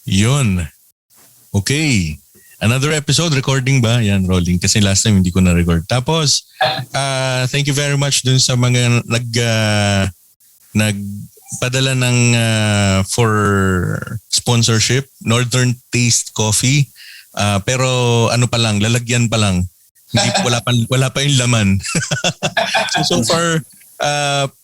Yun. Okay. Another episode, recording ba? Yan, rolling. Kasi last time hindi ko na-record. Tapos, thank you very much dun sa mga nagpadala ng for sponsorship, Northern Taste Coffee. Pero ano pa lang, lalagyan pa lang. Hindi wala pa yung laman. so far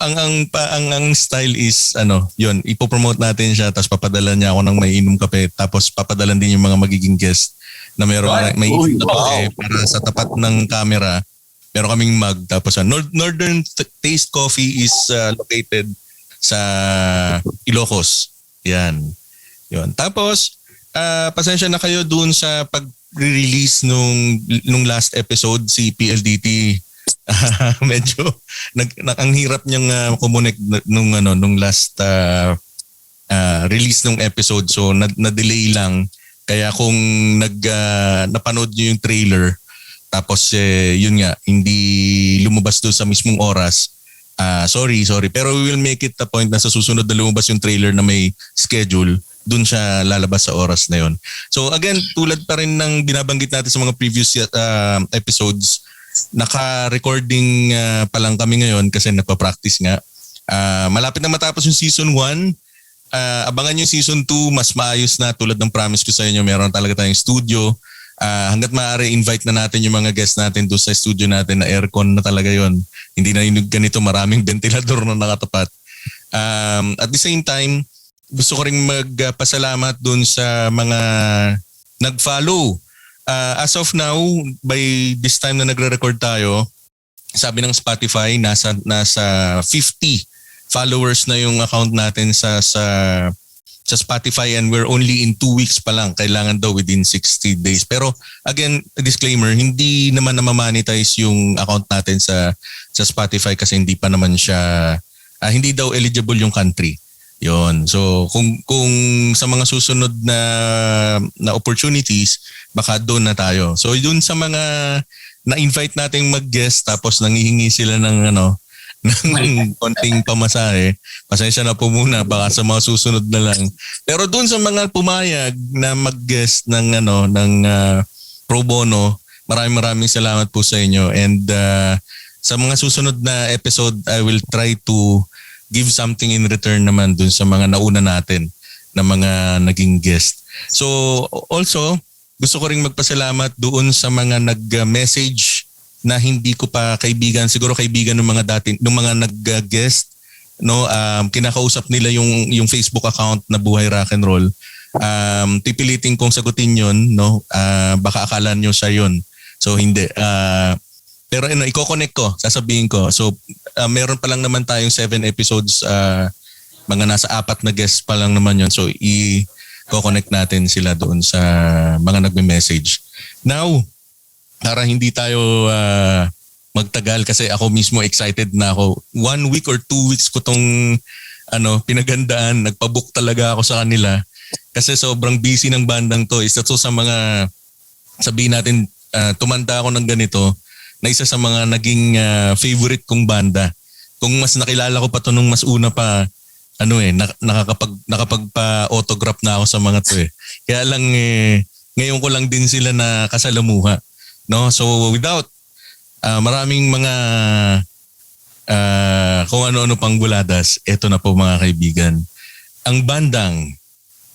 ang style is yun, ipopromote natin siya tapos papadala niya ako ng may inom kape tapos papadalan din yung mga magiging guest na may inom na kape para sa tapat ng camera. Meron kaming mug tapos Northern Taste Coffee is located sa Ilocos. Yan. Yun. Tapos pasensya na kayo dun sa pag-release nung last episode si PLDT. Medyo ang hirap niyang connect nung last release nung episode, so na-delay lang. Kaya kung napanood niyo yung trailer tapos yun nga hindi lumabas doon sa mismong oras, sorry pero we will make it a point na sa susunod na lumabas yung trailer na may schedule, dun siya lalabas sa oras na yun. So again, tulad pa rin ng binabanggit natin sa mga previous episodes, naka-recording pa lang kami ngayon kasi nagpa-practice nga. Malapit na matapos yung season 1. Abangan yung season 2, mas maayos na tulad ng promise ko sa inyo. Meron talaga tayong studio. Hanggat maaari, invite na natin yung mga guests natin doon sa studio natin na aircon na talaga yon. Hindi na yung ganito, maraming ventilador na nakatapat. At the same time, gusto ko rin magpasalamat doon sa mga nag-follow. As of now, by this time na nagre-record tayo, sabi ng Spotify, nasa 50 followers na yung account natin sa Spotify, and we're only in 2 weeks pa lang. Kailangan daw within 60 days. Pero again, disclaimer, hindi naman na-monetize yung account natin sa Spotify kasi hindi pa naman siya, hindi daw eligible yung country. Yon. So kung sa mga susunod na opportunities, baka doon na tayo. So doon sa mga na-invite nating mag-guest tapos nanghihingi sila ng ng konting pamasahe, pasensya na po muna, baka sa mga susunod na lang. Pero doon sa mga pumayag na mag-guest ng pro bono, maraming salamat po sa inyo, and sa mga susunod na episode, I will try to give something in return naman doon sa mga nauna natin na mga naging guest. So also, gusto ko ring magpasalamat doon sa mga nag-message na hindi ko pa kaibigan, siguro kaibigan ng mga nag-guest, kinakausap nila yung Facebook account na Buhay Rock and Roll. Pipilitin kong sagutin 'yon, baka akala nyo siya 'yon. So hindi. Pero i-connect ko, sasabihin ko. So meron pa lang naman tayong 7 episodes, mga nasa 4 na guests pa lang naman 'yon. So i-connect natin sila doon sa mga nagme-message. Now, para hindi tayo magtagal, kasi ako mismo excited na ako. 1 week or 2 weeks ko tong pinagandaan. Nagpabook talaga ako sa kanila kasi sobrang busy ng bandang to. Isa to sa mga, sabihin natin, tumanda ako ng ganito, na isa sa mga naging favorite kong banda. Kung mas nakilala ko pa to nung mas una pa, nakapagpa-autograph na ako sa mga to . Kaya lang ngayon ko lang din sila na kasalamuha. No, so without maraming mga kung ano-ano pang buladas, eto na po mga kaibigan, ang bandang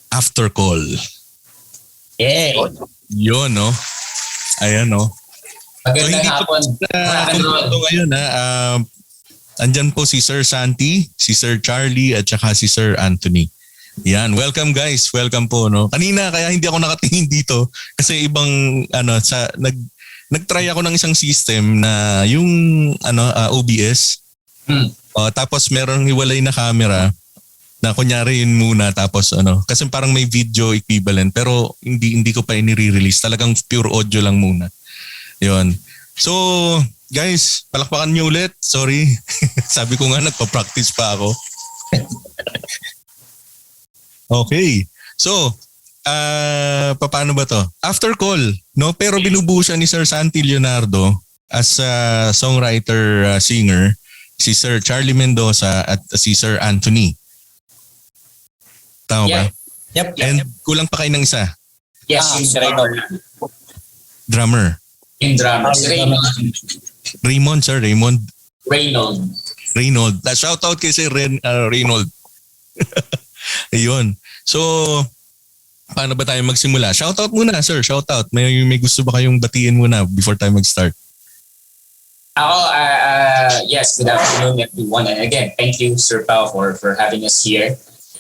After Call. Yeah. Yun, no? Ayan, no? Magandang hapon. Ngayon, andyan po si Sir Santi, si Sir Charlie, at saka si Sir Anthony. Yan, welcome guys. Welcome po, no? Kanina kaya hindi ako nakatingin dito kasi ibang nagtry ako ng isang system na yung OBS. Tapos merong hiwalay na camera na kunyari yun muna, tapos kasi parang may video equivalent pero hindi ko pa inire-release. Talagang pure audio lang muna. Yun. So, guys, palakpakan niyo ulit. Sorry. Sabi ko nga nagpa-practice pa ako. Okay. So, paano ba to? After Call, no? Pero binubuo siya ni Sir Santi Leonardo as a songwriter, singer, si Sir Charlie Mendoza at si Sir Anthony. Tama ba? Yep. And kulang pa kayo ng isa, Yes, yung si Reynold. drummer. Yung drummer. Si Raymond, sir. Raymond. Reynold. Shout out kay Sir Reynold. Ayun. So, paano ba tayo magsimula? Shout out muna, sir. Shout out. May gusto ba kayong batiin muna before tayo mag-start? Ako, yes, good afternoon everyone. And again, thank you, Sir Pao, for having us here.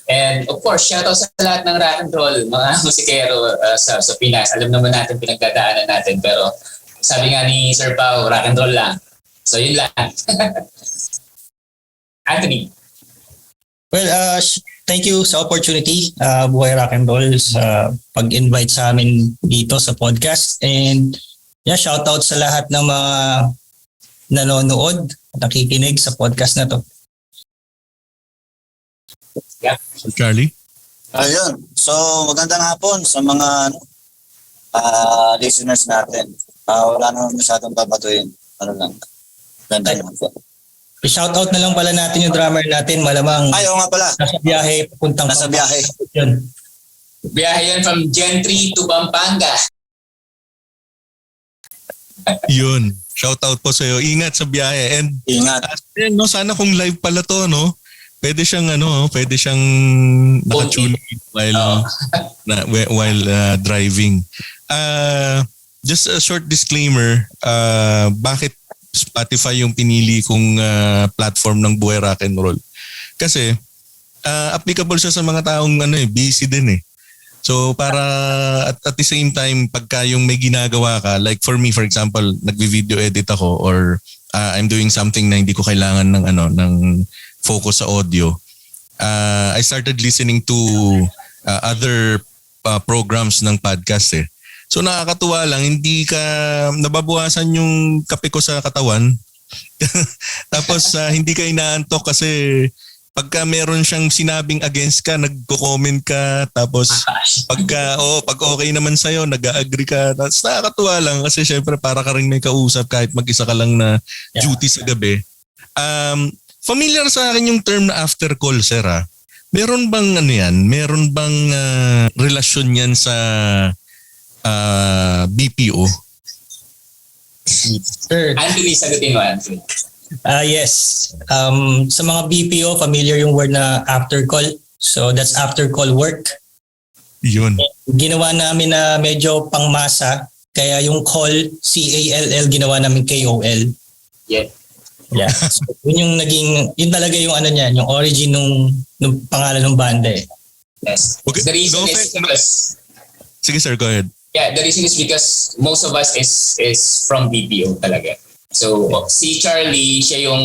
And of course, shout out sa lahat ng rock and roll, mga musikero sa Pinas. Alam naman natin pinagdadaanan natin, pero sabi nga ni Sir Pao, rock and roll lang. So yun lang. Anthony. Well, thank you sa opportunity, Buhay Rock and Roll, sa pag-invite sa amin dito sa podcast. And yeah, shout out sa lahat ng mga nanonood, nakikinig sa podcast na to. Yeah. Sir Charlie? Ayun. So, magandang hapon sa mga listeners natin. Wala naman masyadong babatuin. Ano lang. Magandang hapon. I-shout out na lang pala natin yung drummer natin. Malamang Ay, oo nga pala. nasa biyahe, pupuntang Nasa biyahe. Yun. Biyahe yan from Gentry to Pampanga. Yun. Shout out po sa'yo. Ingat sa biyahe. And Ingat. no, sana kung live pala to, no? Pwede siyang naka-tune while driving. Just a short disclaimer, bakit Spotify yung pinili kong platform ng Buhay Rock and Roll? Kasi applicable siya sa mga taong busy din eh. So para at the same time, pagka yung may ginagawa ka, like for me for example, nagvi-video edit ako or I'm doing something na hindi ko kailangan ng focus sa audio. I started listening to other programs ng podcast eh. So nakakatuwa lang, hindi ka nababawasan yung kape ko sa katawan. Tapos hindi ka inaantok kasi pagka meron siyang sinabing against ka, nagko-comment ka, tapos pag okay naman sa'yo, nag-agree ka. Tapos nakakatuwa lang kasi syempre para ka rin may kausap kahit mag-isa ka lang na duty sa gabi. Familiar sa akin yung term na after call, sir ha? Meron bang Meron bang relasyon yan sa BPO? Sir, Anthony, sagutin mo, Anthony. yes. Sa mga BPO, familiar yung word na after call. So that's after call work. Yun. Ginawa namin na medyo pangmasa. Kaya yung call, C-A-L-L, ginawa namin K-O-L. Yeah. Yeah. So, yun talaga yung yung origin nung pangalan ng banda eh. Yes. Okay. The reason No is offense, because Sige sir, go ahead. yeah, the reason is because most of us is from BPO talaga. So si Charlie, siya yung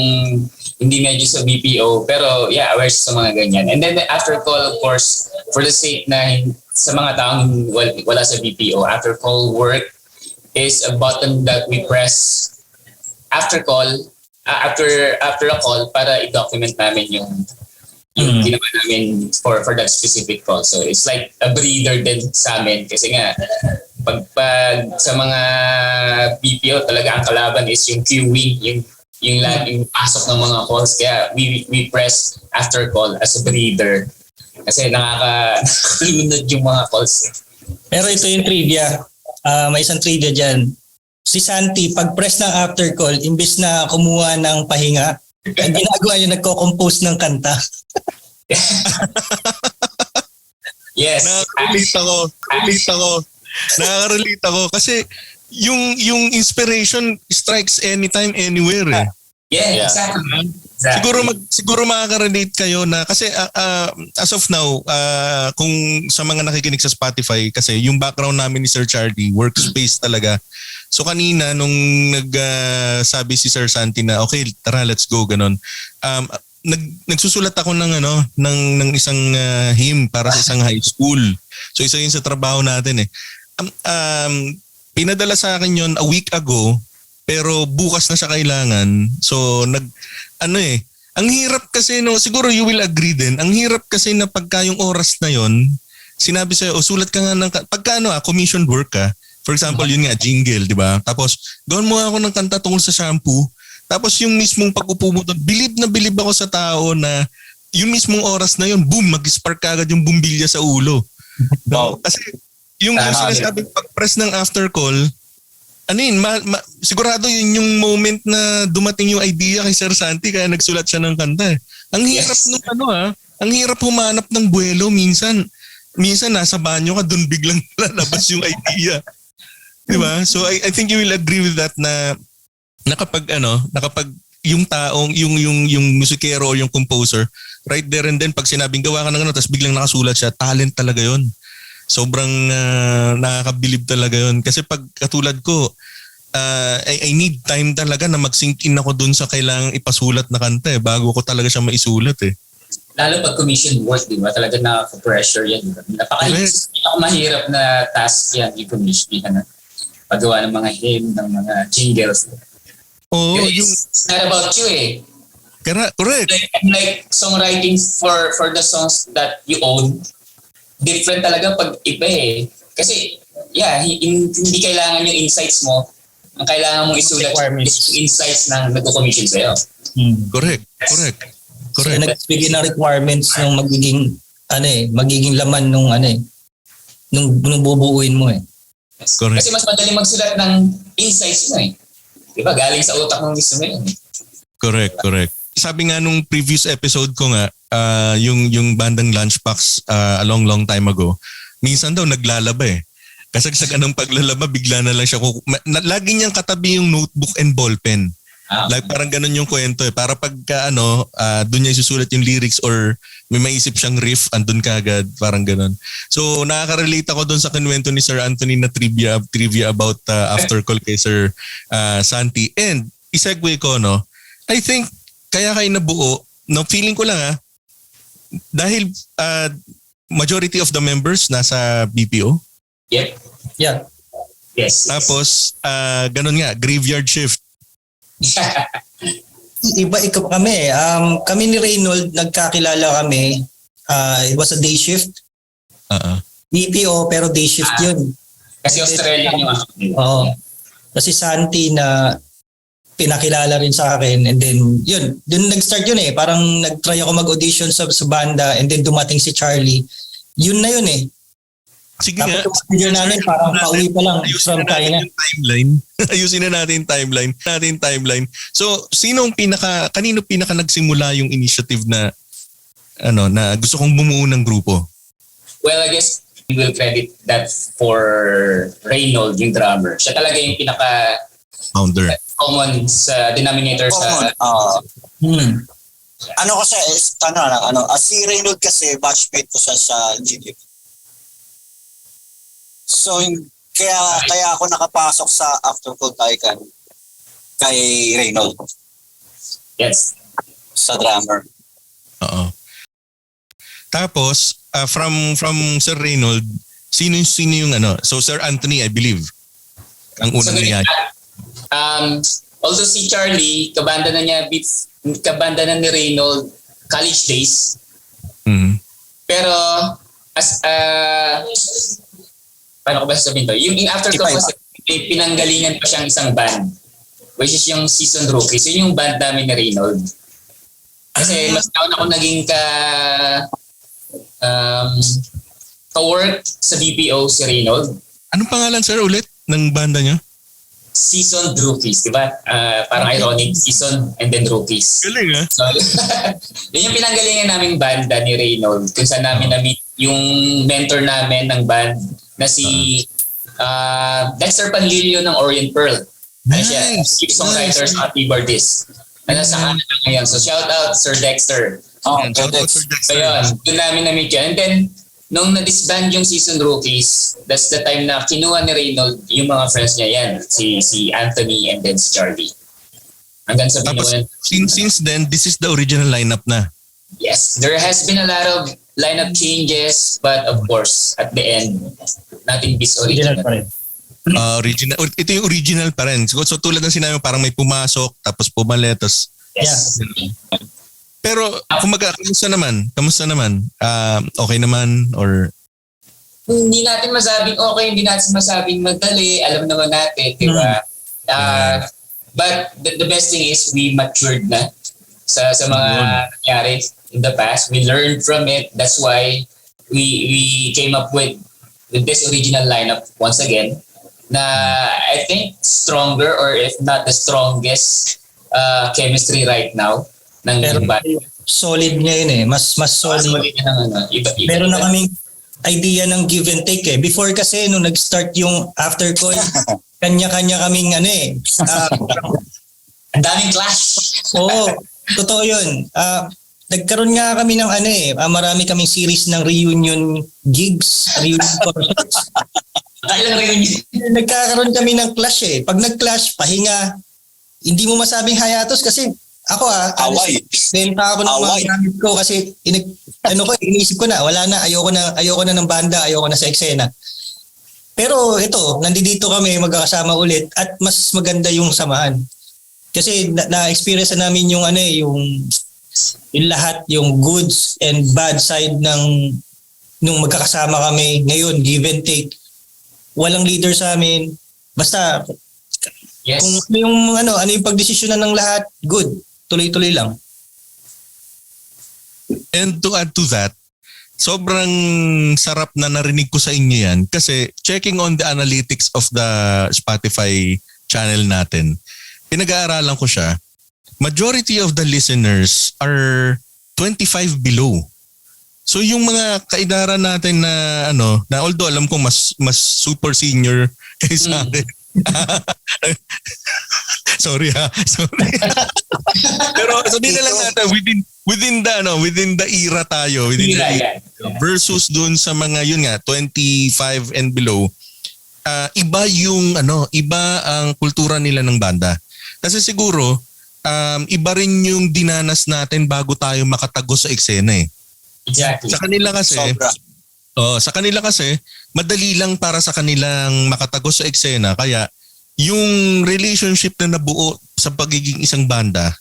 hindi medyo sa BPO pero yeah, aware siya sa mga ganyan. And then the after call, of course, for the sake na sa mga taong wala sa BPO, after call work is a button that we press after call, after a call para i-document namin yung ginawa namin for that specific call. So it's like a breather din sa amin kasi nga pag sa mga BPO talaga ang kalaban is yung queuing, yung pasok ng mga calls. Kaya we press after call as a breather kasi nakakalunod yung mga calls. Pero ito yung trivia. May isang trivia dyan. Si Santi, pag press ng after call, imbis na kumuha ng pahinga, ang ginagawa niya, nagko-compose ng kanta. Yes. Nakaka-relate ako kasi yung inspiration strikes anytime, anywhere eh. Yeah, exactly. Siguro makaka-relate kayo na kasi as of now, kung sa mga nakikinig sa Spotify kasi yung background namin ni Sir Charlie, workspace talaga. So kanina nung nagsabi si Sir Santi na okay, tara let's go ganon. Nagsusulat ako ng isang hymn para sa isang high school. So isa yun sa trabaho natin eh. Pinadala sa akin yon a week ago pero bukas na siya kailangan. So ang hirap kasi siguro you will agree din. Ang hirap kasi na pagka yung oras na yon, sinabi sa'yo, sulat ka nga ng pagka commissioned work ka. For example, yun nga jingle, di ba? Tapos gawin mo ako ng kanta tungkol sa shampoo. Tapos yung mismong pag-upo mo doon, bilib ako sa tao na yung mismong oras na yun, boom, mag-spark agad yung bumbilya sa ulo. No, kasi yung sinasabi pag-press ng after call, sigurado yun yung moment na dumating yung idea kay Sir Santi kaya nagsulat siya ng kanta eh. Ang hirap ang hirap humanap ng buwelo minsan. Minsan nasa banyo ka doon biglang lalabas yung idea. Diba? So I think you will agree with that na nakapag yung taong yung musikero o yung composer right there and then pag sinabing gawa ka ng tapos biglang nakasulat siya, talent talaga yon. Sobrang nakakabilib talaga yon kasi pag katulad ko I need time talaga na mag-sink in ako dun sa kailangang ipasulat na kanta bago ko talaga siya maisulat Lalo pag commission work, di ba? Talaga nakaka-pressure yan. Mahirap na task yan yung commission. Paggawa ng mga hymn, ng mga jingles. It's not about you Correct. Like songwriting for the songs that you own, different talaga pag iba Kasi, hindi kailangan yung insights mo. Ang kailangan mong isulat yung insights ng nagko-commission sa'yo. Correct. So, nagbigay ng requirements ng magiging laman nung bubuuin mo Correct. Kasi mas madali magsulat ng insights mo Diba? Galing sa utak mo mismo yun. Correct. Sabi nga nung previous episode ko nga, yung bandang Lunchbox a long time ago, minsan daw naglalaba Kasagsagan ng paglalaba, bigla na lang siya. Lagi niyang katabi yung notebook and ballpen. Like parang ganun yung kwento Para pagka doon niya isusulat yung lyrics or may maisip siyang riff, andun ka agad. Parang ganun. So nakaka-relate ako doon sa kinuwento ni Sir Anthony na trivia about after call kay Sir Santi. And isegue ko, I think kaya kayo nabuo, feeling ko lang dahil majority of the members nasa BPO. Yep. Yeah. Yes. Tapos ganun nga, graveyard shift. Iba kami kami ni Reynold nagkakilala kami. It was a day shift. BPO pero day shift yun. Kasi Australian yung Oo. Kasi Santi na pinakilala rin sa akin and then yun, dun nag-start yun parang nag-try ako mag-audition sa banda and then dumating si Charlie. Yun na yun Sige nga. Tapos yung namin parang pauwi pa lang from China. Ayusin na natin yung timeline. So, kanino pinaka nagsimula yung initiative na na gusto kong bumuo ng grupo? Well, I guess we will credit that for Reynold, yung drummer. Siya talaga yung pinaka founder. Common sa denominator sa Kasi si Reynold kasi batchmate ko siya sa GDP. So kaya ako nakapasok sa after call kay Reynold. Yes. Sa drummer. Oo. Tapos from Sir Reynold, sino yung So Sir Anthony, I believe. Ang unang niya. Also si Charlie, kabanda na ni Reynold college days. Mm-hmm. Pero paano ko ba sasabihin to? Yung after ko kasi pinanggalingan pa siyang isang band which is yung Season Rookies. Yun yung band namin ni Reynold. Kasi mas taon ako naging ka-work sa BPO si Reynold. Anong pangalan sir ulit ng banda niyo? Season Rookies, di ba? Parang ironic, Season and then Rookies. Galing So, yun yung pinanggalingan naming banda ni Reynold. Kung saan namin na-meet yung mentor namin ng band na si Dexter Panlilio ng Orient Pearl. Siya, songwriter at keyboardist. Nasa Canada ngayon. So shout out Sir Dexter. So yun, doon namin na-meet yun. And then, nung na-disband yung Season Rookies, that's the time na kinuha ni Reynold yung mga friends niya yan. Si Anthony and then si Charlie. Hanggang sa binuwan. Since then, this is the original lineup na. Yes, there has been a lot of lineup changes, but of course, at the end, nothing beats original. Original. Ito yung original pa rin. So tulad ng sinabi mo, parang may pumasok, tapos pumalit, tapos... Yes. Pero, kamusta naman? Okay naman? Or... Hindi natin masabing okay, hindi natin masabing madali. Alam naman natin, di ba? But the best thing is we matured na sa mga nangyari in the past. We learned from it. That's why we came up with this original lineup once again na I think stronger or if not the strongest chemistry right now ng Pero band. solid ngayon eh. Mas solid. Solid na ng iba. Meron na kaming idea ng give and take eh. Before kasi nung nag-start yung after call, kanya-kanya kaming Ang daming clash. Oo, totoo yun. Nagkaroon nga kami ng marami kaming series ng reunion gigs, reunion concerts. Kailang reunion. Nagkakaroon kami ng clash eh. Pag nag-clash, pahinga. Hindi mo masabing hayatos kasi ako Away. benta ako ng mga gamit ko kasi iniisip ko na, wala na, ayoko na ng banda, ayoko na sa eksena. Pero ito, nandito kami magkakasama ulit at mas maganda yung samahan. Kasi na-experience na namin yung yung lahat, yung goods and bad side nung magkakasama kami. Ngayon, give and take. Walang leader sa amin. Basta, Yes. kung ano yung pagdesisyonan ng lahat, good. Tuloy-tuloy lang. And to add to that, sobrang sarap na narinig ko sa inyo yan kasi checking on the analytics of the Spotify channel natin, pinag-aaralan ko siya. Majority of the listeners are 25 below. So yung mga kaidaran natin na na although alam ko mas super senior kaysa atin. Sorry. Pero sabihin na lang natin within the era tayo, versus dun sa mga yun nga 25 and below. Iba ang kultura nila ng banda. Kasi siguro iba rin yung dinanas natin bago tayo makatago sa eksena eh. Exactly. Sa kanila kasi madali lang para sa kanilang makatago sa eksena kaya yung relationship na nabuo sa pagiging isang banda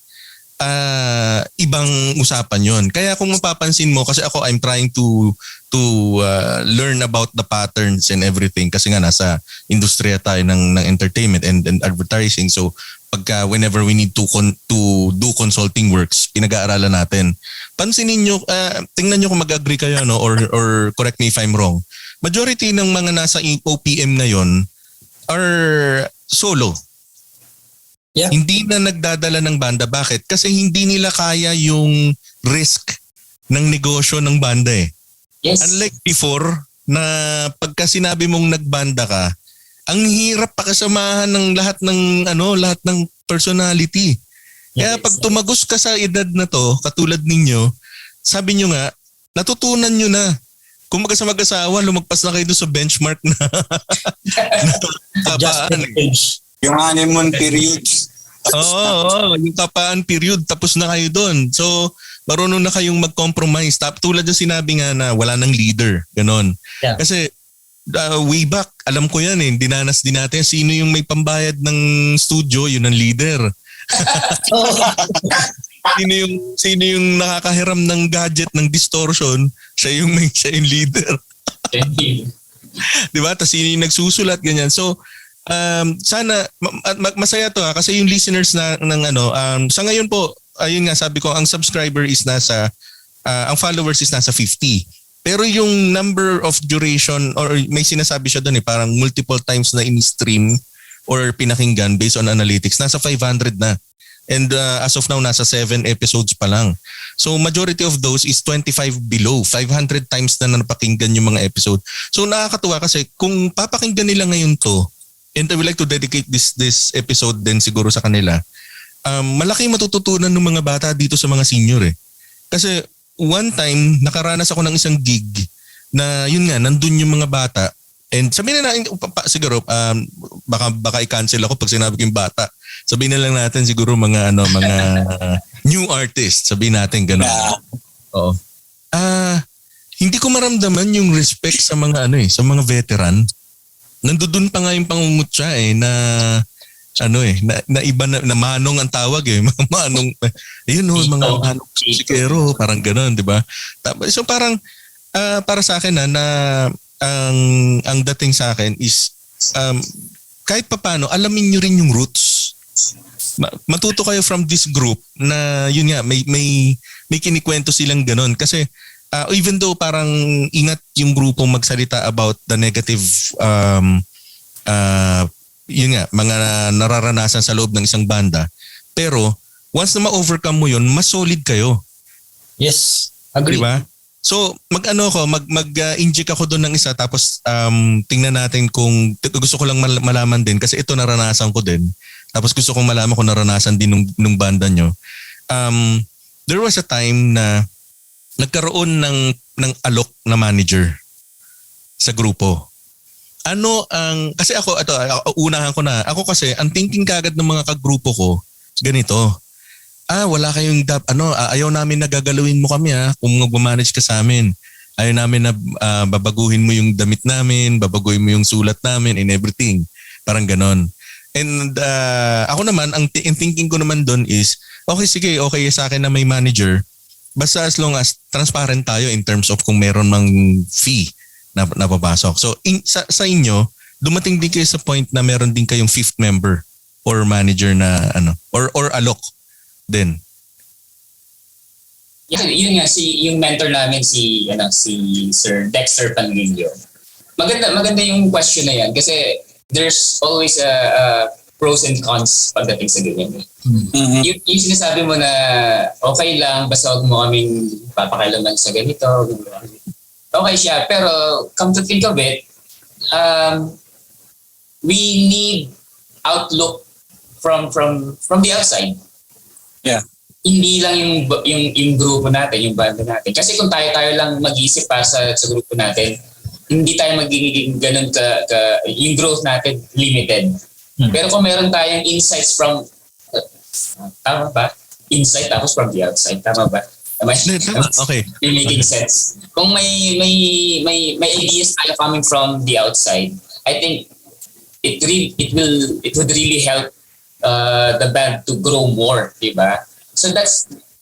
ibang usapan yon. Kaya kung mapapansin mo kasi ako I'm trying to learn about the patterns and everything kasi nga nasa industriya tayo ng entertainment and advertising. So pagka whenever we need to do consulting works, pinag-aaralan natin. Pansinin nyo, tingnan nyo kung mag-agree kayo or correct me if I'm wrong. Majority ng mga nasa OPM ngayon are solo. Yeah. Hindi na nagdadala ng banda. Bakit? Kasi hindi nila kaya yung risk ng negosyo ng banda eh. Yes. Unlike before na pagka sinabi mong nagbanda ka, ang hirap pakasamahan ng lahat ng personality. Kaya pag tumagos ka sa edad na to, katulad ninyo, sabi nyo nga, natutunan nyo na. Kung mag-asawa, lumagpas na kayo doon sa benchmark na kapaan. Yung honeymoon period. Oo, yung kapaan period, tapos na kayo doon. So, marunong na kayong mag-compromise. Tulad yung sinabi nga na wala nang leader. Ganon. Yeah. Kasi way back, alam ko yan eh, dinanas din natin sino yung may pambayad ng studio, yun ang leader. Sino yung nakakahiram ng gadget ng distortion, siya yung leader. Diba? Tapos sino yung nagsusulat, ganyan. So, sana masaya to kasi yung listeners sa ngayon po, ayun nga sabi ko, ang subscriber is ang followers is nasa 50. Pero yung number of duration or may sinasabi siya doon parang multiple times na in-stream or pinakinggan based on analytics, nasa 500 na. And as of now, nasa 7 episodes pa lang. So majority of those is 25 below. 500 times na napakinggan yung mga episode. So nakakatuwa kasi kung papakinggan nila ngayon to, and I would like to dedicate this episode din siguro sa kanila, malaki matututunan ng mga bata dito sa mga senior eh. Kasi one time, nakaranas ako ng isang gig na yun nga, nandun yung mga bata. And sabihin na natin, siguro, baka i-cancel ako pag sinabi ko yung bata. Sabihin na lang natin siguro mga new artists. Sabihin natin gano'n. Oo. Hindi ko maramdaman yung respect sa mga sa mga veteran. Nandun pa nga yung pangungutya na iba na manong ang tawag mga manong, mga manong musikero, parang gano'n, di ba? So parang para sa akin na ang dating sa akin is kahit papaano alamin nyo rin yung roots. Matuto kayo from this group na yun nga may kinikwento silang gano'n kasi even though parang ingat yung grupo magsalita about the negative yun nga, mga nararanasan sa loob ng isang banda. Pero once na ma-overcome mo yun, mas solid kayo. Yes, agree. Diba? So mag-inject ako doon ng isa tapos tingnan natin kung gusto ko lang malaman din kasi ito naranasan ko din. Tapos gusto kong malaman kung naranasan din nung banda nyo. There was a time na nagkaroon ng alok na manager sa grupo. Kasi unahan ko na. Ako kasi, ang thinking kagad ng mga kagrupo ko, ganito. Wala kayong, ayaw namin na gagalawin mo kami kung mag-manage ka sa amin. Ayaw namin na babaguhin mo yung damit namin, babaguhin mo yung sulat namin and everything. Parang ganon. And ako naman, ang thinking ko naman doon is, okay sige, okay sa akin na may manager. Basta as long as transparent tayo in terms of kung meron mang fee na napapasok. So sa inyo, dumating din kayo sa point na meron din kayong fifth member or manager na or alok din. Yeah, yun nga yung mentor namin si Sir Dexter Panlilio. Maganda yung question na yan kasi there's always a pros and cons pagdating sa ganyan. Mhm. Yung sinasabi mo na okay lang basta huwag mo kaming papakailaman sa ganito. Okay siya, pero come to think of it, we need outlook from the outside. Yeah. Hindi lang yung grupo natin, yung banda natin. Kasi kung tayo lang mag-iisip para sa grupo natin, hindi tayo magiging ganun yung growth natin limited. Pero kung meron tayong insights from tama ba? Insight tapos from the outside, tama ba? Okay. Making sense. Kung may ideas tayo coming from the outside, I think it would really help the band to grow more, diba? So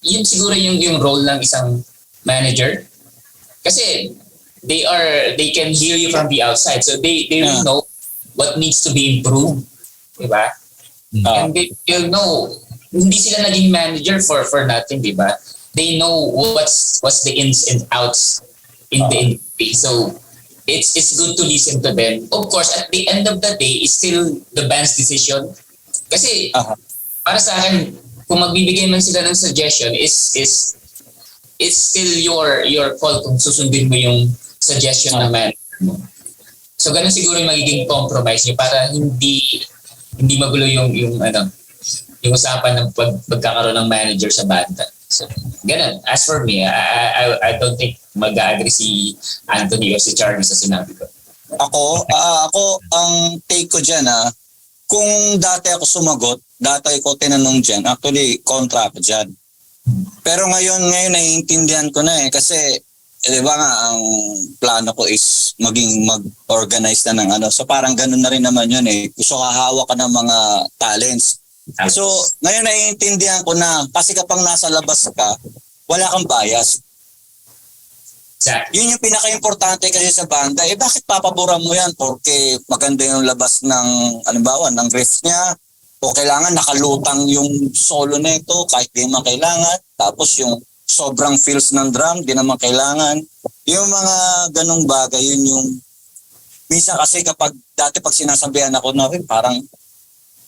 yun siguro yung role ng isang manager. Kasi they can hear you from the outside, so they will know what needs to be improved, diba? And they'll know hindi sila naging manager for nothing, diba? They know what's the ins and outs in the industry. So it's good to listen to them. Of course, at the end of the day, it's still the band's decision. Kasi para sa akin, kung magbibigay man sila ng suggestion, is still your call kung susundin mo yung suggestion ng manager mo. So ganun siguro yung magiging compromise niyo para hindi magulo yung usapan ng pagkakaroon ng manager sa banda. So, ganun. As for me, I don't think mag-agree si Anthony o si Charlie sa sinabi ko. Ako, ang take ko dyan kung dati ako sumagot, dati ko tinanong dyan, actually, kontra ako dyan. Pero ngayon naiintindihan ko na kasi, di ba nga, ang plano ko is mag-organize na ng So parang ganun na rin naman yun Gusto hawak ka ng mga talents. So, ngayon naiintindihan ko na kasi kapag nasa labas ka, wala kang bias. Exactly. Yun yung pinaka-importante kasi sa banda. Bakit papaboran mo yan? Porque maganda yung labas ng, ng riff niya o kailangan nakalutang yung solo nito kahit di naman kailangan. Tapos yung sobrang feels ng drum, di naman kailangan. Yung mga ganong bagay, yun yung minsan kasi dati pag sinasabihan ako na parang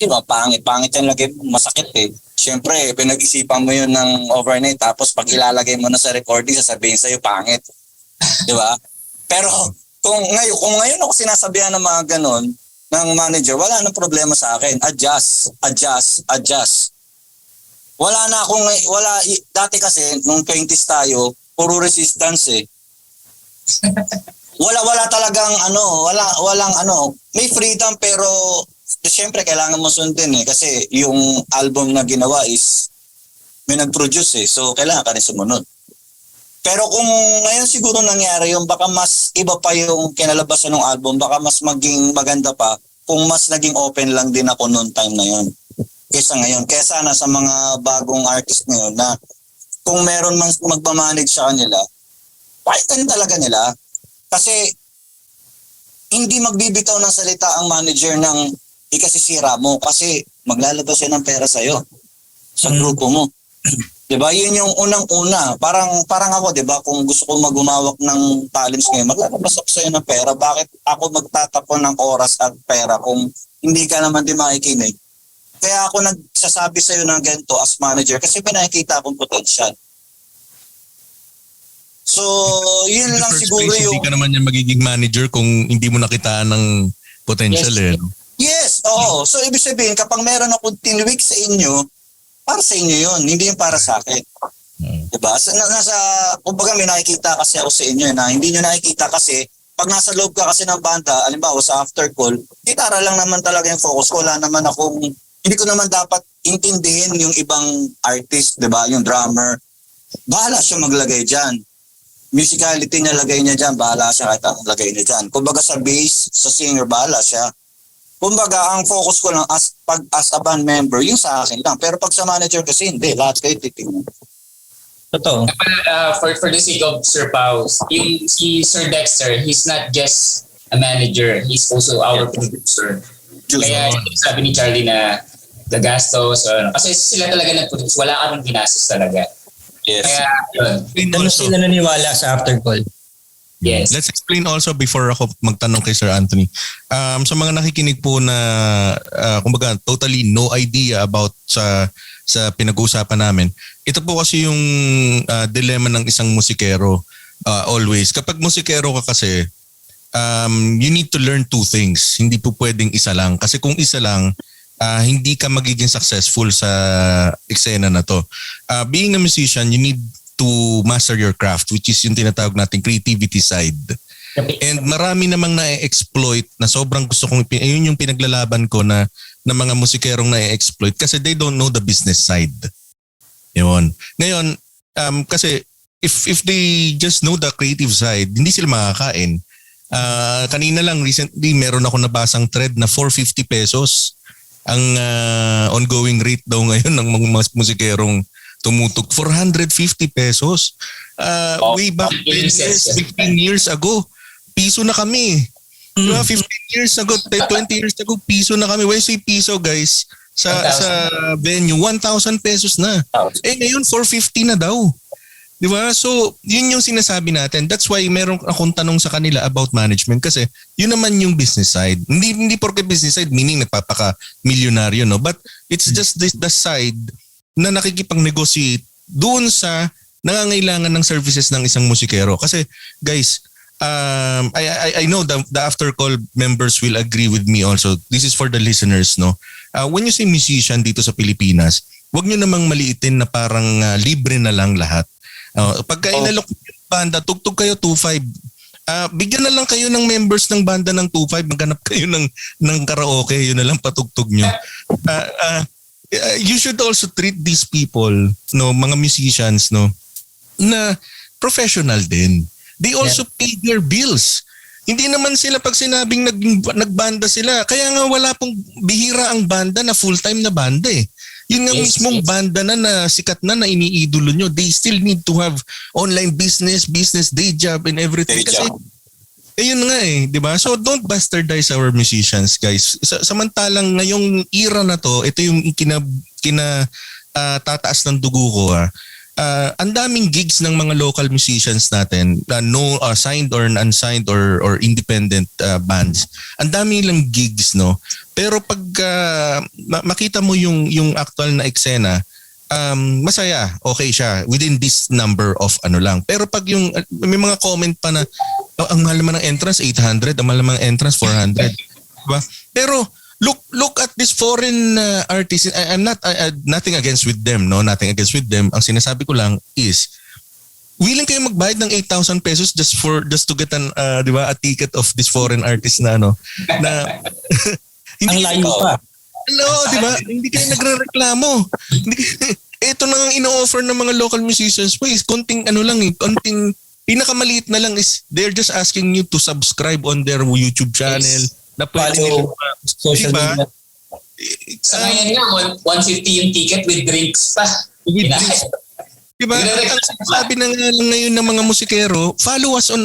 diba, pangit yan lagi, masakit Siyempre, pinag-isipan mo yun ng overnight tapos pag ilalagay mo na sa recording, sasabihin sa'yo, pangit. Diba? Pero kung ngayon ako sinasabihan ng mga ganon, ng manager, wala nang problema sa akin. Adjust. Dati kasi, nung 20s tayo, puro resistance Wala talagang walang may freedom pero siyempre kailangan mo sundin kasi yung album na ginawa is may nag-produce so kailangan ka rin sumunod. Pero kung ngayon siguro nangyari yung baka mas iba pa yung kinalabasan ng album, baka mas maging maganda pa kung mas naging open lang din ako noon time na yun kaysa ngayon. Kaya sana sa mga bagong artist ngayon na kung meron man magmamanage sa kanila, pakinggan talaga nila. Kasi hindi magbibitaw ng salita ang manager ng ikasisira mo kasi maglalabas siya ng pera sa'yo sa grupo mo. Diba? Yun yung unang-una. Parang ako, diba? Kung gusto ko magumawak ng talents ngayon, maglalabas ako sa'yo ng pera. Bakit ako magtatapon ng oras at pera kung hindi ka naman din makikinig? Kaya ako nagsasabi sa'yo ng ganito as manager kasi pinakikita akong potential. So, yun lang siguro yung... Hindi ka naman yung magiging manager kung hindi mo nakitaan ng potential Yes, oo. So, ibig sabihin, kapag meron akong tinwik sa inyo, para sa inyo yun, hindi yung para sa akin. Diba? Kumbaga may nakikita kasi ako sa inyo na hindi nyo nakikita kasi pag nasa loob ka kasi ng banda, alimbawa sa after call, gitara lang naman talaga yung focus ko. Hindi ko naman dapat intindihin yung ibang artist, diba? Yung drummer. Bahala siya maglagay dyan. Musicality niya, lagay niya dyan. Bahala siya kahit ang lagay niya dyan. Kumbaga sa bass, sa singer, bahala siya. Kumbaga, ang focus ko lang as a band member, yung sa akin lang. Pero pag sa manager kasi, hindi. Lahat kayo titingnan. Totoo. For the sake of Sir Pao, si Sir Dexter, he's not just a manager. He's also our producer. Kaya sabi ni Charlie na gagastos. Kasi sila talaga nag-produce. Wala kaming ginastos talaga. Yes. Kaya, yun. Doon sila naniwala sa after call. Yes. Let's explain also before ako magtanong kay Sir Anthony. Sa mga nakikinig po na kumbaga totally no idea about sa pinag-uusapan namin. Ito po kasi yung dilemma ng isang musikero always. Kapag musikero ka kasi you need to learn two things. Hindi po pwedeng isa lang. Kasi kung isa lang, hindi ka magiging successful sa eksena na to. Being a musician, you need to master your craft, which is yung tinatawag nating creativity side. And marami namang na-exploit na sobrang gusto kong, yun yung pinaglalaban ko na mga musikerong na-exploit kasi they don't know the business side. Yun. Ngayon, kasi if they just know the creative side, hindi sila makakain. Kanina lang, recently, meron ako nabasang thread na 450 pesos ang ongoing rate daw ngayon ng mga musikerong tumutok. 450 pesos. Way back 10 years, 15 years ago, piso na kami. Diba? 15 years ago, 20 years ago, piso na kami. When say piso, guys, sa venue, 1,000 pesos na. Ngayon, 450 na daw. Diba? So, yun yung sinasabi natin. That's why meron akong tanong sa kanila about management kasi yun naman yung business side. Hindi porke business side, meaning nagpapaka-milyonaryo, no? But it's just the side na nakikipag-negotiate doon sa nangangailangan ng services ng isang musikero. Kasi guys, I know the after call members will agree with me also. This is for the listeners, no? When you say musician dito sa Pilipinas, wag nyo namang maliitin na parang libre na lang lahat. Pagka inalok yung banda, tugtog kayo 2.5. Bigyan na lang kayo ng members ng banda ng 2.5. Maghanap kayo ng karaoke, yun na lang patugtog nyo. You should also treat these people, no, mga musicians, no, na professional din. They also pay their bills. Hindi naman sila pag sinabing nagbanda sila. Kaya nga wala pong bihira ang banda na full-time na banda eh. Yun nga mismong banda na sikat na iniidolo nyo. They still need to have online business, day job and everything. Kasi yun nga eh, di ba? So don't bastardize our musicians, guys. Samantalang ngayong era na to, ito yung tataas ng dugo ko ang daming gigs ng mga local musicians natin, no signed or unsigned or independent bands. Ang dami lang gigs, no. Pero pag makita mo yung actual na eksena, masaya, okay siya within this number of lang. Pero pag yung may mga comment pa na ang mahal naman ng entrance 800, ang mahal naman ng entrance 400. Diba? Pero look at this foreign artists. I'm not nothing against with them, no, nothing against with them. Ang sinasabi ko lang is willing kayo magbayad ng 8,000 pesos just to get di ba, a ticket of this foreign artist na na ang layo pa. No, di ba? Hindi kayo nagrereklamo. Ito na ang ino-offer ng mga local musicians. Is konting konting pinakamaliit na lang is they're just asking you to subscribe on their YouTube channel. Na pwede social media. Sa ngayon nga, 150 yung ticket with drinks pa. With drinks. Diba? Ang sabi na nga lang ngayon ng mga musikero, follow us on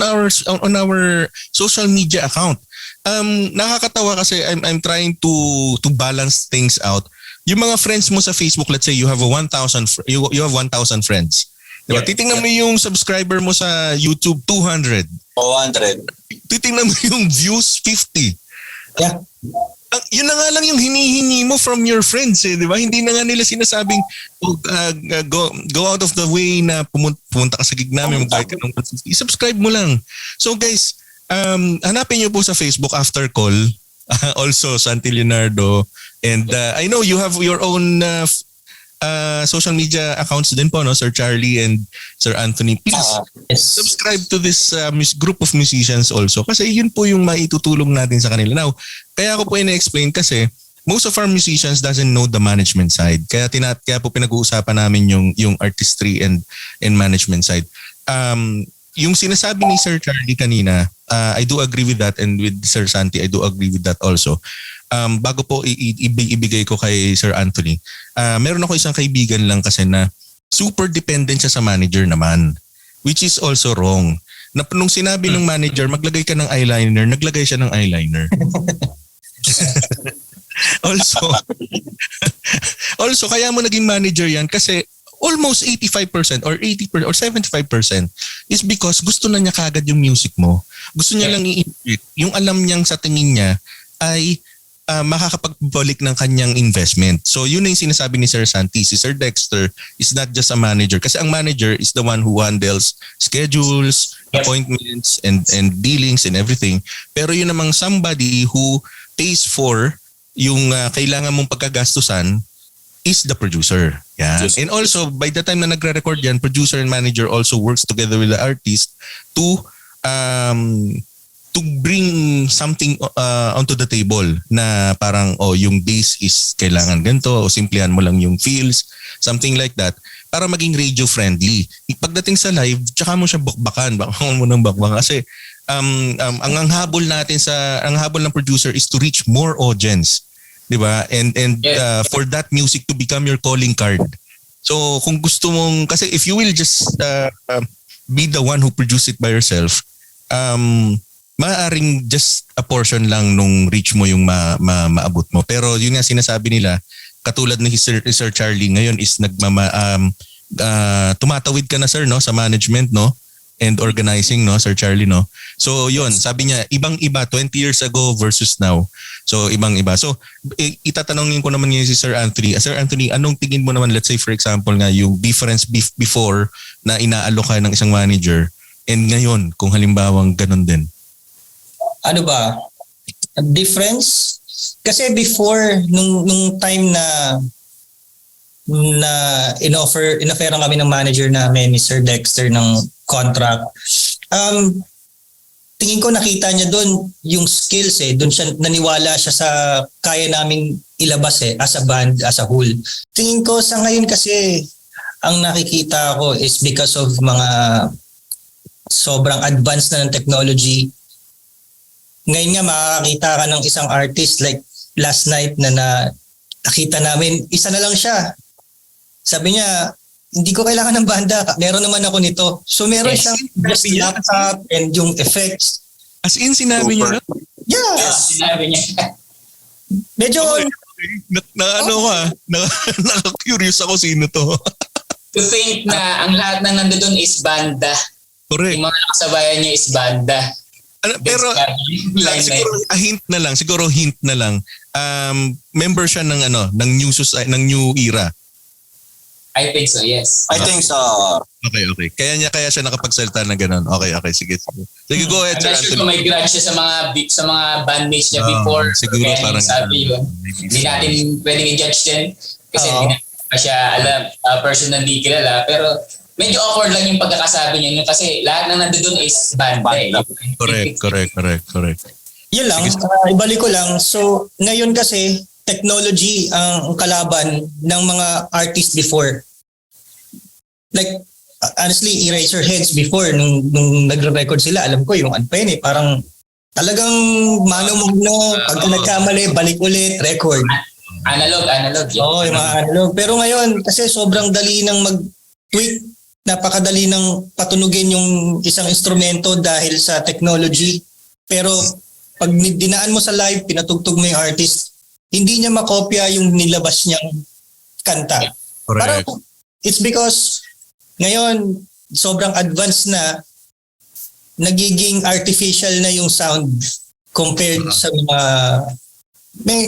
our social media account. Nakakatawa kasi I'm trying to balance things out. yung mga friends mo sa Facebook, let's say you have 1,000 you have 1,000 friends. Diba? Yeah. Titingnan mo yung subscriber mo sa YouTube 200. 200. Titingnan mo yung views 50. Yeah. Yun na nga lang yung hinihingi mo from your friends di ba? Hindi na nga nila sinasabing go out of the way na pumunta ka sa gig namin, mag-buy ka ng 150. Subscribe mo lang. So guys, hanapin niyo po sa Facebook After Call, also Santi Leonardo, and I know you have your own social media accounts din po, no? Sir Charlie and Sir Anthony. Please Yes. subscribe to this group of musicians also kasi yun po yung maitutulong natin sa kanila. Now, kaya ako po ina-explain kasi most of our musicians doesn't know the management side. Kaya po pinag-uusapan namin yung artistry and management side. Yung sinasabi ni Sir Charlie kanina, I do agree with that, and with Sir Santi, I do agree with that also. Bago po ibigay ko kay Sir Anthony, meron ako isang kaibigan lang kasi na super dependent siya sa manager naman, which is also wrong. Nung sinabi ng manager, maglagay ka ng eyeliner, naglagay siya ng eyeliner. Also, kaya mo naging manager yan kasi almost 85% or 80% or 75% is because gusto na niya kagad yung music mo. Gusto niya lang i-input. Yung alam niyang sa tingin niya ay makakapagbalik ng kanyang investment. So yun na yung sinasabi ni Sir Santi. Si Sir Dexter is not just a manager kasi ang manager is the one who handles schedules, appointments, and dealings and everything. Pero yun namang somebody who pays for yung kailangan mong pagkagastusan is the producer. Yeah. Yes. And also, by the time na nagre-record yan, producer and manager also works together with the artist to bring something onto the table na parang yung bass is kailangan ganito o simplihan mo lang yung feels, something like that para maging radio friendly. Pagdating sa live, tsaka mo siya bakbakan mo ng bakbakan kasi ang habol ng producer is to reach more audience, 'di ba? And for that music to become your calling card. So kung gusto mong, kasi if you will just be the one who produce it by yourself, maaaring just a portion lang nung reach mo yung maabot mo. Pero yun nga sinasabi nila, katulad ni Sir Charlie ngayon is tumatawid ka na sir, no, sa management, no, and organizing, no, Sir Charlie, no. So yun, sabi niya ibang-iba 20 years ago versus now. So ibang-iba. So itatanungin ko naman ngayon si Sir Anthony. Sir Anthony, anong tingin mo naman, let's say for example nga yung difference before na inaalok ka ng isang manager and ngayon kung halimbawang ganun din? Ano ba? Difference? Kasi before, nung time na in-offeran kami ng manager namin ni Sir Dexter ng contract, tingin ko nakita niya doon yung skills doon siya, naniwala siya sa kaya naming ilabas as a band, as a whole. Tingin ko sa ngayon kasi ang nakikita ko is because of mga sobrang advanced na ng technology. Ngayon nga makakakita ka ng isang artist like last night na nakita namin, isa na lang siya. Sabi niya, hindi ko kailangan ng banda, meron naman ako nito. So meron siyang just laptop and yung effects. As in, sinabi niya? Yeah. Yes, sinabi niya. Medyo, Naka-curious ako sino to. To think na ang lahat ng nandoon is banda. Correct. Yung mga kasabayan niya is banda. Pero siguro hint na lang. Member siya ng ng New Era. I think so, yes. I think so. Okay. Kaya siya nakapagsalita na gano'n. Okay, sige. Sige, go ahead, Sir I'm not sure Anthony. kung may grudge siya sa mga bandmates niya before. Siguro kaya parang sabi yun. Hindi natin pwedeng i-judge din kasi hindi natin pa siya alam, personally kilala. Pero medyo awkward lang yung pagkakasabi niya kasi lahat ng nandoon is banda. Correct. yun lang, ibalik ko lang. So, ngayon kasi, technology ang kalaban ng mga artists before. Like, honestly, Eraserheads before, nung nagre-record sila, alam ko yung Unpen parang talagang mano-mano, pagka nagkamali, balik ulit, record. Analog. Oo, yung mga analog. Pero ngayon, kasi sobrang dali ng mag-tweak, napakadali ng patunugin yung isang instrumento dahil sa technology. Pero pag dinaan mo sa live, pinatugtog mo yung artist, hindi niya makopya yung nilabas niyang kanta. Parang Correct. it's because ngayon sobrang advanced na, nagiging artificial na yung sound compared sa mga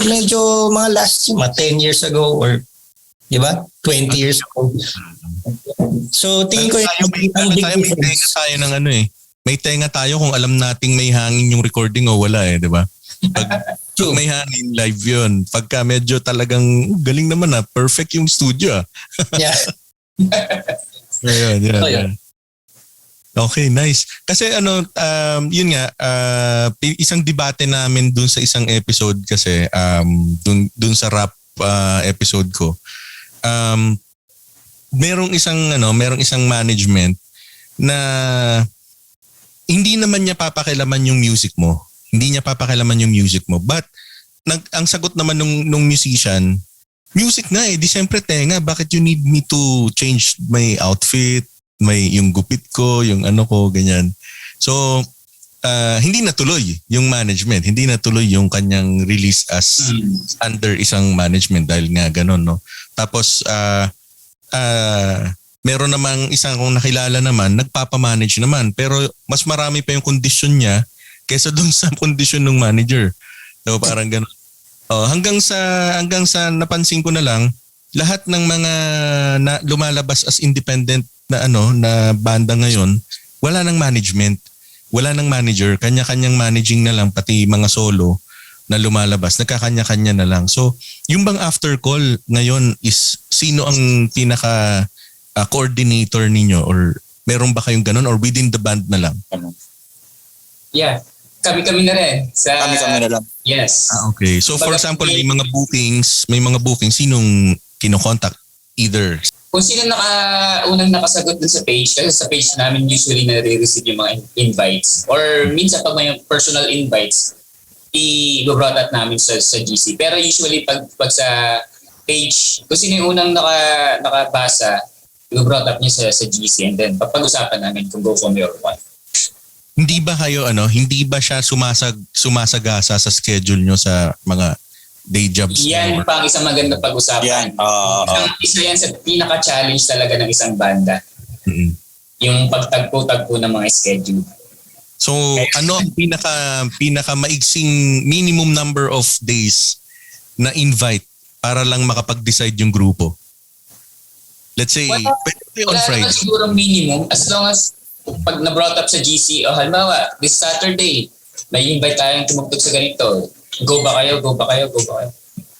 medyo mga last mga 10 years ago or di ba? 20 years ago. So tingin ko yung big May tenga difference. tayo ng ano eh. May tenga tayo kung alam nating may hangin yung recording o wala eh, di ba? Pag may hangin, live yun. Pagka medyo talagang galing naman perfect yung studio Yeah. Ayun. Okay, nice. Kasi yun nga, isang debate namin dun sa isang episode kasi, dun sa rap episode ko. Merong isang management na hindi naman niya papakilaman yung music mo. Hindi niya papakilaman yung music mo. But ang sagot naman nung musician, music nga di siyempre tenga, bakit you need me to change my outfit, yung gupit ko, yung ano ko, ganyan. So, hindi natuloy yung management. Hindi natuloy yung kanyang release as under isang management dahil nga ganun, no? Tapos, meron namang isang kong nakilala naman, nagpapamanage naman. Pero mas marami pa yung condition niya kaysa dun sa condition ng manager. So, parang ganun. Hanggang sa napansin ko na lang, lahat ng mga lumalabas as independent na banda ngayon, wala nang management, wala nang manager, kanya-kanyang managing na lang, pati mga solo na lumalabas, nagkakanya-kanya na lang. So, yung bang after call ngayon is sino ang pinaka coordinator ninyo, or meron ba kayong ganun, or within the band na lang? Yeah. Kami-kami na rin. Kami na lang. Yes. Okay. So for example, may mga bookings, sinong kino-contact? Either Kung sino unang nakasagot dun sa page, kasi sa page namin usually nare-receive yung mga invites. Or minsan pag may personal invites, i-brought out namin sa GC. Pero usually pag sa page, kung sino yung unang nakabasa, i-brought up niya sa GC, and then papag-usapan namin kung go for me or what. hindi ba kayo hindi ba siya sumasagasa sa schedule nyo sa mga day jobs? Yan pa ang isang maganda pag-usapan. Isa yan sa pinaka-challenge talaga ng isang banda. Mm-hmm. Yung pagtagpo-tagpo ng mga schedule. So, ano ang pinaka maigsing minimum number of days na invite para lang makapag-decide yung grupo? Let's say, on wala Friday. naman siguro minimum, as long as pag na-brought up sa GC, halimbawa, this Saturday, may invite tayong tumugtog sa ganito. Go ba kayo?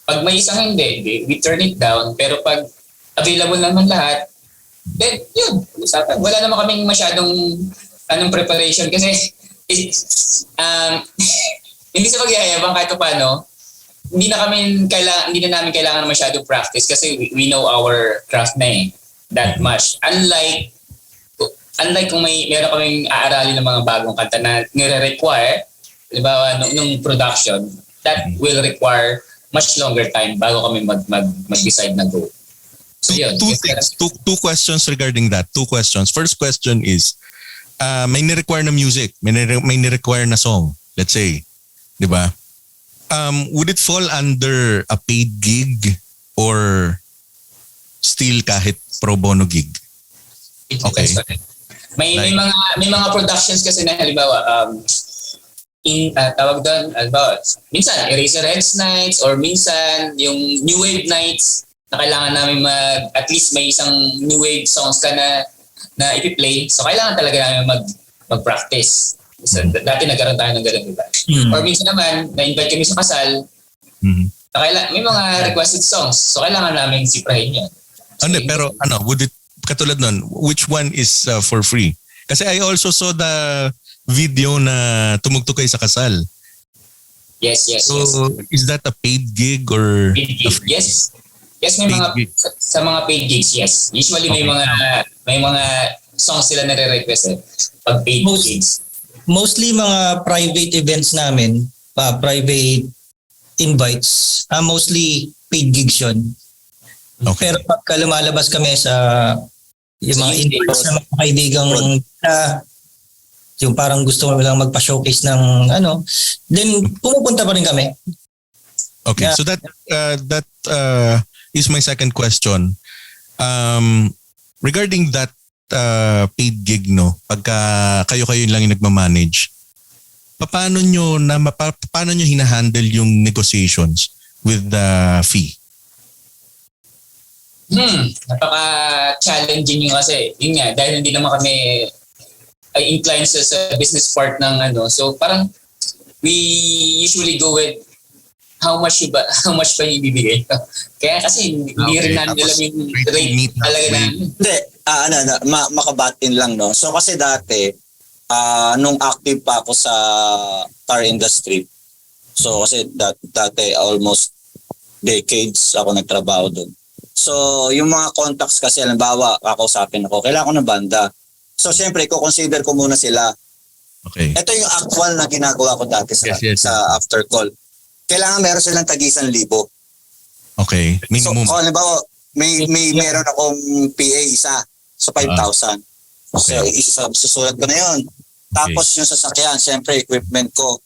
Pag may isang hindi, we turn it down. Pero pag available naman lahat, then yun, usapan. Wala naman kaming masyadong preparation kasi hindi sa pagyayabang kahit paano, hindi na namin kailangan masyadong practice kasi we know our craft na that much. Unlike kung meron kaming aaralin ng mga bagong kanta na nire-require, halimbawa nung production, that will require much longer time bago kami mag-decide na go. So yun. Two questions regarding that. Two questions. First question is, may ni-require na music, may ni-require na song, let's say, di ba? Would it fall under a paid gig or still kahit pro bono gig? Okay. May mga productions kasi na halimbawa tawag doon, halimbawa minsan Eraserheads nights or minsan yung New Wave nights na kailangan namin at least may isang New Wave songs ka na ipi-play. So kailangan talaga namin mag-practice. So, dati nagkaroon tayo ng ganun, diba? Or minsan naman na-invite kami sa kasal. May mga requested songs. So kailangan namin siprahin yun. So, pero would it katulad nun, which one is for free? Kasi I also saw the video na tumugtog kayo sa kasal. Yes. So, is that a paid gig or? Paid gig, yes. Yes, may mga sa mga paid gigs, yes. Usually may mga songs sila nare-request pag paid gigs. Mostly mga private events namin, private invites, mostly paid gigs yun. Okay. Pero pagka lumalabas kami sa yung mga invites ng mga kaibigang yung parang gusto mo lang magpa-showcase ng then pumupunta pa rin kami. Okay, Yeah. so that is my second question. Regarding that paid gig, no, pagka kayo lang yung nagmamanage, paano nyo hinahandle yung negotiations with the fee? Napaka-challenging yun kasi, yun nga, dahil hindi naman kami ay inclined sa business part ng so parang we usually go with how much ba yung ibibigay. Kaya kasi hindi rin namin alam yung rate talaga namin. Hindi, makabatin lang, no? So kasi dati, nung active pa ako sa car industry, so kasi dati almost decades ako nagtrabaho doon. So yung mga contacts kasi, halimbawa, kakausapin ako, kailangan ko ng banda. So siyempre, consider ko muna sila. Okay. Ito yung actual na ginagawa ko dati sa after call. Kailangan meron silang tag-1,000. Okay, minimum. So, halimbawa, meron akong PA isa. So, 5,000. Okay. So, susulat ko na yun. Tapos yung sasakyan, siyempre, equipment ko.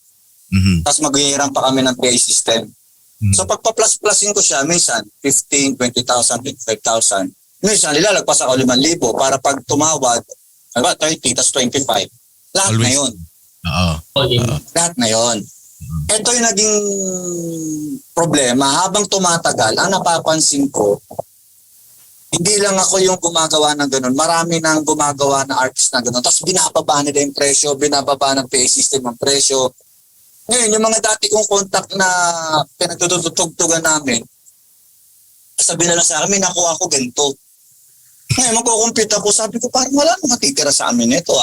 Mhm. Tapos mag-iiram pa kami ng PA system. Mhm. So, pagpa-plus-plusin ko siya, minsan, 15, 20,000, 25,000. Minsan, nilalagpas ako 5,000 para pag tumawad, 30, tapos 25. Lahat Always. na yun. Lahat na yun. Ito yung naging problema. Habang tumatagal, ang napapansin ko, hindi lang ako yung gumagawa ng ganun. Marami nang gumagawa na artist na ganun. Tapos binababa nila yung presyo, binababa ng PA system ang presyo. Ngayon, yung mga dati kong contact na pinagtutugtugan namin, sabi na lang sa akin, may nakuha ko ganito. Ngayon, magkukumpute ako. Sabi ko, parang wala nang matitira sa amin ito.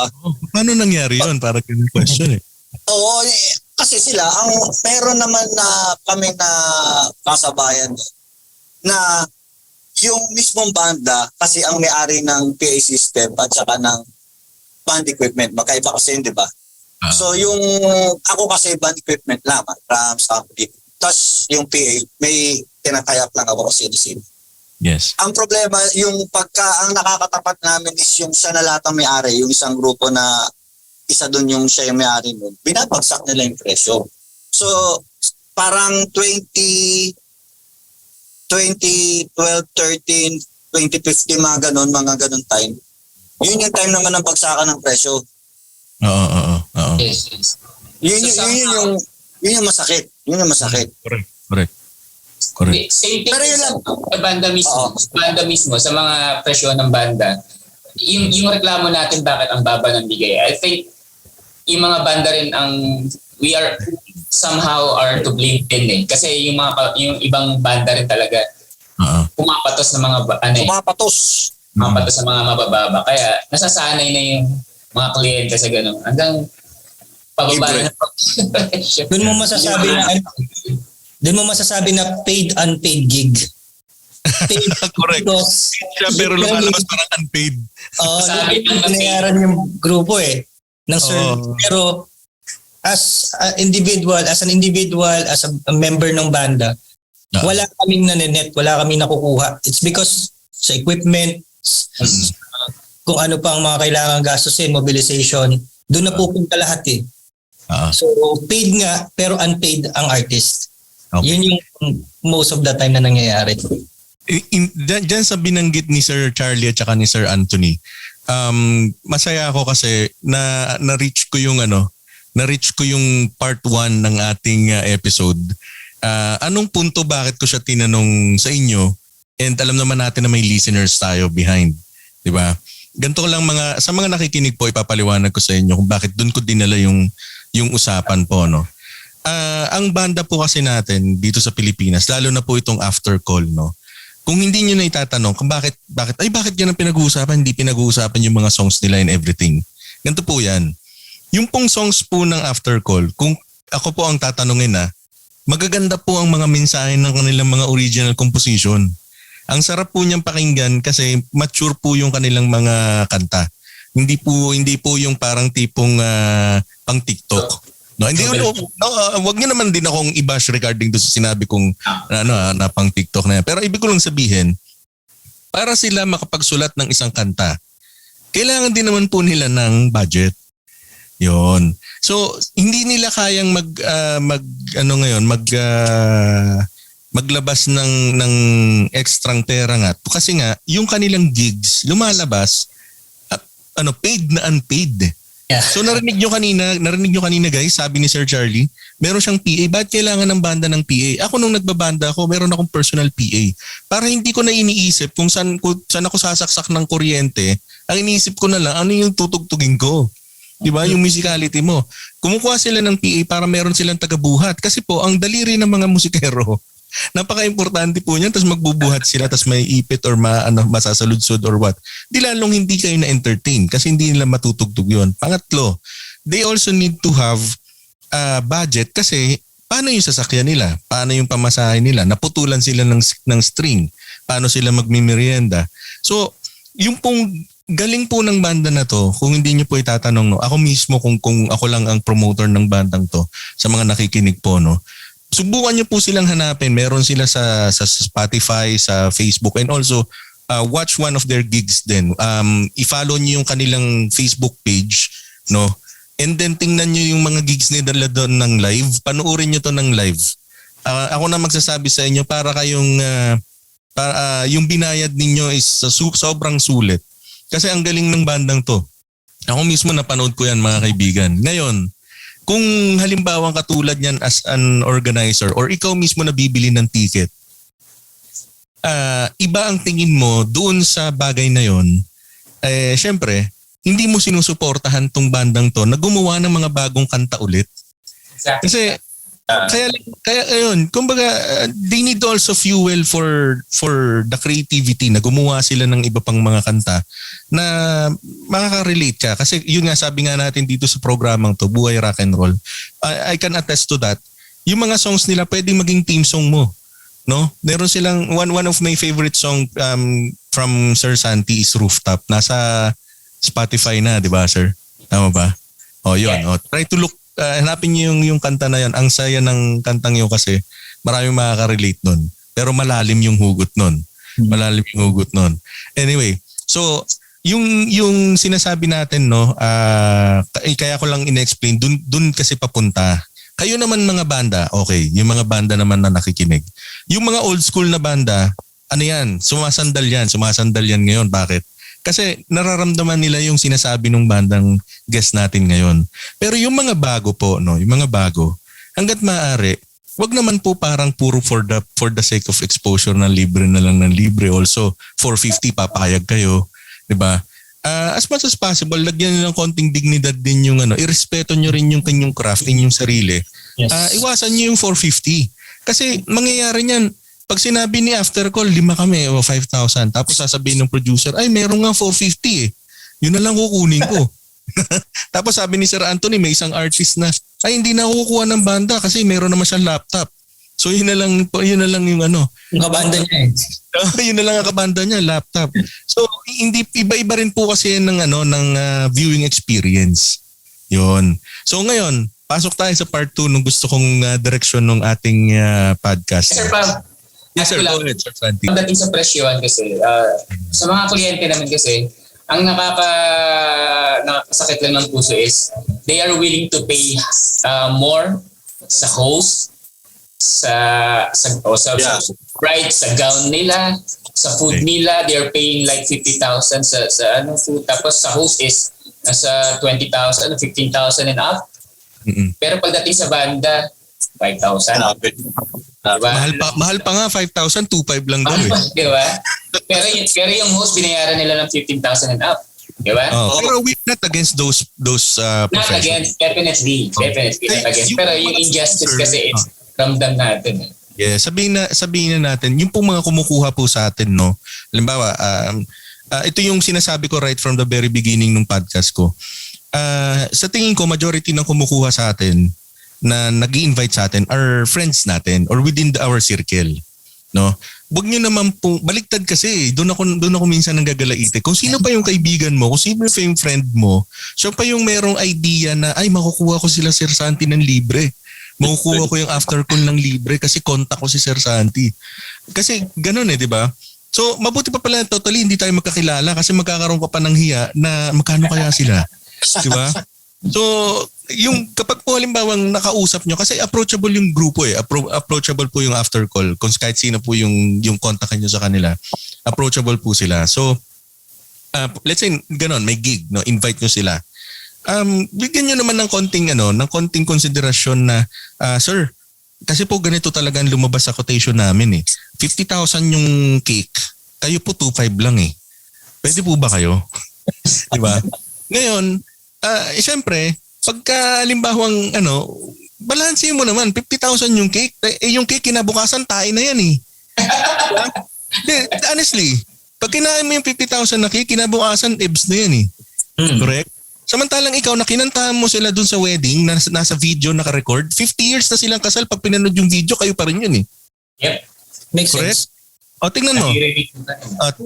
Paano nangyari yun? Para ganun question eh. Oo, kasi sila, meron naman na kami na kasabayan na yung mismong banda, kasi ang may-ari ng PA system at saka ng band equipment, magkaiba kasi yun, di ba? So yung, ako kasi band equipment lang, drums, amplifier. Tapos yung PA, may tinatayap lang ako kasi sino. Yes. Ang problema, yung ang nakakatapat namin is yung siya na lahat ang may-ari, yung isang grupo na isa doon yung siya yung may-ari nun, binabagsak nila yung presyo. So, parang 2012, 13, 2015, mga ganun time. Yun yung time naman ng bagsakan ng presyo. Oo. Yes. Yun yung masakit. Yun yung masakit. Correct. Same thing Pero yun lang. sa banda mismo. Sa banda mismo, sa mga presyo ng banda, yung reklamo natin bakit ang baba ng bigay. I think yung mga banda rin we are somehow are to blame din eh. Kasi yung ibang banda rin talaga pumapatos ng mga Pumapatos sa mga mabababa. Kaya nasasanay na yung mga kliyente sa ganun. Hanggang pababa na presyo. Doon mo masasabi na paid unpaid gig. Paid Correct. Siya, pero lumalabas parang unpaid. Sabi ng binayaran yung grupo ng service. Pero as an individual, as a member ng banda, wala kaming nanenet, wala kaming nakukuha. It's because sa equipment, kung ano pang mga kailangan gastusin, mobilization, doon na pupunta lahat eh. So paid nga, pero unpaid ang artist. Okay. Yun yung most of the time na nangyayari. Diyan sa binanggit ni Sir Charlie at saka ni Sir Anthony, masaya ako kasi na-reach ko yung part 1 ng ating episode. Anong punto bakit ko siya tinanong sa inyo? And alam naman natin na may listeners tayo behind, 'di ba? Ganito lang sa mga nakikinig po, ipapaliwanag ko sa inyo kung bakit doon ko dinala yung usapan po, no. Ang banda po kasi natin dito sa Pilipinas, lalo na po itong after call, no. Kung hindi niyo na itatanong kung bakit yan ang pinag-uusapan, hindi pinag-uusapan yung mga songs nila and everything. Ganito po yan. Yung pong songs po ng after call, kung ako po ang tatanungin magaganda po ang mga mensahe ng kanilang mga original composition. Ang sarap po niyang pakinggan kasi mature po yung kanilang mga kanta. Hindi po yung parang tipong pang TikTok. No, hindi wag niyo naman din akong i-bash regarding do sa sinabi kong na pang TikTok na yan. Pero ibig ko lang sabihin, para sila makapagsulat ng isang kanta, kailangan din naman po nila ng budget. Yon. So hindi nila kayang maglabas ng extrang pera nga. Kasi nga yung kanilang gigs lumalabas paid na unpaid. Yeah. So narinig nyo kanina guys, sabi ni Sir Charlie, meron siyang PA. Ba't kailangan ng banda ng PA? Ako nung nagbabanda ako, meron akong personal PA. Para hindi ko na iniisip kung saan ako sasaksak ng kuryente, ang iniisip ko na lang, ano yung tutugtugin ko? Diba? Yung musicality mo. Kumukuha sila ng PA para meron silang tagabuhat. Kasi po, ang daliri ng mga musikero, napaka-importante po niyan, tapos magbubuhat sila, tapos may ipit or masasaludsod or what. Di lalong hindi kayo na-entertain kasi hindi nila matutugtog yun. Pangatlo, they also need to have budget kasi paano yung sasakyan nila? Paano yung pamasahe nila? Naputulan sila ng string. Paano sila magmimerienda? So, yung pong galing po ng banda na to, kung hindi niyo po itatanong, ako mismo kung ako lang ang promoter ng bandang to, sa mga nakikinig po, subukan niyo po silang hanapin. Meron sila sa Spotify, sa Facebook, and also watch one of their gigs din. I-follow niyo yung kanilang Facebook page, and then tingnan niyo yung mga gigs nila doon ng live. Panoorin niyo to ng live. Ako na magsasabi sa inyo, para kayong yung binayad ninyo is sobrang sulit. Kasi ang galing ng bandang to. Ako mismo napanood ko yan, mga kaibigan. Ngayon, kung halimbawa katulad yan as an organizer or ikaw mismo na bibili ng ticket, iba ang tingin mo doon sa bagay na yon. Syempre, hindi mo sinusuportahan tong bandang to na gumawa ng mga bagong kanta ulit. Exactly. Kasi kaya ayun, kumbaga they need also fuel for the creativity na gumawa sila ng iba pang mga kanta na makaka-relate ka. Kasi yun nga, sabi nga natin dito sa programang to, Buhay Rock and Roll. I can attest to that. Yung mga songs nila pwedeng maging theme song mo. Meron silang one of my favorite song from Sir Santi is Rooftop. Nasa Spotify na, 'di ba, sir? Tama ba? Yun. Yeah. Try to look, hanapin niyo yung kanta na yan. Ang saya ng kantang yun kasi maraming makaka-relate nun. Pero malalim yung hugot nun. Anyway, so yung sinasabi natin, kaya ko lang in-explain, dun kasi papunta. Kayo naman mga banda, okay, yung mga banda naman na nakikinig. Yung mga old school na banda, ano yan, sumasandal yan ngayon. Bakit? Kasi nararamdaman nila yung sinasabi ng bandang guest natin ngayon. Pero yung mga bago po, yung mga bago, hanggat maaari, wag naman po parang puro for the sake of exposure na libre na lang ng libre. Also, 450 papayag kayo, 'di ba? As much as possible, lagyan niyo ng konting dignidad din yung irespeto niyo rin yung kanyang craft, yung sarili. Yes. Iwasan niyo yung 450. Kasi mangyayari niyan, pag sinabi ni After Call, 5 kami o 5,000. Tapos sasabihin ng producer, ay meron nga 450 eh. Yun na lang kukunin ko. Tapos sabi ni Sir Anthony, may isang artist na, ay hindi na kukuha ng banda kasi meron naman siyang laptop. So yun na lang yung Yung kabanda niya eh. yun na lang ang kabanda niya, laptop. So hindi iba-iba rin po kasi ng viewing experience. Yun. So ngayon, pasok tayo sa part 2 nung gusto kong direksyon ng ating podcast. Sir Pam, Yes sir, go ahead Sir Santi. pagdating sa presyohan kasi, sa mga kliyente naman kasi, ang nakakasakit lang ng puso is they are willing to pay more sa host, sa ride, sa gown nila, sa food nila. They are paying like 50,000 sa food. Tapos sa host is nasa 20,000, 15,000 and up. Mm-mm. Pero pagdating sa banda, 5,000. Diba? Mahal pa nga, 5,000, 2,500 lang daw eh. Diba? Pero yung host, binayaran nila ng 15,000 and up. Diba? Pero we're not against those Not professions. against, definitely not against. Pero yung injustice kasi, it's ramdam natin. Yeah, sabihin na natin, yung pong mga kumukuha po sa atin, halimbawa, ito yung sinasabi ko right from the very beginning ng podcast ko. Sa tingin ko, majority ng kumukuha sa atin na nag-i-invite sa atin are friends natin or within our circle. Wag nyo naman po, baliktad kasi, doon ako minsan nanggagalaite. Kung sino pa yung kaibigan mo, kung sino pa yung friend mo, siya pa yung merong idea na, ay makukuha ko sila Sir Santi ng libre. Makukuha ko yung after call ng libre kasi contact ko si Sir Santi. Kasi ganun di ba? So mabuti pa pala totally hindi tayo magkakilala kasi magkakaroon ka pa ng hiya na magkano kaya sila. Di ba? So, yung kapag po halimbawang nakausap nyo, kasi approachable yung grupo approachable po yung after call. Kung kahit sino po yung contact nyo sa kanila, approachable po sila. So, let's say, ganon, may gig, no? Invite nyo sila. Bigyan nyo naman ng konting konsiderasyon na, sir, kasi po ganito talaga ang lumabas sa quotation namin 50,000 yung cake, kayo po 2,500 lang Pwede po ba kayo? Di ba? Ngayon, siyempre, pagka halimbawang balansin mo naman, 50,000 yung cake. Yung cake kinabukasan, tayo na yan Diba? Honestly, pag kinain mo yung 50,000 na cake, kinabukasan, ebs na yan Correct? Samantalang ikaw, na kinantahan mo sila dun sa wedding, nasa video naka-record, 50 years na silang kasal, pag pinanood yung video, kayo pa rin yun Yep. Makes Correct? sense. O, tingnan mo.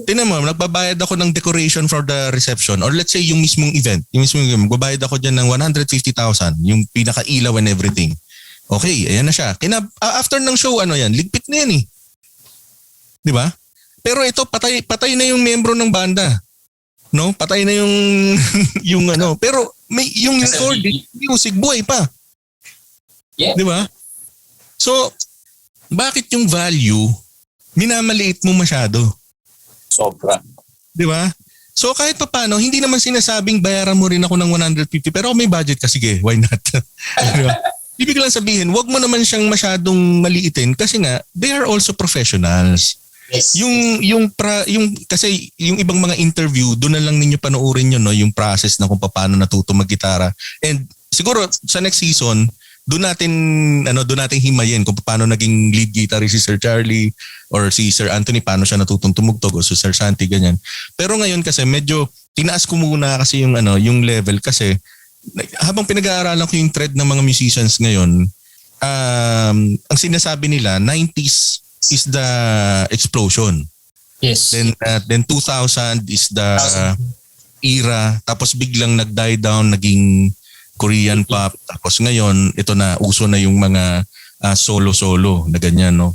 Tingnan mo, nagbabayad ako ng decoration for the reception or let's say yung mismong event. Magbabayad ako dyan ng 150,000, yung pinaka-ilaw and everything. Okay, ayan na siya. After ng show, ligpit na yan Di ba? Pero ito, patay na yung membro ng banda. No? Patay na yung pero may yung recording, music buhay pa. Yeah. Di ba? So, bakit yung value minamaliit mo masyado? Sobra. Di ba? So kahit paano, hindi naman sinasabing bayaran mo rin ako ng 150 pero may budget ka, sige, why not? Di ba? Ibig lang sabihin, wag mo naman siyang masyadong maliitin kasi nga they are also professionals. Yes. Kasi yung ibang mga interview, doon na lang ninyo panoorin yun, yung process na kung paano natuto mag-gitara. And siguro sa next season, doon natin himayin kung paano naging lead guitarist si Sir Charlie or si Sir Anthony, paano siya natutong tumugtog o si Sir Santi, ganyan. Pero ngayon kasi medyo tinaas ko muna kasi yung level kasi habang pinag-aaralan ko yung thread ng mga musicians ngayon, ang sinasabi nila 90s is the explosion. Yes. Then 2000 is the era, tapos biglang nag-die down, naging Korean pop, tapos ngayon ito na, uso na yung mga solo-solo na ganyan, no?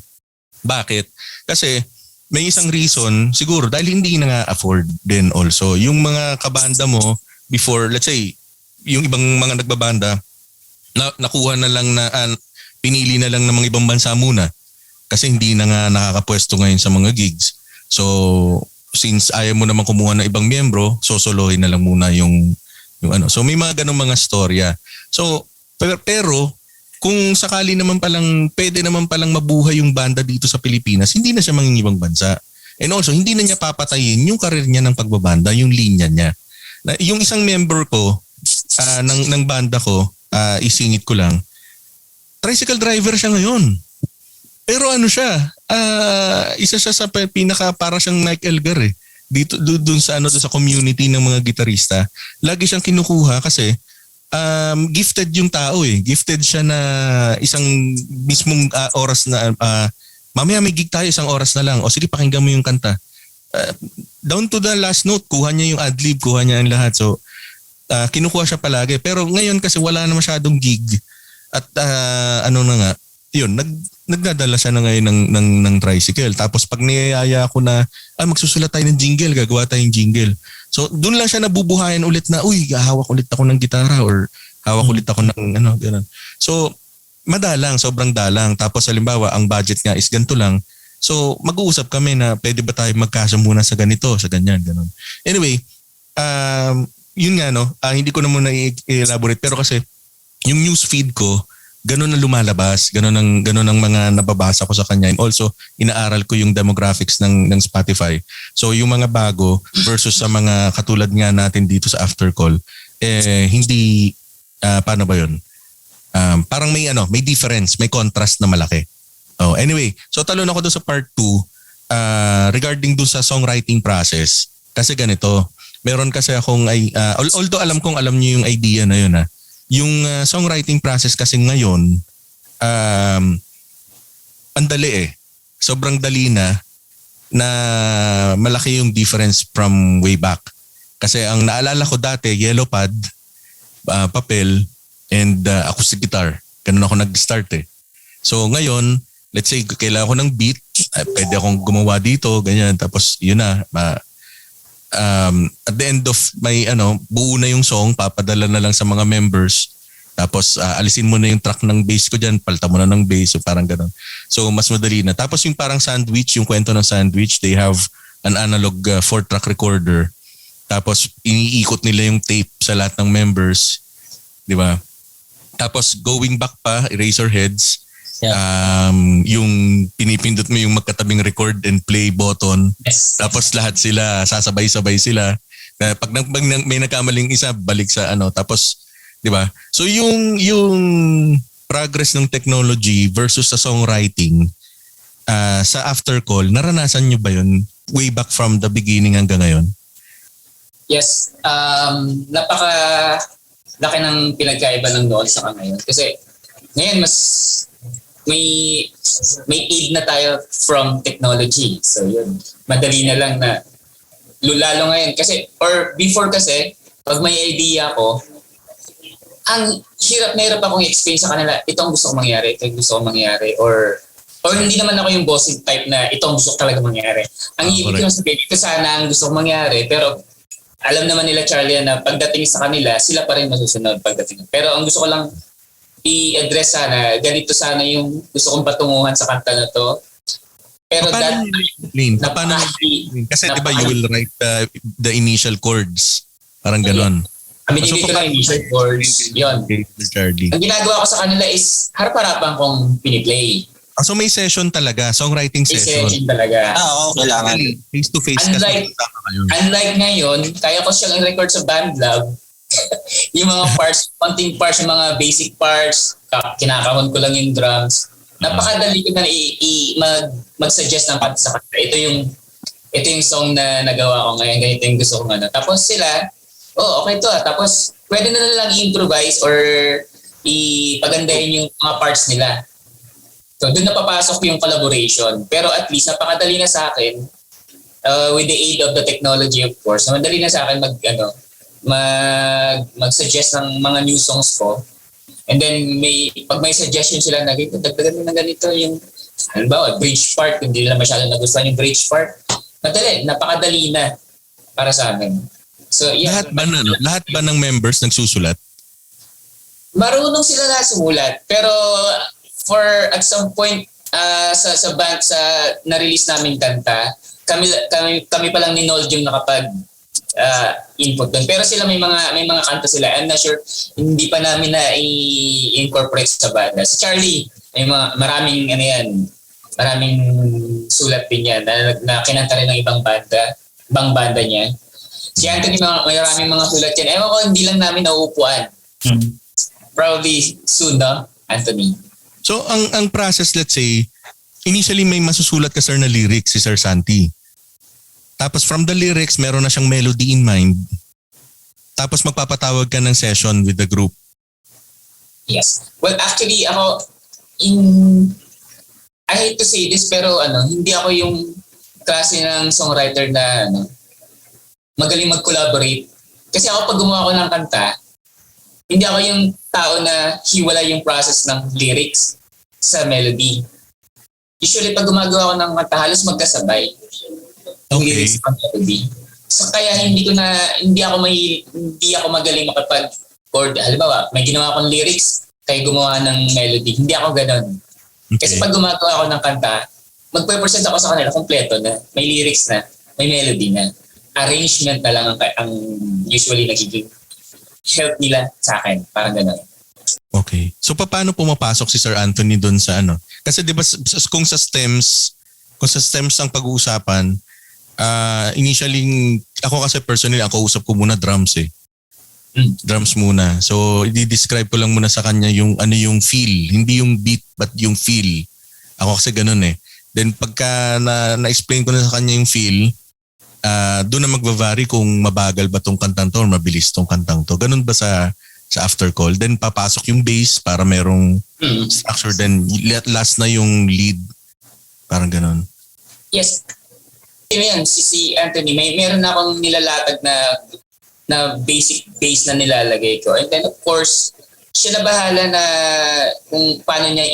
Bakit? Kasi may isang reason, siguro dahil hindi na nga afford din also. Yung mga kabanda mo before, let's say, yung ibang mga nagbabanda, nakuha na lang pinili na lang ng mga ibang bansa muna kasi hindi na nga nakakapwesto ngayon sa mga gigs. So, since ayaw mo naman kumuha ng ibang miyembro, sosolohin na lang muna yung So, may mga ganong mga storya. So, pero kung sakali naman pwede naman palang mabuhay yung banda dito sa Pilipinas, hindi na siya mangingibang bansa. And also, hindi na niya papatayin yung karir niya ng pagbabanda, yung linya niya. Yung isang member ko, ng banda ko, isingit ko lang, tricycle driver siya ngayon. Pero siya, isa siya sa pinaka para siyang Mike Elgar dito doon sa sa community ng mga gitarista. Lagi siyang kinukuha kasi gifted yung tao Gifted siya na isang mismong oras na mamaya may gig tayo, isang oras na lang. O sige, pakinggan mo yung kanta. Down to the last note, kuha niya yung ad-lib, kuha niya ang lahat. So kinukuha siya palagi. Pero ngayon kasi wala na masyadong gig. At yun, nagdadala siya na ngayon ng tricycle. Tapos pag niyayaya ako na, magsusulat tayo ng jingle, gagawa tayong jingle. So doon lang siya nabubuhayan ulit na, hawak ulit ako ng gitara or hawak ulit ako ng gano'n. So madalang, sobrang dalang. Tapos halimbawa, ang budget nga is ganito lang. So mag-uusap kami na pwede ba tayo magkasya muna sa ganito, sa ganyan, gano'n. Anyway, yun nga hindi ko na muna i-elaborate pero kasi yung news feed ko, ganun ang lumalabas, ganun ang mga nababasa ko sa kanya. And also, inaaral ko yung demographics ng Spotify. So, yung mga bago versus sa mga katulad nga natin dito sa After Call, hindi, paano ba yun? Parang may difference, may contrast na malaki. Oh, anyway, so talon ako doon sa part 2 regarding doon sa songwriting process. Kasi ganito, meron kasi akong, although alam niyo yung idea na yun yung songwriting process kasi ngayon, ang dali Sobrang dali na malaki yung difference from way back. Kasi ang naalala ko dati, yellow pad, papel, and acoustic guitar. Ganun ako nag-start So ngayon, let's say kailangan ko ng beat, pwede akong gumawa dito, ganyan. Tapos yun na, at the end of may buo na yung song, papadala na lang sa mga members. Tapos alisin mo na yung track ng bass ko dyan, palta mo na ng bass, so parang gano'n. So mas madali na. Tapos yung parang Sandwich, yung kwento ng Sandwich, they have an analog 4-track recorder. Tapos iniikot nila yung tape sa lahat ng members. Di ba? Tapos going back pa, Eraserheads, yung pinipindot mo yung magkatabing record and play button. Yes. Tapos lahat sila, sasabay-sabay sila. Pag may nagkamaling isa, balik sa tapos, di ba? So yung progress ng technology versus sa songwriting, sa After Call, naranasan nyo ba yun way back from the beginning hanggang ngayon? Yes. Napaka laki ng pinagkaiba ng noon sa ngayon. Kasi ngayon mas may aid na tayo from technology. So yun, madali na lang na lalo ngayon. Kasi, or before kasi, pag may idea ko, ang hirap na hirap akong explain sa kanila, ito ang gusto kong mangyari, ito ang gusto kong mangyari, or hindi naman ako yung bossing type na ito ang gusto ko talaga mangyari. Ang ibig ko sabihin, ito sana ang gusto kong mangyari, pero alam naman nila, Charlie, na pagdating sa kanila, sila pa rin masusunod pagdating. Pero ang gusto ko lang i-address sana, ganito sana yung gusto kong patunguhan sa kanta na to. Pero kasi di ba you will write the initial chords, parang ganon. Binibig ko ng initial chords, yun. Ang ginagawa ko sa kanila is harap-harapan kong piniplay. So may session talaga, songwriting session. May session talaga. Oo, kailangan. Face to face. Unlike ngayon, kaya ko siyang i-record sa BandLab. Yung mga parts, konting parts, yung mga basic parts, kinakahon ko lang yung drums. Napakadali ko na mag-suggest ng kanta sa kanta. Ito yung song na nagawa ko ngayon, ganito yung gusto ko Tapos sila, okay to Tapos pwede na lang i-improvise or ipagandahin yung mga parts nila. So doon napapasok yung collaboration. Pero at least napakadali na sa akin, with the aid of the technology of course, madali na sa akin mag-suggest ng mga new songs ko. And then pag may suggestion sila na ganito, dagdagan mo na ganito yung halimbawa, bridge part, hindi nila masyado nagustuhan yung bridge part. Napakadali na para sa amin. So, yeah. Lahat ba ng members nagsusulat? Marunong sila na sumulat. Pero at some point sa band sa na-release namin kanta, kami pa lang ni Nold yung nakapag input doon. Pero sila may mga kanta sila. I'm not sure, hindi pa namin na i-incorporate sa banda. Si Charlie, maraming sulat din yan na kinanta rin ng ibang banda niya. Si Anthony, maraming mga sulat yan. Ewan ko, hindi lang namin nauupuan. Probably soon, no, Anthony? So, ang process, let's say, initially may masusulat ka, sir, na lyrics si Sir Santi. Tapos from the lyrics, meron na siyang melody in mind. Tapos magpapatawag ka ng session with the group. Yes. Well, actually, ako, I hate to say this, pero hindi ako yung klase ng songwriter na magaling mag-collaborate. Kasi ako pag gumawa ko ng kanta, hindi ako yung tao na hiwala yung process ng lyrics sa melody. Usually pag gumagawa ko ng kanta, halos magkasabay. Yung lyrics ng melody. So kaya hindi ako magaling makapag-chord. Halimbawa, may ginawa akong lyrics, kaya gumawa ng melody. Hindi ako ganon. Okay. Kasi pag gumagawa ako ng kanta, magpe-present ako sa kanila kompleto na, may lyrics na, may melody na. Arrangement na lang ang usually nagiging help nila sa akin. Parang gano'n. Okay. So paano pumapasok si Sir Anthony doon sa Kasi di ba kung sa stems ang pag-uusapan, initially, ako kasi personally, ako usap ko muna drums eh. Drums muna. So i-describe ko lang muna sa kanya yung yung feel. Hindi yung beat but yung feel. Ako kasi ganun eh. Then pagka na-explain ko na sa kanya yung feel, doon na magva-vary kung mabagal ba tong kantang to or mabilis tong kantang to. Ganun ba sa After Call? Then papasok yung bass para merong structure. Then last na yung lead. Parang ganun. Yes. Yan, si Anthony, meron na akong nilalatag na basic bass na nilalagay ko. And then of course, siya na bahala na kung paano niya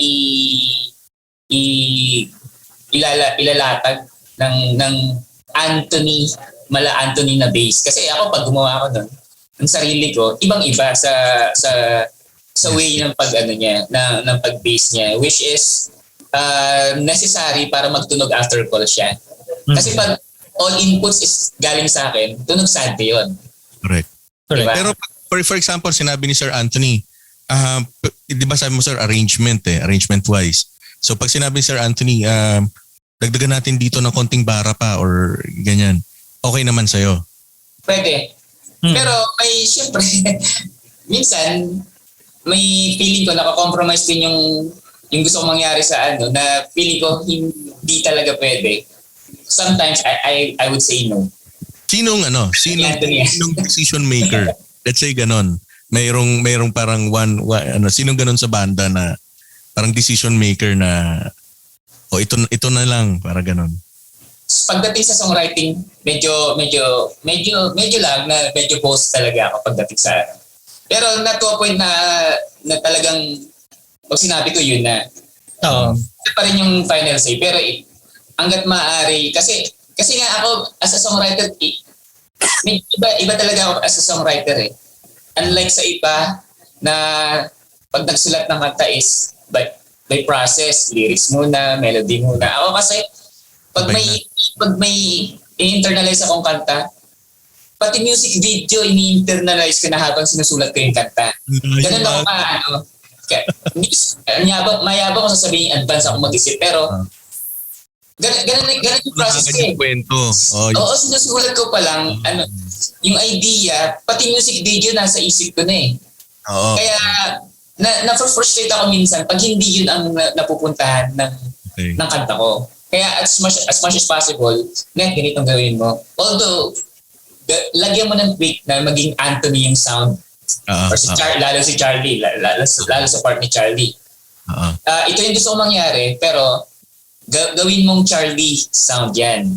ilalatag ng Anthony mala Anthony na bass. Kasi ako pag gumawa ako nun, ang sarili ko, ibang-iba sa way ng pag ano niya, ng pag-bass niya, which is necessary para magtunog after call siya. Kasi pag all inputs is galing sa akin, tunog Santi yun. Correct. Diba? Pero for example, sinabi ni Sir Anthony, di ba sabi mo sir, arrangement wise. So pag sinabi ni Sir Anthony, dagdagan natin dito ng konting bara pa or ganyan, okay naman sa'yo? Pwede. Pero may, syempre, minsan, may feeling ko, nakakompromise din yung gusto kong mangyari sa ano, na feeling ko hindi talaga pwede. Sometimes, I would say no. Sinong decision maker? Let's say ganon. Mayroong parang sinong ganon sa banda na parang decision maker na ito na lang, para ganon. Pagdating sa songwriting, medyo lang na medyo post talaga ako pagdating sa ano. Pero na to a point na talagang pag sinabi ko yun na ito pa rin yung final say. Pero hanggat maaari, kasi nga ako as a songwriter, iba talaga ako as a songwriter eh. Unlike sa iba na pag nagsulat ng kanta is by process, lyrics muna, melody muna. Ako kasi pag may i-internalize akong kanta, pati music video ini-internalize ko na habang sinusulat ko yung kanta. Ganun ako mayabang ko sasabihin advance ako mag-isip, pero ganun yung process ko eh. Oo, sinusulat ko pa lang, yung idea, pati music video nasa isip ko na eh. Kaya na-frustrate ako minsan pag hindi yun ang napupuntahan ng kanta ko. Kaya as much as possible, ganitong gawin mo. Although, lagyan mo ng tweak na maging Anthony yung sound. Or lalo si Charlie, lalo sa part ni Charlie. Ito yung gusto ko mangyari, pero gawin mong Charlie sound yan.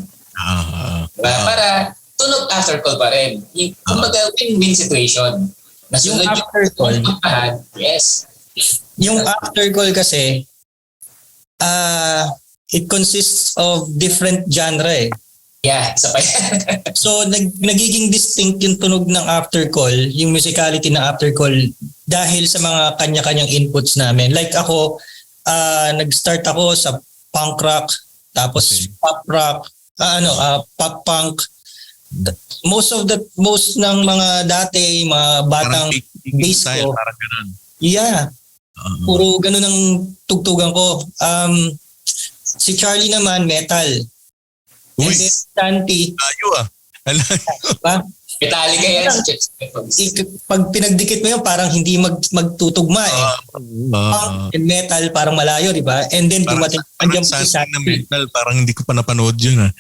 Para tunog after call pa rin. Kumbaga, win-win situation. Yung after call, yes. Yung after call kasi, it consists of different genre eh. Yeah, isa pa yan. So nagiging distinct yung tunog ng after call, yung musicality ng after call dahil sa mga kanya-kanyang inputs namin. Like ako, nag-start ako sa punk rock, tapos pop rock, pop punk. Most ng mga dati, mga batang bass ko. Parang ganun. Yeah. Puro ganun ang tugtugan ko. Si Charlie naman, metal. Uy. And then Santi. Layo Ba? Metallica yan. Pag pinagdikit mo yun, parang hindi magtutugma eh. Punk and metal, parang malayo, di ba? And then dumating parang si Santi na metal, parang hindi ko pa napanood yun ah.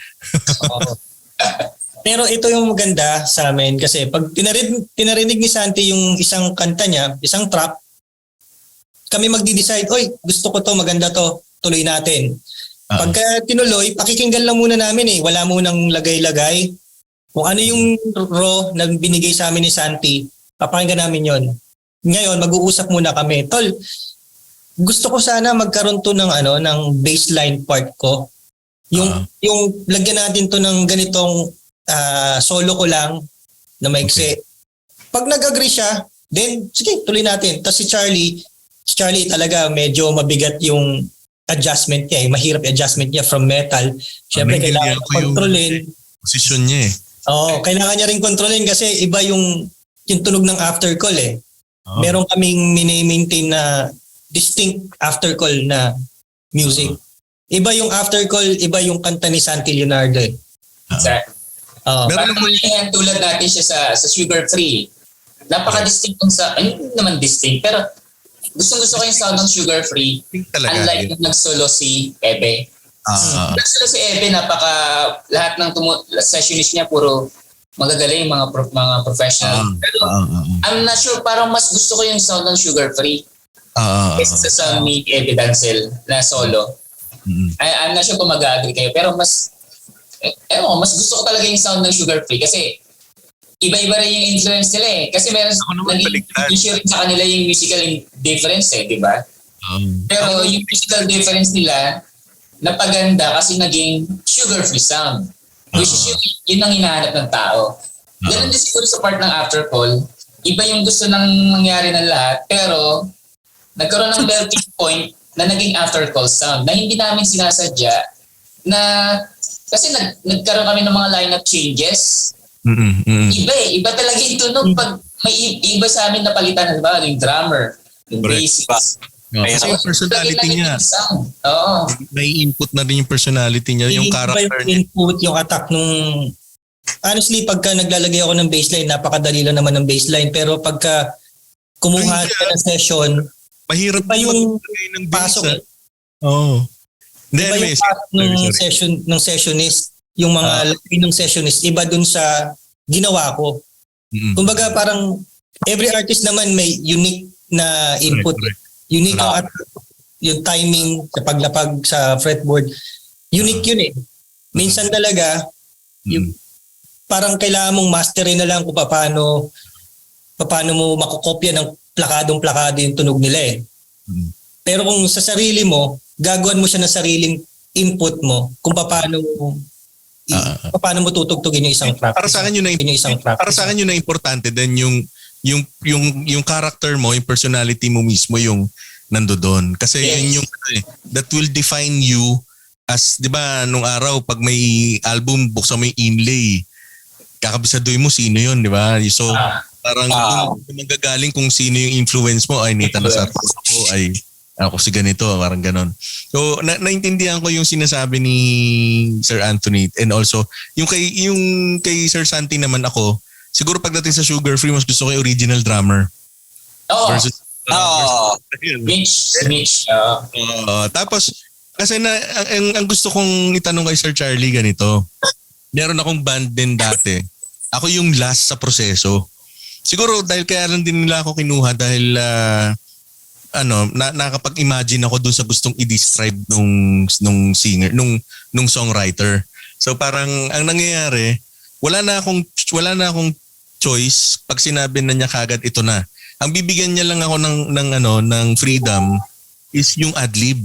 Pero ito yung maganda sa amin kasi pag tinarinig ni Santi yung isang kanta niya, isang trap, kami magdi-decide, oy, gusto ko to, maganda to, tuloy natin. Pagka tinuloy, pakikinggan lang muna namin eh. Wala munang lagay-lagay. Kung ano yung raw na binigay sa amin ni Santi, papakinggan namin yon. Ngayon, mag-uusap muna kami. Tol, gusto ko sana magkaroon to ng baseline part ko. Yung lagyan natin to ng ganitong solo ko lang na maiksi. Pag nag-agree siya, then sige, tuloy natin. Tapos si Charlie talaga medyo mabigat yung adjustment niya, mahirap yung adjustment niya from metal. Siyempre kailangan kontrolin. Position niya eh. Oo, kailangan niya rin kontrolin kasi iba yung tunog ng after call eh. Meron kaming mini-maintain na distinct after call na music. Iba yung after call, iba yung kanta ni Santi Leonardo eh. Exactly. Pero yan, tulad natin siya sa Sugar Free. Napaka-distinct hindi naman distinct, pero gusto ko yung sound ng Sugar Free. Unlike yung nag-solo si Ebe. Nag-solo si Ebe, lahat ng sessionist niya puro magagaling, mga professional. Pero I'm not sure, parang mas gusto ko yung sound ng Sugar Free. Kaysa sa sound ni Ebe Dancel na solo. I'm not sure kung mag-agree kayo, pero mas gusto ko talaga yung sound ng Sugar Free kasi iba-iba rin yung influence nila eh. Kasi meron rin sa kanila yung musical difference eh, di ba? Pero yung musical difference nila, napaganda kasi naging sugar-free sound. Which is yun ang hinahanap ng tao. Ganun din siguro sa part ng after call. Iba yung gusto nang mangyari ng lahat, pero nagkaroon ng melting point na naging after call sound na hindi namin sinasadya na kasi nagkaroon kami ng mga lineup changes. Iba talaga yung tunog pag may iba sa amin na palitan, diba? Yung drummer, yung bassist. Kasi yung personality niya. Oo. May input na din yung personality niya, yung character yung niya. input, yung attack nung... Honestly, pagka naglalagay ako ng baseline, napakadali lang naman ng baseline. Pero pagka kumuha ka ng session, mahirap iba yung maglagay ng pasok. bass. Oo. Iba yung pasok ng sessionist, yung mga lagay ng sessionist, iba dun sa ginawa ko. Kumbaga parang every artist naman may unique na input. Correct. Unique at yung timing sa paglapag sa fretboard. Unique yun eh. Minsan talaga, yung parang kailangan mong masterin na lang kung paano mo makukopya ng plakadong-plakado yung tunog nila eh. Pero kung sa sarili mo, gagawan mo siya ng sariling input mo kung paano mo tutugtugin yung isang track. Para sa akin yun na importante din yung character mo, yung personality mo mismo yung nandoon. Kasi yun yung that will define you as, 'di ba, nung araw pag may album buksan mo yung inlay, kakabisaduhin mo sino yun, 'di ba? So parang doon magagaling kung sino yung influence mo. Ay, Nita Nasarco ako, ay ako si ganito, parang ganon. So naintindihan ko yung sinasabi ni Sir Anthony, and also yung kay Sir Santi naman ako. Siguro pagdating sa Sugar Free, mas gusto ko yung original drummer. Versus Mitch. Tapos, kasi ang gusto kong itanong kay Sir Charlie ganito. Meron akong band din dati. Ako yung last sa proseso. Siguro dahil kaya lang din nila ako kinuha dahil nakapag-imagine ako dun sa gustong i-describe nung singer, nung songwriter. So parang ang nangyayari, wala na akong choice pag sinabi na niya kagad ito na. Ang bibigyan niya lang ako ng freedom is yung adlib.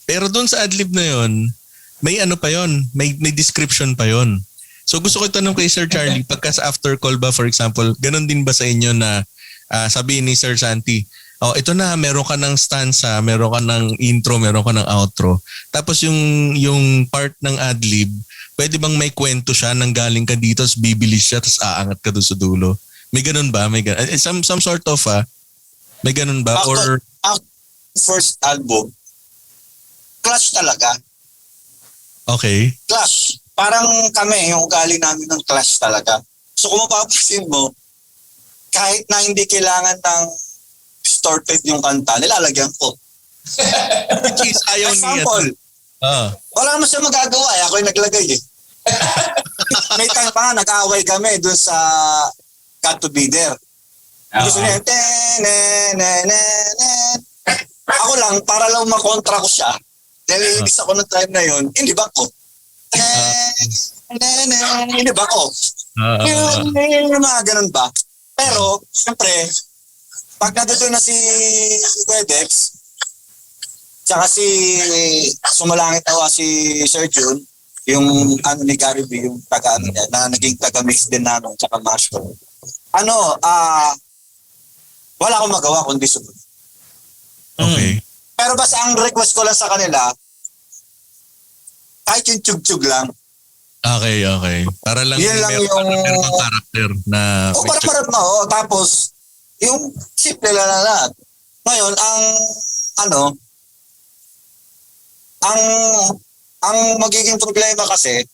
Pero doon sa adlib na yon, may ano pa yon, may description pa yon. So gusto ko itanong kay Sir Charlie, pagka sa after call ba for example, ganun din ba sa inyo na sabihin ni Sir Santi, ito na, meron ka ng stanza, meron ka ng intro, meron ka ng outro. Tapos yung part ng adlib, pwede bang may kwento siya nang galing ka dito, tapos bibilis siya, tapos aangat ka doon sa dulo? May ganun ba? May ganun. Some sort of, may ganun ba? Or First album, Clash talaga. Okay. Clash. Parang kami, yung ugali namin ng Clash talaga. So kung mapapansin mo, kahit na hindi kailangan ng distorted yung kanta, nilalagyan ko. Which is ayaw niya. Example, wala naman siya magagawa. Ako yung naglagay eh. May time pa nga, nag-away kami dun sa Got to Be There. Gusto niya, ako lang, para lang makontra ko siya. Dahil ibig ako ng time na yun, hindi ba ko? Hindi ba ko? Yung mga ganun ba? Pero, siyempre, pag nandito na si Wedex, tsaka si sumalangit nawa si Sir Jun, yung ano ni Gary B, yung taga niya, na naging taga-mix din namin, tsaka Mashroom. Wala akong magawa kundi sunod. Okay. Pero basta ang request ko lang sa kanila, kahit yung tsug-tsug lang. Okay. Para lang meron kang character na... Para mo. Tapos, yung simple lang na lahat. Ngayon, ang magiging problema kasi,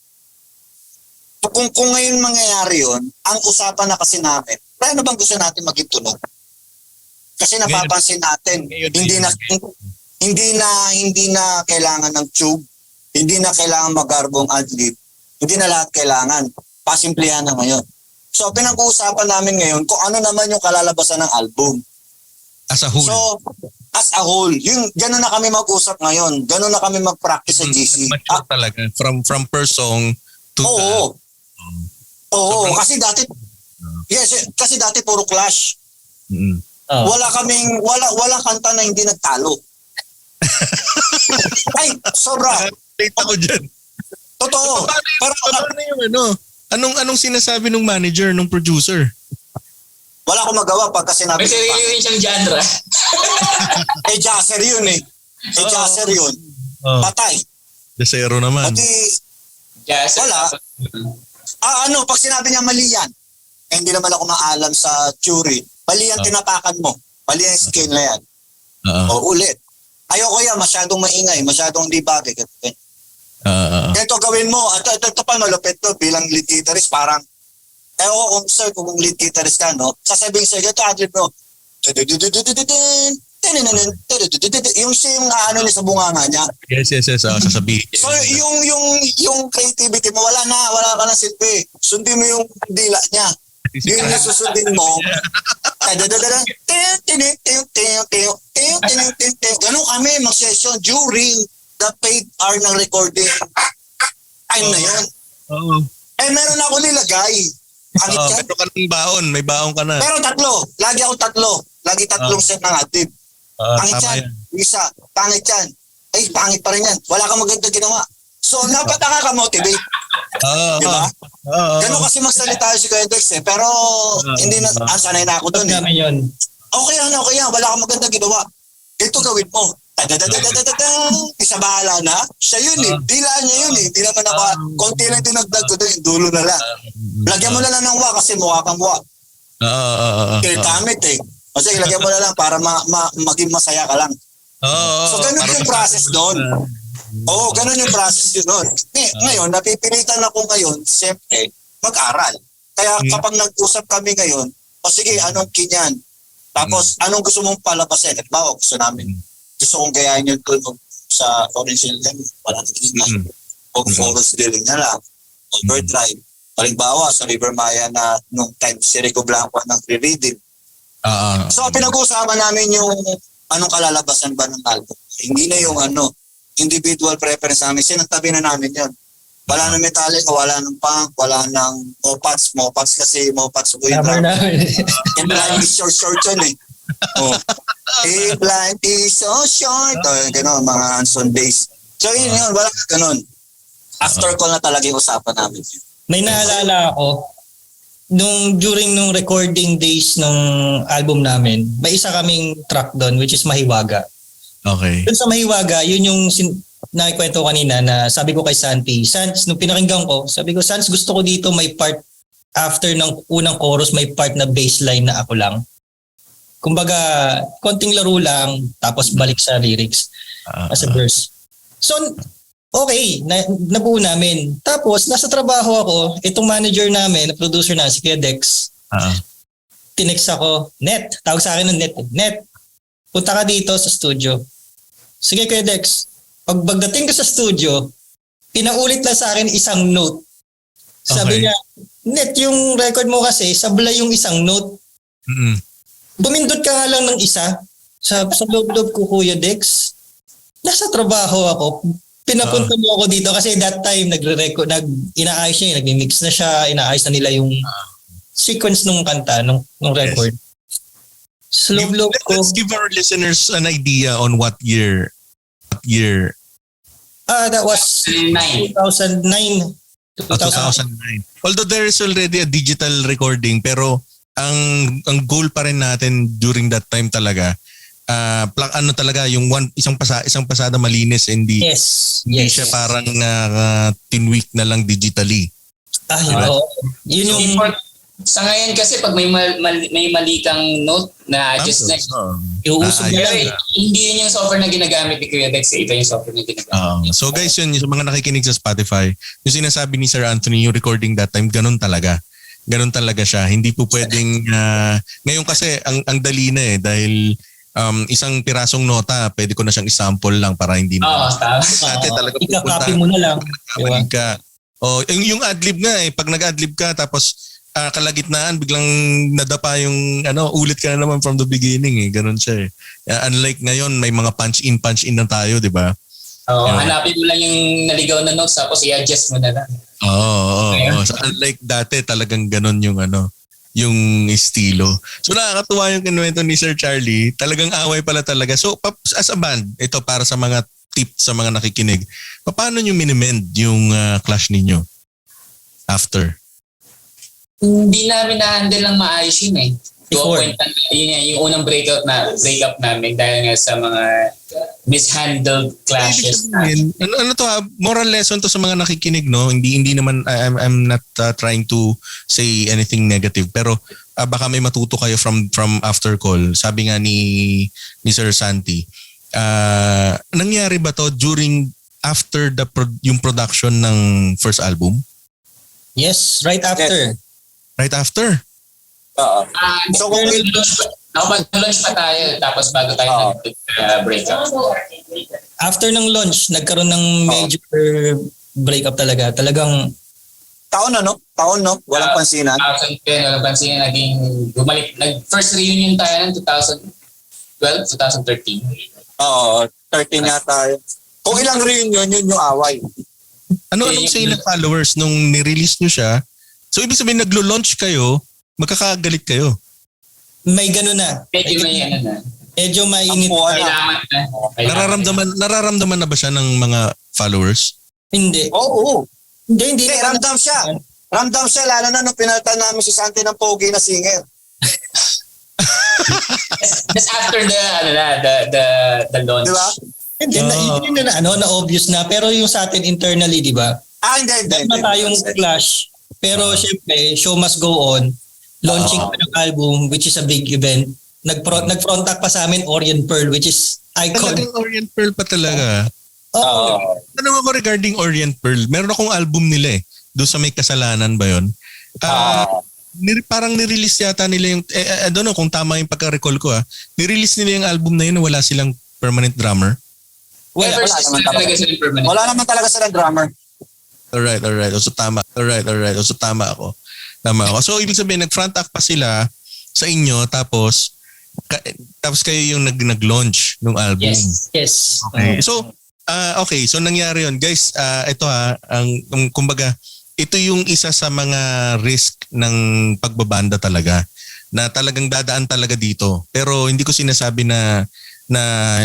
kung ngayon mangyayari yun, ang usapan na kasi namin, paano bang gusto natin maging tunog? Kasi napapansin natin, hindi na kailangan ng tube, hindi na kailangan magarbong adlib, hindi na lahat kailangan. Pasimplihan na ngayon. So, pinag-uusapan namin ngayon kung ano naman yung kalalabasan ng album. As a whole. So, as a whole, gano'n na kami mag-usap ngayon. Gano'n na kami mag-practice sa GC. Mature talaga. From per song to Oo, kasi dati puro clash. Wala kanta na hindi nagtalo. Ay, sobra. Late ako dyan. Totoo. Pero Paano yung ano? Anong sinasabi ng manager, ng producer? wala akong magawa pagka sinabi May sarili rin siyang genre. jazzer yun eh. Jazzer yun. Oh, Patay. desero naman. Pati, Yes. wala. Pag sinabi niya mali yan, hindi naman ako maalam sa jury. Mali yan, tinapakan mo. Mali yung scale na yan. O ulit. Ayoko yan, masyadong maingay, masyadong di bagay. Ito gawin mo, ito pa malupit to bilang lead guitarist, parang, kung sir, kung lead guitarist ka, no? Sasabihin sa'yo, ito adlib mo. Yung ano niya sa bunganga niya. Yes. Sasabihin. So yung creativity mo, wala ka na silbi. Sundin mo yung dila niya. Yun yung susundin mo. Ganun kami mag-session during the paid hour ng recording. Time na yun. Oo. Meron ako nilagay. Pangit yan. Meron ka ng baon. May baon ka na. Pero tatlo. Lagi ako tatlo. Lagi tatlong set ng adlib. Pangit Tama yan. yan. Isa. Pangit yan. Ay, pangit pa rin yan. Wala kang maganda ginawa. So, dapat nakaka-motivate. Di ba? Ganun kasi magsalita si Kuya Dex eh. Pero, hindi na, sanay na ako doon eh. namin yun. Okay yan. Wala kang maganda ginawa. Ito gawin mo. Isa bahala na. Siya yun eh. Dila niya yun eh. Di naman ako, konti lang dinagdag ko doon. Dulo na lang. Lagyan mo na lang ng wa kasi mukha kang wa. Kaitamit eh. Kasi ilagyan mo na lang para maging masaya ka lang. So, ganun yung process doon. Ganun yung process yun doon. Ngayon, napipilitan ako ngayon, siyempre, mag-aral. Kaya kapag nag-usap kami ngayon, sige, anong kinyan? Tapos, anong gusto mong palabasin? At bawa, gusto namin. Gusto kong gayahin yung tunog sa Orange Hill Line. Wala na tingin O Forest Dealing na lang. Overdrive. Halimbawa, sa River Maya na nung time si Rico Blanco ng pre-reading. So, pinag-uusapan namin yung anong kalalabasan ba ng album. Hindi na yung individual preference namin. Sinantabi na namin yun. Wala ng Metallica, wala ng punk, wala ng Mopats. Mopats kasi Mopats ko yung Number drama. namin. And blind is short yun eh. Blind is so short. Gano'n, mga Hanson bass. So yun, wala ka gano'n. After call na talaga yung usapan namin. May naalala ako, during nung recording days ng album namin, may isa kaming track doon which is Mahiwaga. Okay. Doon sa Mahiwaga, yun yung nakikwento kanina na sabi ko kay Santi, Sans, nung pinakinggan ko, sabi ko, Sans, gusto ko dito may part, after ng unang chorus, may part na bassline na ako lang. Kumbaga, konting laro lang, tapos balik sa lyrics as a verse. So, okay, nabuo namin. Tapos, nasa trabaho ako, itong manager namin, producer na, si Kuya Dex, tinext ako, Net, tawag sa akin ng Net, punta ka dito sa studio. Sige Kuya Dex, pagdating ko sa studio, pinaulit lang sa akin isang note. Sabi niya, Net, yung record mo kasi, sablay yung isang note. Bumindot ka nga lang ng isa. Sa loob-loob ko, Kuya Dex, nasa trabaho ako. Pinapunta mo ako dito kasi that time nagre-record, inaayos niya, nagmi-mix na siya, inaayos na nila yung sequence ng kanta, ng record. Sa loob-loob ko. Let's give our listeners an idea on what year. That was 2009. 2009. Although there is already a digital recording, pero ang goal pa rin natin during that time talaga, talaga yung isang pasada malinis, hindi siya parang tinweak na lang digitally. Yun yung sa ngayon kasi pag may mali kang note na adjust na iuusog na lang. Hindi yun yung software na ginagamit ni Kuya Dex, ito yung software na ginagamit. So guys, yun yung mga nakikinig sa Spotify, yung sinasabi ni Sir Anthony, yung recording that time, ganun talaga siya. Hindi po pwedeng ngayon kasi ang dali na dahil isang pirasong nota, pwede ko na siyang i-sample lang para hindi na. Dati talaga ika-copy mo na lang. Diba? Yung adlib nga pag nag-adlib ka tapos kalagitnaan biglang nadapa yung ulit ka na naman from the beginning ganun siya unlike ngayon may mga punch in na tayo, di ba? Hanapin mo lang yung naligaw na notes tapos i-adjust mo na lang. So unlike dati talagang ganun yung yung estilo. So nakakatuwa yung kinuwento ni Sir Charlie. Talagang away pala talaga. So as a band, ito para sa mga tip sa mga nakikinig. Paano nyo minimend yung clash ninyo after? Hindi namin na-handle ng maayos yun eh. To Before. a point na, yung unang breakup namin dahil nga sa mga mishandled clashes. Ano to moral lesson to sa mga nakikinig, no? Hindi naman I'm not trying to say anything negative, pero baka may matuto kayo from after call. Sabi nga ni Sir Santi, nangyari ba to during after yung production ng first album? Yes, right after. Right after? Oo. So kung mag-launch pa tayo tapos bago tayo breakup. After ng launch, nagkaroon ng major breakup talaga. Talagang Taon no? Walang pansinan. 2010, walang pansinan, naging bumalik. First reunion tayo ng 2012, 2013. Oo, 13 yata. Kung ilang reunion, yun yung away. Anong say ng followers nung ni-release nyo siya? So ibig sabihin naglo-launch kayo, magkakagalit kayo. may gano'n na. Medyo may ano na. Medyo mainit. Kailangan na. Nararamdaman na ba siya ng mga followers? Hindi. Oo. Hindi. Hindi, ramdam siya. Ramdam siya, lalo na nung pinalitan namin si Santi ng pogi na singer. Just after the launch. Di ba? Hindi, yun na obvious na. Pero yung sa atin internally, di ba? Hindi. Meron na tayong clash. Pero syempre, show must go on. Launching pa ng album, which is a big event. Nag-frontact pa sa amin Orient Pearl, which is iconic. Talagang Orient Pearl pa talaga. Oo. Tanong ako regarding Orient Pearl. Meron akong album nila eh. Doon sa May Kasalanan ba yun? Parang nirelease yata nila yung, I don't know kung tama yung pagka-recall ko nirelease nila yung album na yun na wala silang permanent drummer. Wala naman talaga silang drummer. Alright. So tama. So tama ako. So ibig sabihin nag-front act pa sila sa inyo tapos kayo yung nag-launch ng album. Yes. Okay. So nangyari yun. Guys, ito kumbaga ito yung isa sa mga risk ng pagbabanda talaga na talagang dadaan talaga dito. Pero hindi ko sinasabi na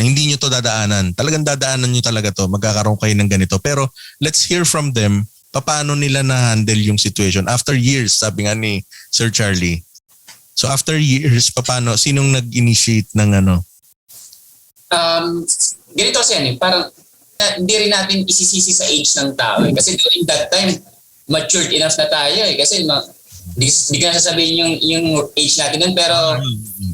hindi nyo to dadaanan. Talagang dadaanan nyo talaga to. Magkakaroon kayo ng ganito. Pero let's hear from them paano nila na-handle yung situation. After years, sabi nga ni Sir Charlie. So after years, paano? Sinong nag-initiate ng ano? Ganito kasi parang hindi rin natin isisisi sa age ng tao. Kasi during that time, matured enough na tayo Kasi hindi ko na sasabihin yung age natin nun, pero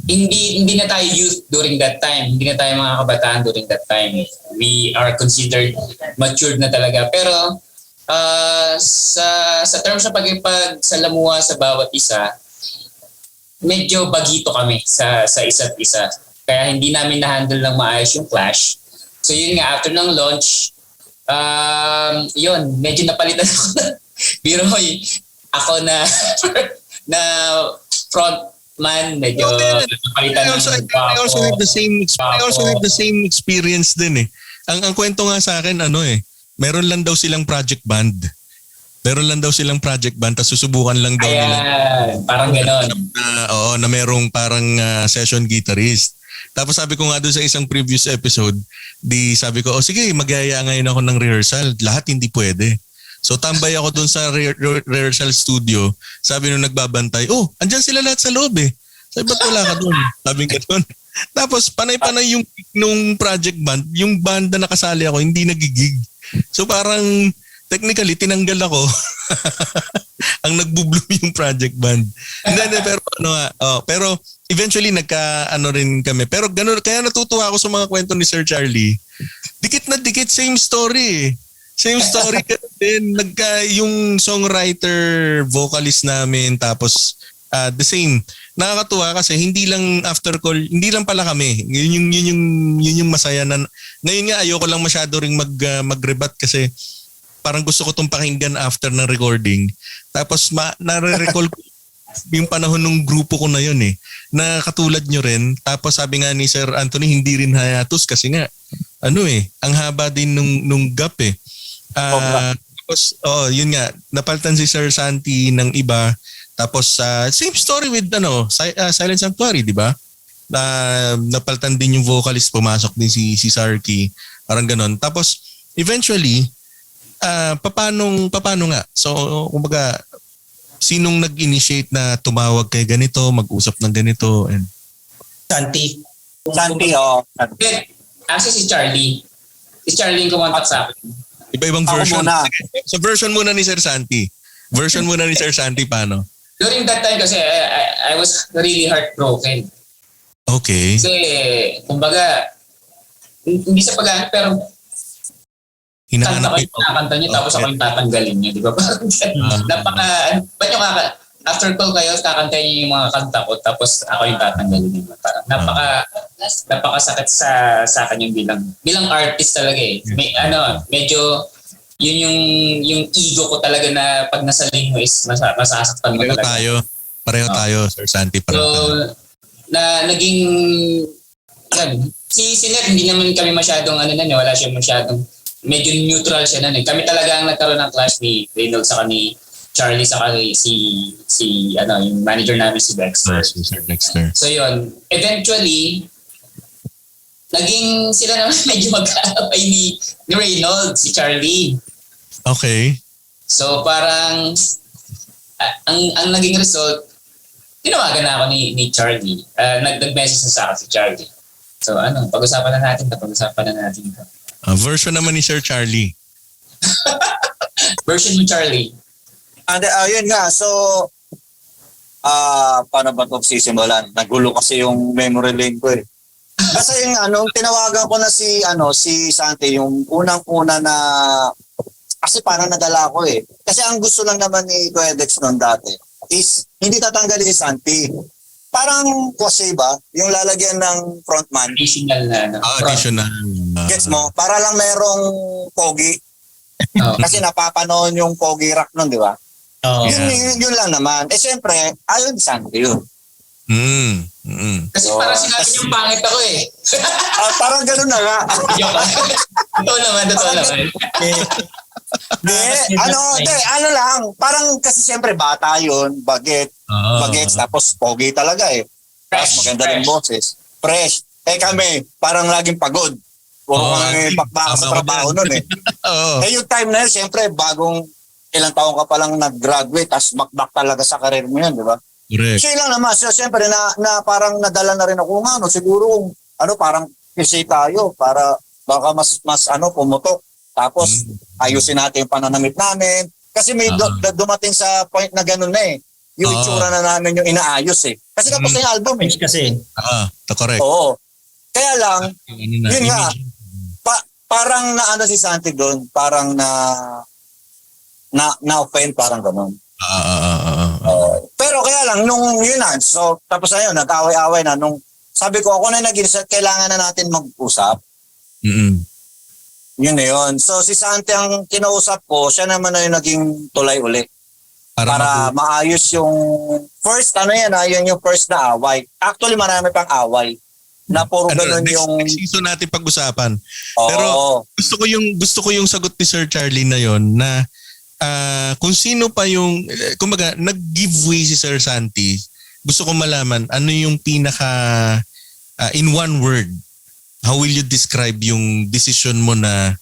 hindi na tayo youth during that time. Hindi na tayo mga kabataan during that time. We are considered matured na talaga. Pero sa terms ng pagsalamuha sa bawat isa, medyo bagito kami sa isa't isa. Kaya hindi namin na-handle ng maayos yung clash. So yun nga, after ng launch, yun, medyo napalitan ako na biro ako na frontman, medyo napalitan ng I also have the same experience din eh. Ang kwento nga sa akin meron lang daw silang project band. Tapos susubukan lang daw nila. Parang gano'n. Na merong parang session guitarist. Tapos sabi ko nga doon sa isang previous episode, sabi ko, sige, magyaya ngayon ako ng rehearsal. Lahat hindi pwede. So tambay ako doon sa rehearsal studio. Sabi nung nagbabantay, andyan sila lahat sa loob eh. Sabi, ba't wala ka doon? Sabi ko doon. Tapos panay-panay yung nung project band, yung banda na kasali ako, hindi nagigig. So parang technically tinanggal ako. Ang nagbo-bloom yung project band. Pero eventually rin kami. Pero ganun, kaya natutuwa ako sa mga kwento ni Sir Charlie. Dikit na dikit, same story. Same story din. Yung songwriter, vocalist namin, tapos the same. Nakakatuwa kasi hindi lang after call, hindi lang pala kami. Yun yung masaya na. Ngayon nga ayoko lang masyado ring mag-rebat kasi parang gusto ko tong pakinggan after ng recording. Tapos nare-recall ko yung panahon ng grupo ko na yun na katulad nyo rin. Tapos sabi nga ni Sir Anthony, hindi rin hayatos kasi nga ang haba din nung gap tapos yun nga, napalitan si Sir Santi ng iba. Tapos same story with Silent Sanctuary, di ba? Napalitan din yung vocalist, pumasok din si Sarky. Parang ganon. Tapos, eventually, paano nga? So, kumbaga, sinong nag-initiate na tumawag kay ganito, mag-usap ng ganito? And... Santi. Santi, oh. Then, actually si Charlie. Si Charlie yung kumontak sa akin. Iba-ibang Ako version. muna. Sige. So, version muna ni Sir Santi. Version muna ni Sir Santi, paano? During that time kasi, I was really heartbroken. Okay. Kasi, kumbaga, hindi sa pag-aano, pero kanta ko yung kinakanta niyo, tapos ako yung tatanggalin niyo, di ba? Ba't yung after call kayo, kakantayin niyo yung mga kanta ko, tapos ako yung tatanggalin niyo. Parang napakasakit sa akin yung bilang artist talaga eh. May, medyo, yun yung ego ko talaga na pag nasaling mo is masasaktan mo talaga. Pareho tayo, Sir Santi. So, naging, si Net, hindi naman kami masyadong, wala siya masyadong, medyo neutral siya nun eh. Kami talaga ang nagkaroon ng clash ni Reynolds saka ni Charlie saka yung manager namin si Dexter. Sir Dexter. So yun, eventually, naging sila naman medyo magkaaway ni Reynolds, si Charlie. Okay. So parang, ang naging result, tinawagan na ako ni Charlie. Nag-message na sa akin si Charlie. So pag-usapan na natin ito. Version naman ni Sir Charlie. Version ni Charlie. And yun nga, so paano ba ito sisimulan? Nagulo kasi yung memory lane ko eh. Basta yung tinawagan ko na si Santi, yung unang-una na, kasi parang nadala ko eh. Kasi ang gusto lang naman ni Kuya Dex noon dati is hindi tatanggalin si Santi. Parang kasi ba, yung lalagyan ng frontman. Additional na. Additional. Gets mo? Para lang merong pogi. Kasi napapanoon yung pogi rock nun, di ba? Yun lang naman. Eh siyempre, ayaw ni Santi yun. Kasi parang sinabi yung pangit ako eh. Parang ganun na nga. Totoo naman. Ano lang, parang kasi siyempre bata yun, bagets, tapos pogi talaga eh. Tapos maganda rin boses. Fresh. Kami, parang laging pagod. Puro kami pakbaka sa trabaho nun eh. Yung time na yun, siyempre, bagong ilang taon ka palang nag-graduate, tapos bakbak talaga sa karir mo yun, di ba? Correct. So yun lang naman, so siyempre na parang nadala na rin ako siguro, parang kasi tayo, para baka mas pumutok. Tapos, ayusin natin yung pananamit namin. Kasi may dumating sa point na gano'n na eh. Yung itsura na namin yung inaayos eh. Kasi tapos na yung album eh. Kasi. Correct. Oo. Kaya lang, yun nga, parang si Santi doon, parang na-offend, parang gano'n. Pero kaya lang, nung yun na, so tapos na yun, nag-away-away na. Nung sabi ko, ako na kailangan na natin mag-usap. Yun na yun. So si Santi ang kinausap ko, siya naman na yung naging tulay uli. Para maayos yung first, yun yung first na away. Actually, marami pang away. Na puro ganun yung... Next season natin pag-usapan. Pero gusto ko yung sagot ni Sir Charlie na yon na kung sino pa yung... Kumbaga, nag-give way si Sir Santi. Gusto ko malaman ano yung pinaka... in one word, how will you describe yung decision mo na,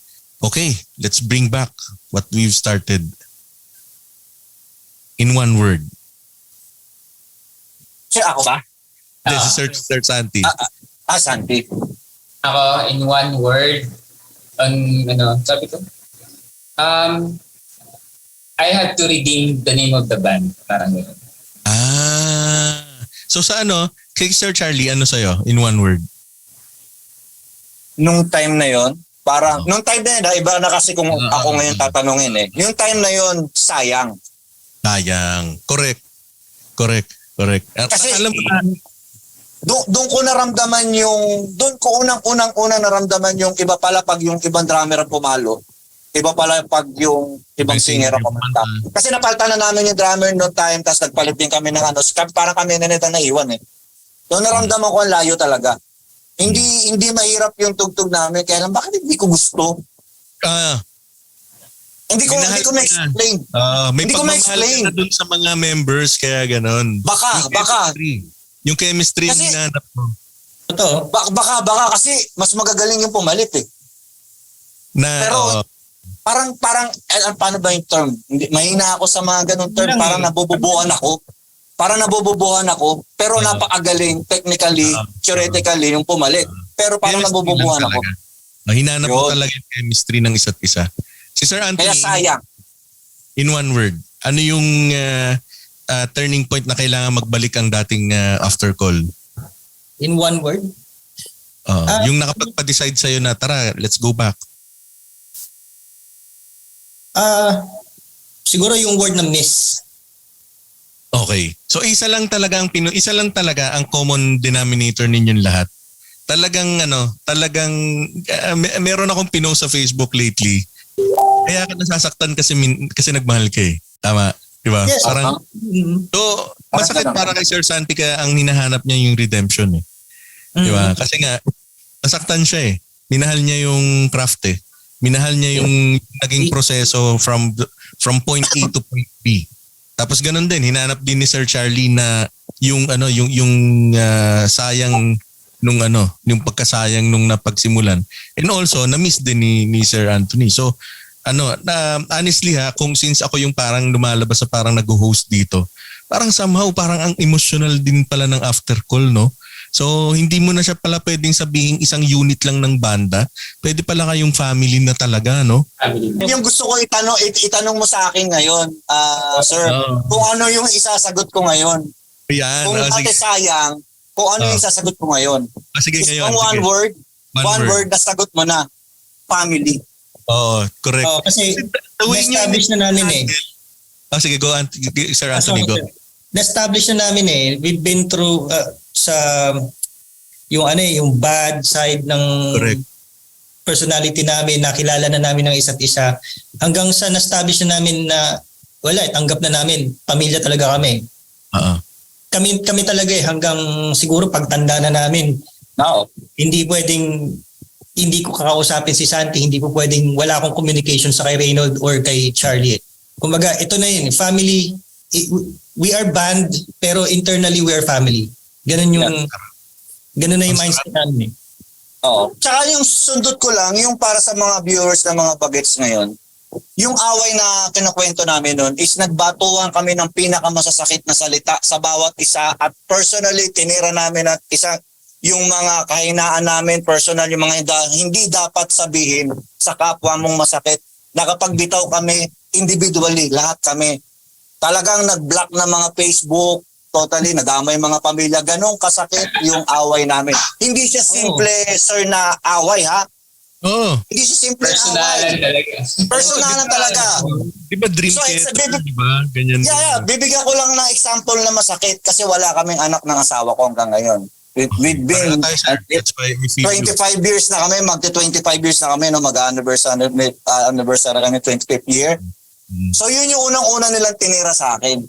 okay, let's bring back what we've started? In one word. Ako ba? This is Sir Santi. Santi. Ako, in one word, sabi ko, I had to redeem the name of the band. Parang gano'n. So sa kay Sir Charlie, ano sa'yo? In one word. Nung time na yon, nung time na yun, iba na kasi kung ako ngayon tatanungin eh. Yung time na yon, sayang. Correct. Kasi alam mo na, doon ko naramdaman doon ko unang naramdaman yung iba pala pag yung ibang drummer ang pumalo. Iba pala pag yung ibang singer ang kumanta. Kasi napalitan na namin yung drummer noong time, tapos nagpalit din kami ng parang kami na nito naiwan eh. Doon naramdaman ko ang layo talaga. Hindi mahirap yung tugtog namin, kaya lang bakit hindi ko gusto? Hindi ko ma-explain. May pagmamahal ka na dun sa mga members, kaya ganon. Baka. Yung chemistry yung hinanap mo. Totoo. Baka kasi mas magagaling yung pumalit eh. Na, Pero, parang paano ba yung term? Hindi, mahina ako sa mga ganung term. Parang nabububuhan ako. Pero napakagaling technically, theoretically yung pumalit. Pero parang nabububuhan ako. Hinanap mo Yun. talaga yung chemistry ng isa't isa. Si Sir Anthony, Kaya sayang. in one word, ano yung turning point na kailangan magbalik ang dating after call? In one word? Yung nakapagpa-decide sa'yo na, tara, let's go back. Siguro yung word na miss. Okay. So isa lang talaga ang common denominator ninyong lahat. Meron akong pinost sa Facebook lately. Kaya ka nasasaktan kasi nagmahal ka eh. Tama, 'di ba? Yes. Parang so masakit para kay Sir Santi kaya ang hinahanap niya yung redemption eh. 'Di ba? Kasi nga nasaktan siya eh. Minahal niya yung craft eh. Minahal niya yung naging proseso from point A to point B. Tapos ganun din, hinanap din ni Sir Charlie na yung sayang yung pagkasayang nung napagsimulan. And also, na-miss din ni Sir Anthony. So, honestly kung since ako yung parang lumalabas sa parang nag-host dito, parang somehow parang ang emotional din pala ng after call, no? So, hindi mo na siya pala pwedeng sabihin isang unit lang ng banda. Pwede pala kayong family na talaga, no? Yung gusto ko itanong mo sa akin ngayon, sir, kung ano yung isasagot ko ngayon. Ayan. Kung dati sayang, kung ano yung isasagot ko ngayon. Sige ngayon. Kung one word na sagot mo na, family. Oo, correct. Kasi na-establish na namin eh. Sige, go on. Sir Anthony, go. Na-establish na namin eh. We've been through sa yung bad side ng correct. Personality namin, nakilala na namin ng isa't isa. Hanggang sa na-establish na namin na tanggap na namin. Pamilya talaga kami. Kami talaga hanggang siguro pagtanda na namin. No. Hindi ko kakausapin si Santi, hindi po pwedeng wala akong communication sa kay Reynold or kay Charlie. Kumbaga, ito na yun, family, we are band pero internally we are family. Ganun na yung mindset namin. Oo. Tsaka yung sundot ko lang, yung para sa mga viewers ng mga bagets ngayon, yung away na kinukwento namin nun is nagbatuhan kami ng pinakamasasakit na salita sa bawat isa at personally tinira namin at yung mga kahinaan namin personal, yung mga hindi dapat sabihin sa kapwa mong masakit. Nakapagbitaw kami individually, lahat kami. Talagang nag-block na mga Facebook, totally nadamay mga pamilya. Ganong kasakit yung away namin. Hindi siya simple, sir, na away, ha? Hindi siya simple Personalan away. talaga. Personalan talaga. Di ba dream theater, di ba? Ganyan. Yeah, bibigyan ko lang ng example na masakit kasi wala kaming anak ng asawa ko hanggang ngayon. We've been 25 years na kami, magti-25 years na kami, no, mag-anniversary kami 25th year. So yun yung unang-una nilang tinira sa akin.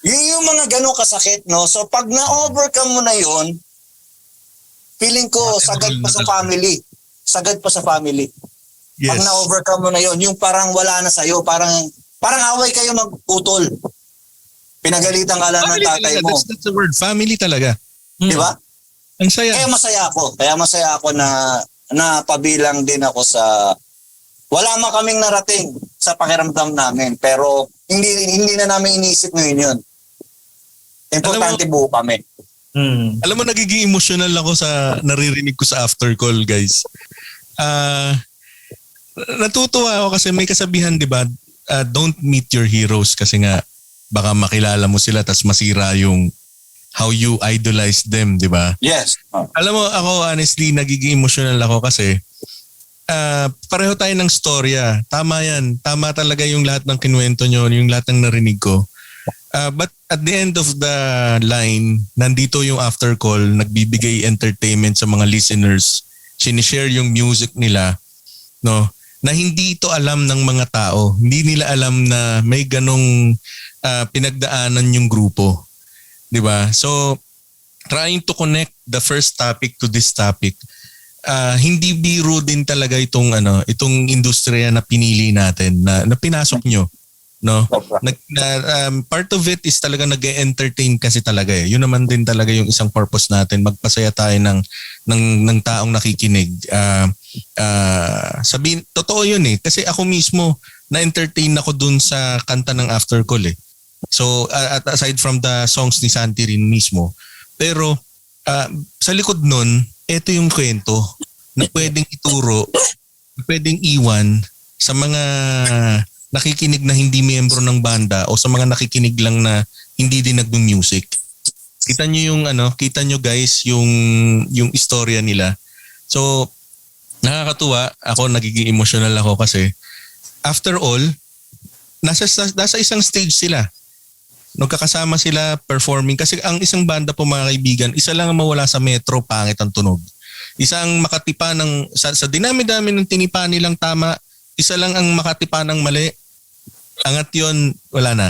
Yun yung mga ganong kasakit, no? So pag na-overcome mo na yun, feeling ko sagad pa sa family. Sagad pa sa family. Yes. Pag na-overcome mo na yun, yung parang wala na sa'yo, parang away kayo mag-utol. Pinagalitan ka lang ng tatay mo. That's the word. Family talaga. Di ba? Ang saya. Kaya masaya ako na pabilang din ako sa wala man kaming narating sa pakiramdam namin pero hindi na namin iniisip ngayon yun. Importante buo kami. Alam mo, nagiging emotional ako sa naririnig ko sa after call, guys. Natutuwa ako kasi may kasabihan, di ba? Don't meet your heroes kasi nga baka makilala mo sila tas masira yung how you idolize them, di ba? Yes. Alam mo, ako honestly, nagiging emotional ako kasi pareho tayo ng storya. Tama yan. Tama talaga yung lahat ng kinuwento nyo, yung lahat ng narinig ko. But at the end of the line, nandito yung after call, nagbibigay entertainment sa mga listeners, sinishare yung music nila, no? Na hindi ito alam ng mga tao. Hindi nila alam na may ganong pinagdaanan yung grupo. 'Di ba? So, trying to connect the first topic to this topic, hindi biro din talaga itong industriya na pinili natin, na pinasok nyo. No? Part of it is talaga nag-entertain kasi talaga eh. Yun naman din talaga yung isang purpose natin, magpasaya tayo ng taong nakikinig. sabihin, totoo yun eh. Kasi ako mismo, na-entertain ako dun sa kanta ng After Call eh. So, at aside from the songs ni Santi rin mismo. Pero, sa likod nun, ito yung kwento na pwedeng ituro, pwedeng iwan sa mga nakikinig na hindi miyembro ng banda o sa mga nakikinig lang na hindi din nagmu-music. Kita nyo yung kita nyo guys yung istorya nila. So, nakakatuwa. Ako nagiging emotional ako kasi after all, nasa isang stage sila. Nagkakasama sila performing kasi ang isang banda po mga kaibigan, isa lang ang mawala sa metro, pangit ang tunog. Isang makatipa ng sa dinami-dami ng tinipa nilang tama, isa lang ang makatipa ng mali. Angat 'yon, wala na.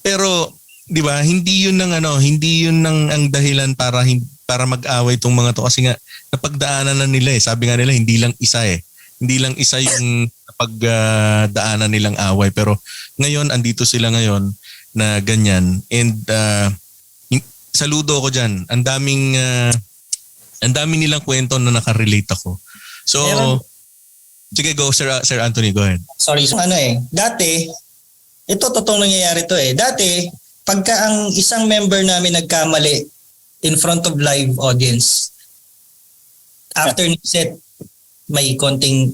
Pero 'di ba, hindi 'yun ang dahilan para mag-away tong mga to kasi nga napagdaanan na nila eh. Sabi nga nila hindi lang isa eh. Hindi lang isa yung pagdaanan nilang away, pero ngayon andito sila ngayon na ganyan. And saludo ako dyan. Ang daming nilang kwento na nakarelate ako. So, sige go Sir Anthony, go ahead. Sorry, dati, ito totoong nangyayari to eh. Dati, pagka ang isang member namin nagkamali in front of live audience, after set, may konting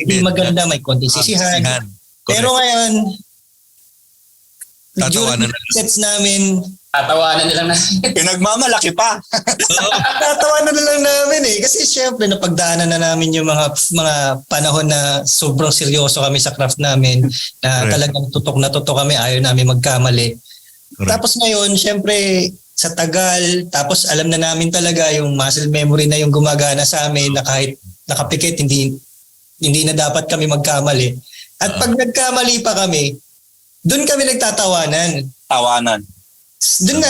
hindi maganda, may konting sisihan. Pero ngayon, tatawanan during sets namin, Tatawanan na lang na. Pinagmamalaki pa. tatawanan na lang namin eh. Kasi syempre napagdaanan na namin yung mga panahon na sobrang seryoso kami sa craft namin. Na talagang tutok na tutok kami, ayaw namin magkamali. Correct. Tapos ngayon, syempre sa tagal, tapos alam na namin talaga yung muscle memory na yung gumagana sa amin na kahit nakapikit, hindi na dapat kami magkamali. At pag nagkamali pa kami, doon kami nagtatawanan. Doon na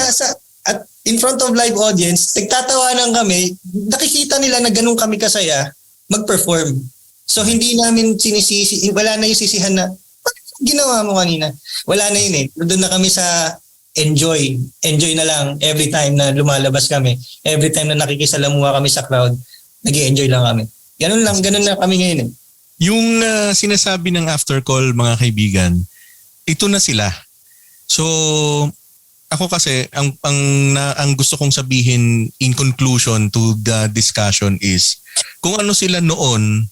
at in front of live audience, nagtatawanan kami, nakikita nila na ganun kami kasaya mag-perform. So hindi namin sinisisi, wala na yung sisihan na, bakit ginawa mo kanina? Wala na yun eh. Doon na kami sa enjoy na lang every time na lumalabas kami. Every time na nakikisalamuha kami sa crowd, nag-i-enjoy lang kami. Ganun na kami ngayon eh. Yung sinasabi ng after call mga kaibigan, ito na sila. So, ako kasi ang gusto kong sabihin in conclusion to the discussion is kung ano sila noon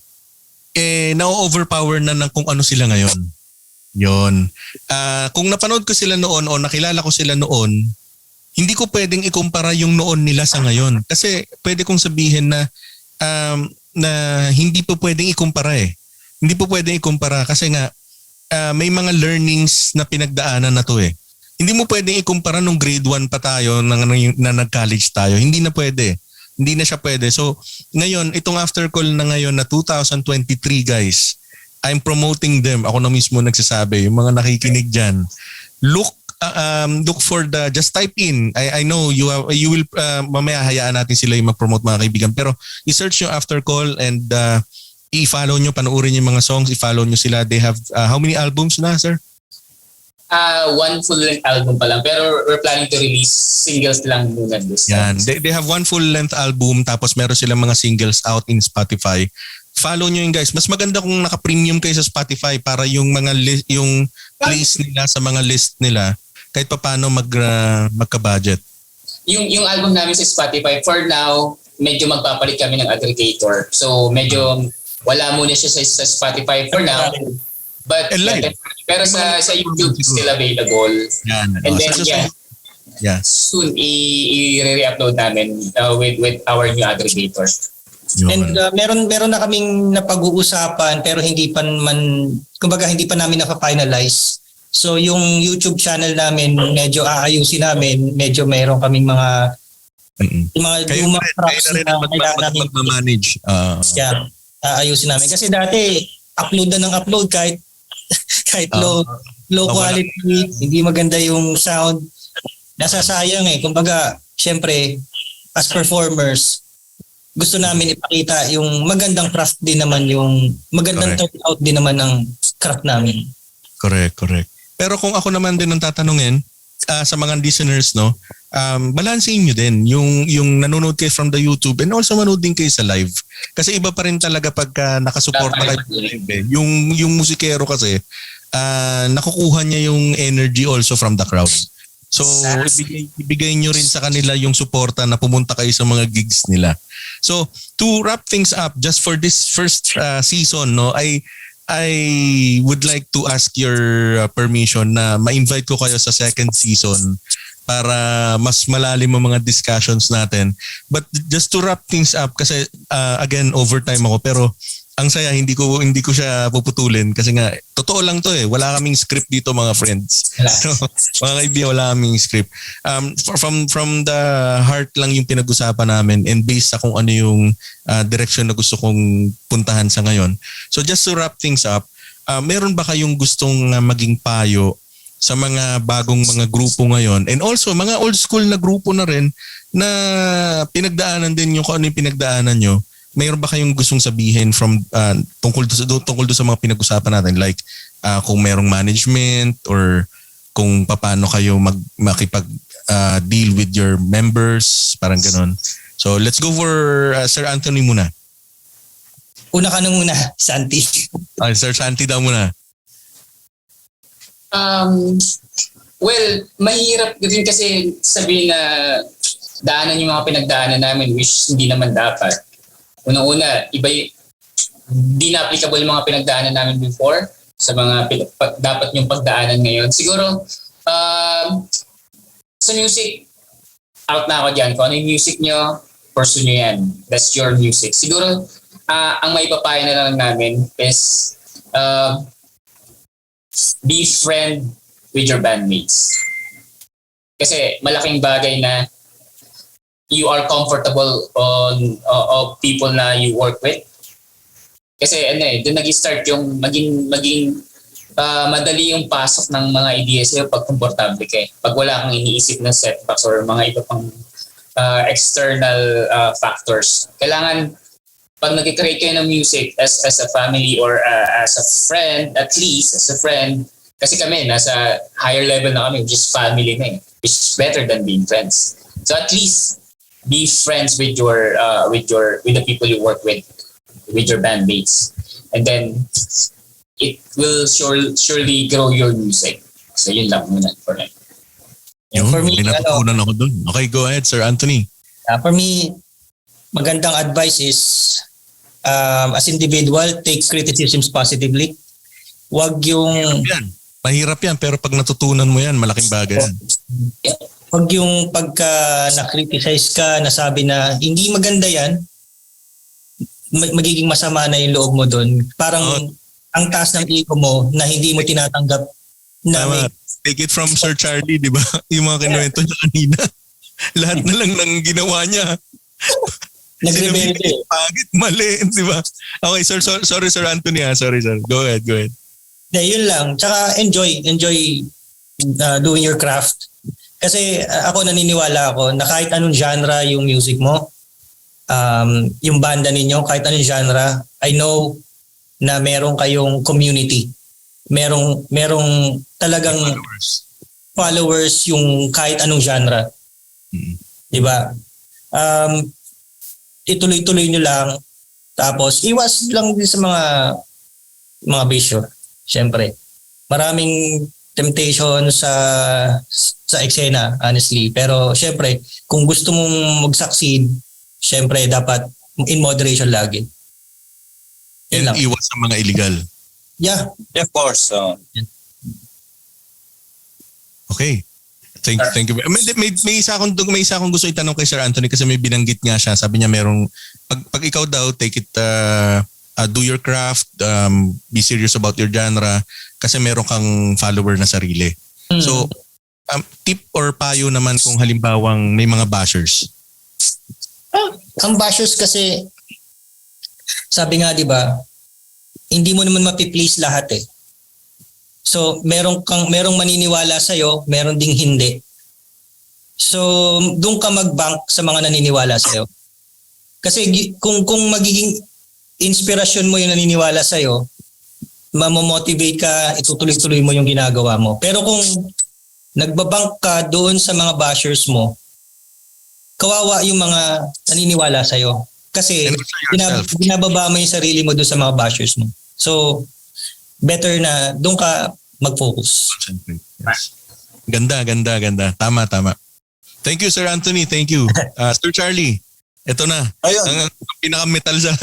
na-overpower na ng kung ano sila ngayon. Yon. Kung napanood ko sila noon o nakilala ko sila noon, hindi ko pwedeng ikumpara yung noon nila sa ngayon kasi pwede kong sabihin na hindi po pwedeng ikumpara eh. Hindi po pwedeng ikumpara kasi nga may mga learnings na pinagdaanan na to eh. Hindi mo pwedeng ikumpara nung grade 1 pa tayo na nag-college tayo. Hindi na pwede. Hindi na siya pwede. So, ngayon, itong after call na ngayon na 2023 guys, I'm promoting them. Ako na mismo nagsasabi. Yung mga nakikinig dyan, look for just type in. I know you will, mamaya hayaan natin sila yung mag-promote mga kaibigan. Pero i-search yung after call and i-follow nyo, panoorin yung mga songs, i-follow nyo sila. They have, how many albums na, sir? One full-length album pa lang. Pero we're planning to release singles lang muna this time. Yan. They have one full-length album tapos meron silang mga singles out in Spotify. Follow nyo yun guys. Mas maganda kung naka-premium kayo sa Spotify para yung mga yung place nila sa mga list nila kahit pa paano magka-budget. Yung album namin sa Spotify, for now, medyo magpapalit kami ng aggregator. So medyo wala muna siya sa Spotify for now. But pero sa YouTube still available. Yan. And then soon i-re-upload namin with our new aggregator. And meron na kaming napag-uusapan pero hindi pa namin na-finalize. So yung YouTube channel namin medyo aayusin namin, medyo meron kaming mga lumang props na kailangan namin mag-manage. Aayusin namin kasi dati upload kahit low quality, hindi maganda yung sound. Nasasayang eh. Kumbaga, syempre, as performers, gusto namin ipakita yung magandang craft din naman, yung magandang turnout din naman ng craft namin. Correct. Pero kung ako naman din ang tatanungin, sa mga listeners, no, balansein nyo din yung nanonood kayo from the YouTube and also manood din kayo sa live. Kasi iba pa rin talaga pagka nakasuporta kayo sa live eh. Yung musikero kasi, nakukuha niya yung energy also from the crowd. So, ibigay nyo rin sa kanila yung suporta na pumunta kayo sa mga gigs nila. So, to wrap things up, just for this first season, no, I would like to ask your permission na ma-invite ko kayo sa second season para mas malalim ang mga discussions natin. But just to wrap things up, kasi again, overtime ako, pero ang saya, hindi ko siya puputulin kasi nga totoo lang to eh. Wala kaming script dito mga friends. So, mga kaibigan, wala kaming script. From the heart lang yung pinag-usapan namin and based sa kung ano yung direction na gusto kong puntahan sa ngayon. So just to wrap things up, meron ba kayong gustong maging payo sa mga bagong mga grupo ngayon and also mga old school na grupo na rin na pinagdaanan din yung kung ano yung pinagdaanan nyo? Mayroon ba kayong gustong sabihin from tungkol do sa mga pinag-usapan natin, like kung mayroong management or kung paano kayo makipag deal with your members, parang ganon. So let's go for Sir Anthony muna. Una ka na muna, Santi. Sir Santi daw muna. Well, mahirap din kasi sabihin na daanan yung mga pinagdaanan namin, which hindi naman dapat. Unang-una, di na applicable yung mga pinagdaanan namin before sa mga dapat yung pagdaanan ngayon. Siguro, sa music, out na ako dyan. Kung ano yung music nyo, pursue nyo yan. That's your music. Siguro, ang maipapayo na lang namin is be friend with your bandmates. Kasi malaking bagay na you are comfortable on of people na you work with. Kasi doon nag-start yung maging madali yung pasok ng mga ideas sa'yo pag komportable ka. Pag wala kang iniisip na setbacks or mga iba pang external factors. Kailangan pag nag-create kayo ng music as a family or as a friend, at least as a friend, kasi kami nasa higher level na kami, just family na which is better than being friends. So at least be friends with the people you work with your bandmates, and then it will surely grow your music. So yun lang muna for me. For me, natutunan ako dun. Okay, go ahead, Sir Anthony. For me, magandang advice is as individual, take criticisms positively. Wag yung mahirap yan, pero pag natutunan mo yan, malaking bagay yan. Wag yung pagka na-criticize ka, nasabi na hindi maganda yan, magiging masama na yung loob mo doon. Parang ang taas ng ego mo na hindi mo tinatanggap na Take it from Sir Charlie, di ba? Yung mga kinuwento niya kanina. Lahat na lang ng ginawa niya. Nagrebelde. Pagit, mali, di ba? Okay, sorry Sir Anthony. Sorry. Go ahead. Yun lang. Tsaka enjoy doing your craft. Kasi ako naniniwala ako na kahit anong genre yung music mo, yung banda ninyo, kahit anong genre, I know na meron kayong community. Merong talagang followers yung kahit anong genre. Diba? Ituloy-tuloy nyo lang. Tapos iwas lang din sa mga bisyo. Siyempre. Maraming temptation sa eksena, honestly. Pero syempre, kung gusto mong mag-succeed, syempre dapat in moderation lagi. And iwas sa mga illegal. Yeah, of course. Okay. Thank you. May isa akong gusto itanong kay Sir Anthony kasi may binanggit nga siya. Sabi niya merong pag ikaw daw take it do your craft, be serious about your genre kasi meron kang follower na sarili. So tip or payo naman kung halimbawang may mga bashers. Ang bashers kasi sabi nga 'di ba, hindi mo naman mapi-please lahat eh. So merong maniniwala sa iyo, meron ding hindi. So doon ka mag-bank sa mga naniniwala sa iyo. Kasi kung magiging inspirasyon mo yung naniniwala sa iyo, mamomotivate ka, itutuloy-tuloy mo yung ginagawa mo. Pero kung nagbabank ka doon sa mga bashers mo, kawawa yung mga naniniwala sa'yo. Kasi And also yourself. binababa mo yung sarili mo doon sa mga bashers mo. So, better na doon ka mag-focus. Yes. Ganda. Tama. Thank you, Sir Anthony. Thank you. Sir Charlie, ito na. Ayun. Ang pinaka-metal sa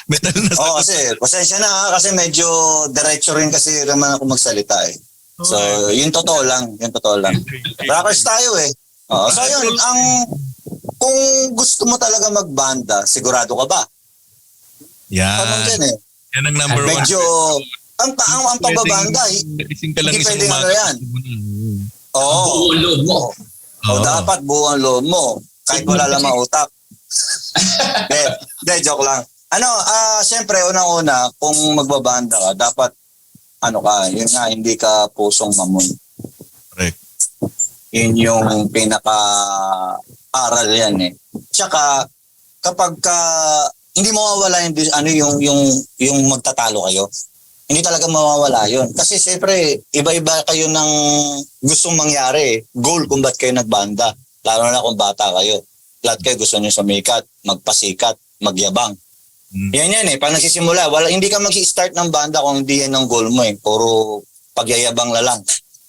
metal na Oo, kasi pasensya na ha, kasi medyo diretso rin kasi naman ako magsalita eh. So, yun totoo lang. Rockers tayo eh. So yun, kung gusto mo talaga magbanda, sigurado ka ba? Tanong Yan. din eh. Yan ang number one. Medyo, ang pagbabanda, Gising ka lang hindi isang pwedeng umaga. ano yan. Oo. Buong loob mo. O dapat buo ang loob mo. Kahit wala lamang utak. De, joke lang. Siyempre, unang-una, kung magbabanda ka, dapat, yun nga, hindi ka pusong mamon. Correct. Yun yung pinaka-aral yan eh. Tsaka, kapag hindi mawawala yung magtatalo kayo, hindi talaga mawawala yun. Kasi siyempre, iba-iba kayo ng gustong mangyari. Goal kung ba't kayo nagbanda. Lalo na kung bata kayo. Lahat kayo gusto nyo sumikat, magpasikat, magyabang. Yan eh. Pag nagsisimula, hindi ka mag-start ng banda kung hindi yan ang goal mo eh. Puro pagyayabang na lang.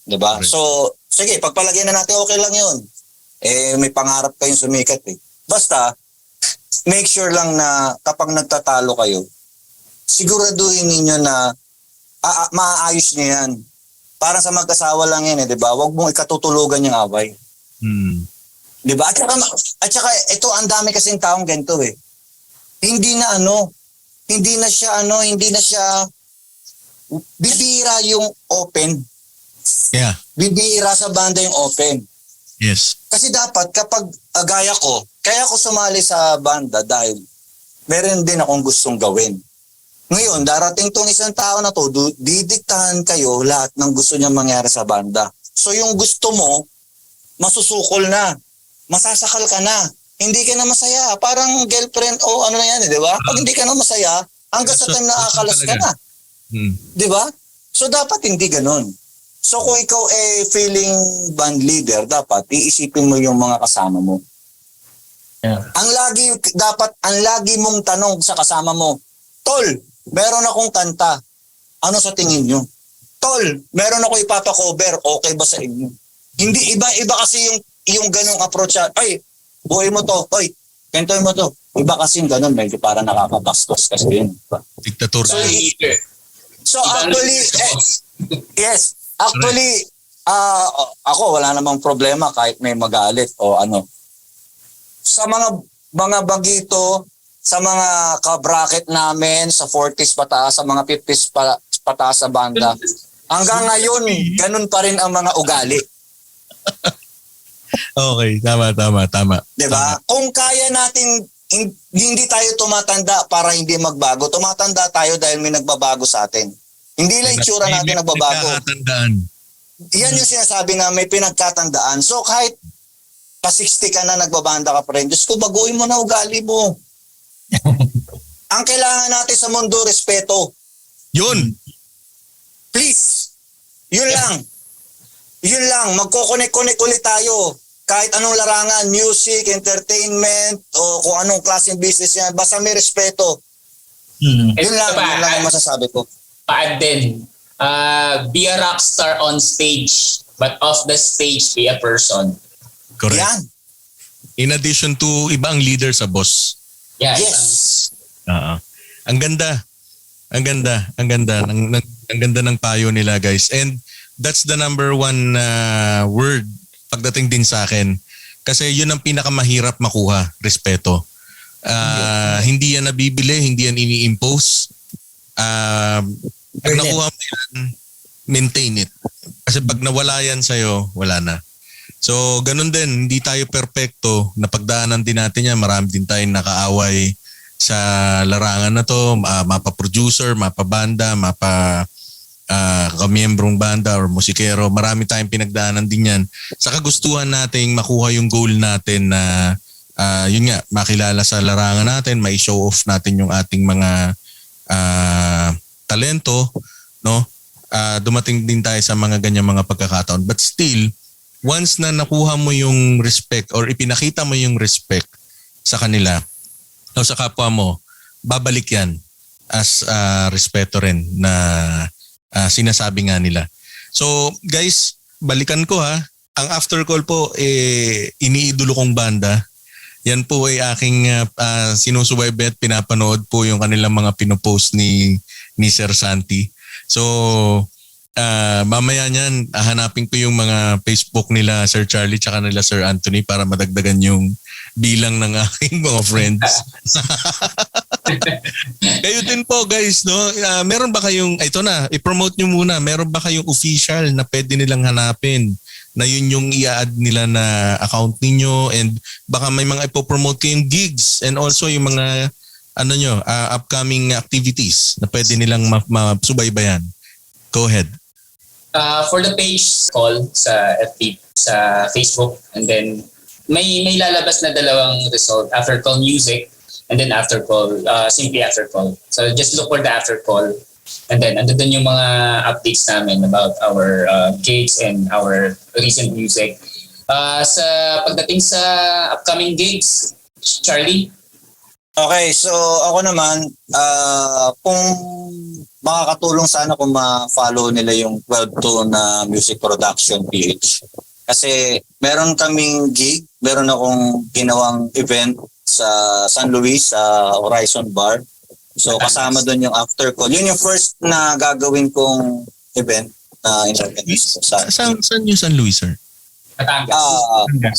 Diba? Right. So, sige, pagpalagyan na natin, okay lang yun. May pangarap kayong sumikat eh. Basta, make sure lang na kapag nagtatalo kayo, siguraduhin ninyo na maayos niyo yan. Para sa magkasawa lang yan eh, di ba? Huwag mong ikatutulugan yung away. Di ba? At saka ito, ang dami kasing taong ganito eh. Hindi na siya bibira yung open. Yeah. Bibira sa banda yung open. Yes. Kasi dapat kapag kaya ko sumali sa banda dahil meron din akong gustong gawin. Ngayon, darating tong isang tao na to, didiktahan kayo lahat ng gusto niya mangyari sa banda. So yung gusto mo, masusukol na. Masasakal ka na. Hindi ka na masaya. Parang girlfriend o ano na yan, di ba? Pag hindi ka na masaya, hanggang sa time na akalas ka na. Di ba? So dapat hindi ganun. So kung ikaw feeling band leader, dapat iisipin mo yung mga kasama mo. Yeah. Ang lagi mong tanong sa kasama mo, Tol, meron akong kanta. Ano sa tingin nyo? Tol, meron ako ipapakover. Okay ba sa inyo? Hindi, iba kasi yung ganong approach. Ay, buhay mo to. Ay, kentoy mo to. Iba kasi yung ganon. Medyo para nakakabastos kasi yun. Diktator. So actually, yes. Actually, ako wala namang problema kahit may magalit o ano. Sa mga bagito, sa mga ka-bracket namin, sa 40s pataas, sa mga 50s pataas sa banda, hanggang ngayon, ganun pa rin ang mga ugali. Okay, tama. Diba? Kung kaya natin, hindi tayo tumatanda para hindi magbago. Tumatanda tayo dahil may nagbabago sa atin. Hindi lang itsura natin nagbabago. Yan yung sinasabi na may pinagkatandaan. So kahit pa-60 ka na nagbabanda ka pa rin, Diyos ko, baguhin mo na ugali mo. Ang kailangan natin sa mundo, respeto. Yun. Please. Yun lang. Magko-connect ulit tayo. Kahit anong larangan, music, entertainment, o kung anong klaseng business yan, basta may respeto. Yun lang ang masasabi ko. Pa-add din, be a rock star on stage, but off the stage, be a person. Correct. Yan. In addition to ibang leader sa boss. Yeah. Yes. Ang ganda. Ang ganda ng payo nila, guys. And that's the number one word pagdating din sa akin. Kasi yun ang pinakamahirap makuha, respeto. Hindi yan nabibili, hindi yan ini-impose. Pag nakuha mo yan, maintain it. Kasi pag nawala yan sa'yo, wala na. So, ganun din, hindi tayo perpekto. Napagdaanan din natin yan. Marami din tayong nakaaway sa larangan na to. Mapa-producer, mapa-banda, kamiyembrong banda or musikero. Marami tayong pinagdaanan din yan. Sa kagustuhan nating makuha yung goal natin na yun nga, makilala sa larangan natin, may show off natin yung ating mga talento, no? Dumating din tayo sa mga ganyang mga pagkakataon. But still, once na nakuha mo yung respect or ipinakita mo yung respect sa kanila o sa kapwa mo, babalik yan as respeto rin na sinasabi nga nila. So guys, balikan ko ha. Ang After Call po, iniidolo kong banda. Yan po ay aking sinusubaybay at pinapanood po yung kanilang mga pinopost ni Sir Santi. So, mamaya niyan, hanapin ko yung mga Facebook nila Sir Charlie tsaka nila Sir Anthony para madagdagan yung bilang ng aking mga friends. Kayo din po guys, no? Meron ba kayong, ito na, i-promote nyo muna, meron ba kayong official na pwede nilang hanapin na yun yung i-add nila na account ninyo, and baka may mga ipopromote kayong gigs and also yung mga upcoming activities na pwede nilang masubaybayan. Go ahead. For the page call sa FB, sa Facebook, and then may lalabas na dalawang result, After Call Music and then After Call, simply After Call. So just look for the After Call. And then, andun yung mga updates namin about our gigs and our recent music. Sa pagdating sa upcoming gigs, Charlie? Okay, so ako naman, kung makakatulong sana kung ma-follow nila yung 12 na music production page. Kasi meron kaming gig, meron akong ginawang event sa San Luis, sa Horizon Bar. So kasama doon yung After Call. Yun yung first na gagawin kong event na in-organize ko. Saan yung San Luis, sir? Batangas.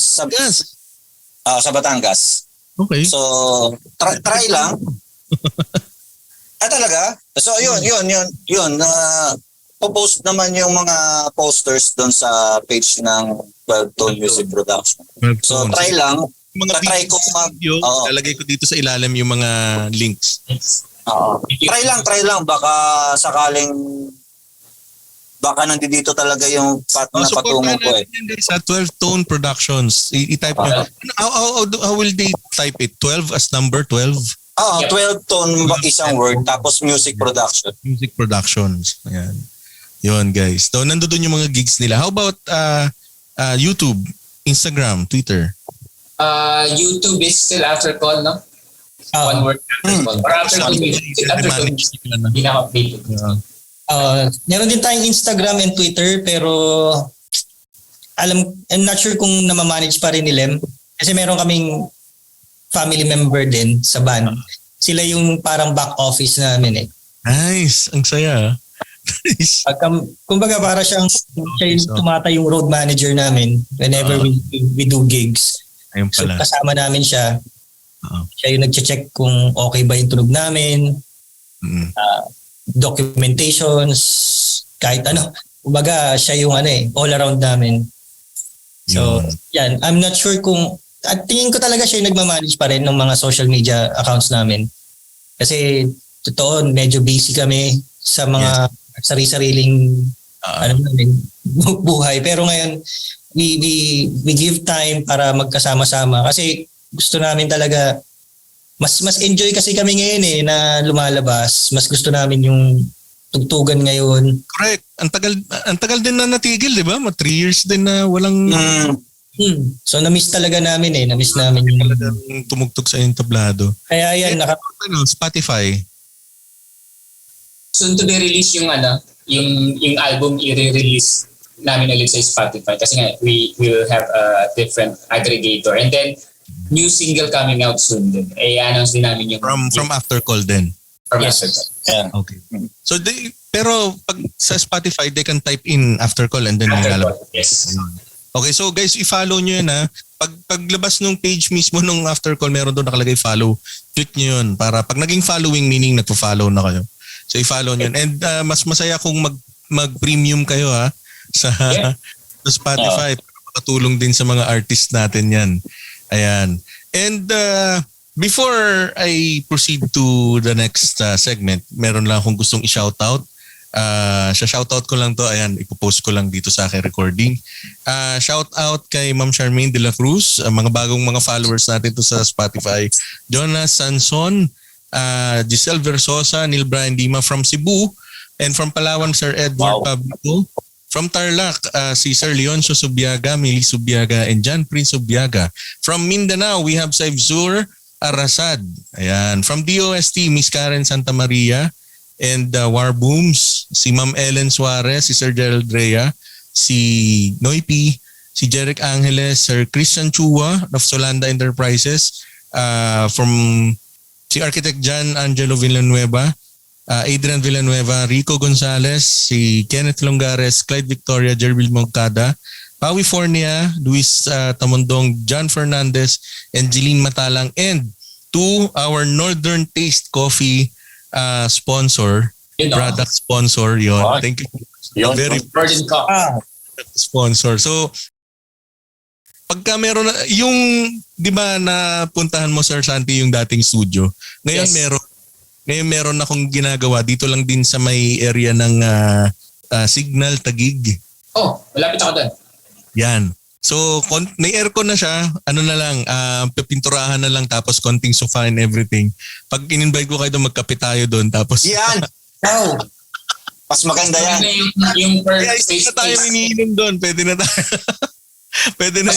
Sa Batangas. Okay. So try lang. Talaga? So yun. Po-post naman yung mga posters doon sa page ng 12 Tone Music Production. So try lang. Try ko video, lalagay ko dito sa ilalim yung mga links. Try lang. Baka sakaling nandito talaga yung na patungo ko eh. Sa 12 Tone Productions, i-type nyo. How will they type it? 12 as number 12? 12 Tone isang word, tapos Music Production. Music Productions. Ayan. Yun guys. So nandoon yung mga gigs nila. How about YouTube, Instagram, Twitter? YouTube is still After Call, no? One word, After Call. Or After Call Music. After Call Music. Hindi na updated. Meron din tayong Instagram and Twitter, pero I'm not sure kung namamanage pa rin ni Lem. Kasi meron kaming family member din sa band. Sila yung parang back office namin eh. Nice. Ang saya. Nice. Kumbaga para siya yung tumatay yung road manager namin whenever we do gigs. Ayun pala. So kasama namin siya. Siya yung nag-check kung okay ba yung tunog namin. Documentations, kahit ano. Kumbaga siya yung all around namin. So yan, I'm not sure kung, at tingin ko talaga siya yung nagmamanage pa rin ng mga social media accounts namin. Kasi totoo, medyo busy kami sa mga sari-sariling buhay. Pero ngayon, we give time para magkasama-sama kasi gusto namin talaga mas enjoy kasi kami ngayon na lumalabas. Mas gusto namin yung tugtugan ngayon. Correct. Ang tagal din na natigil, 'di ba? 3 years din na walang So na-miss talaga namin na-miss namin yung tumugtog sa yung tablado. Kaya yan Spotify. Soon to be released yung yung album i-release namin ulit sa Spotify kasi nga we will have a different aggregator, and then new single coming out soon din. I-announce din namin yung from After Call din. From After Call. Yeah. Okay. So pero pag sa Spotify they can type in After Call and then After Call. Yes. Okay, so guys, i-follow nyo yun ha. Paglabas nung page mismo nung After Call, meron doon nakalagay follow. Click nyo yun para pag naging following, meaning nagpo-follow na kayo. So i-follow nyo yun. And mas masaya kung mag-premium kayo ha sa Spotify. Makatulong din sa mga artists natin yan. Ayan. And before I proceed to the next segment, meron lang akong gustong i-shoutout. Shoutout ko lang to. Ayan, ipopost ko lang dito sa aking recording. Shoutout kay Ma'am Charmaine de la Cruz, mga bagong mga followers natin to sa Spotify. Jonas Sanson, Giselle Versosa, Neil Brian Dima from Cebu, and from Palawan, Sir Edward Pablico. From Tarlac, si Sir Leoncio Subiaga, Mili Subiaga, and John Prince Subiaga. From Mindanao, we have Saivzur Arasad. Ayan. From DOST, Miss Karen Santa Maria and War Booms, si Ma'am Ellen Suarez, si Sir Gerald Rea, si Noipi, si Jeric Angeles, Sir Christian Chua of Solanda Enterprises, from si Architect John Angelo Villanueva, Adrian Villanueva, Rico Gonzalez, si Kenneth Longares, Clyde Victoria, Jerbil Moncada, Pawi Fornia, Luis Tamondong, John Fernandez, and Jeline Matalang, and to our Northern Taste Coffee sponsor, product sponsor, yon. Oh, thank you. Yun, Very Virgin Cup. sponsor. So, pagka meron na, yung, di ba napuntahan mo, Sir Santi, yung dating studio, ngayon Yes. meron akong ginagawa dito lang din sa may area ng Signal Taguig. Oh, malapit ako doon. Yan. So, may aircon na siya, ano na lang, pipinturahan na lang tapos konting sofa and everything. Pag in-invite ko kayo doon, magkape tayo doon tapos... Yan! Wow! Mas maganda yan. Yung per Kaya face isa tayo iniinom doon, pwede na tayo. Pwede na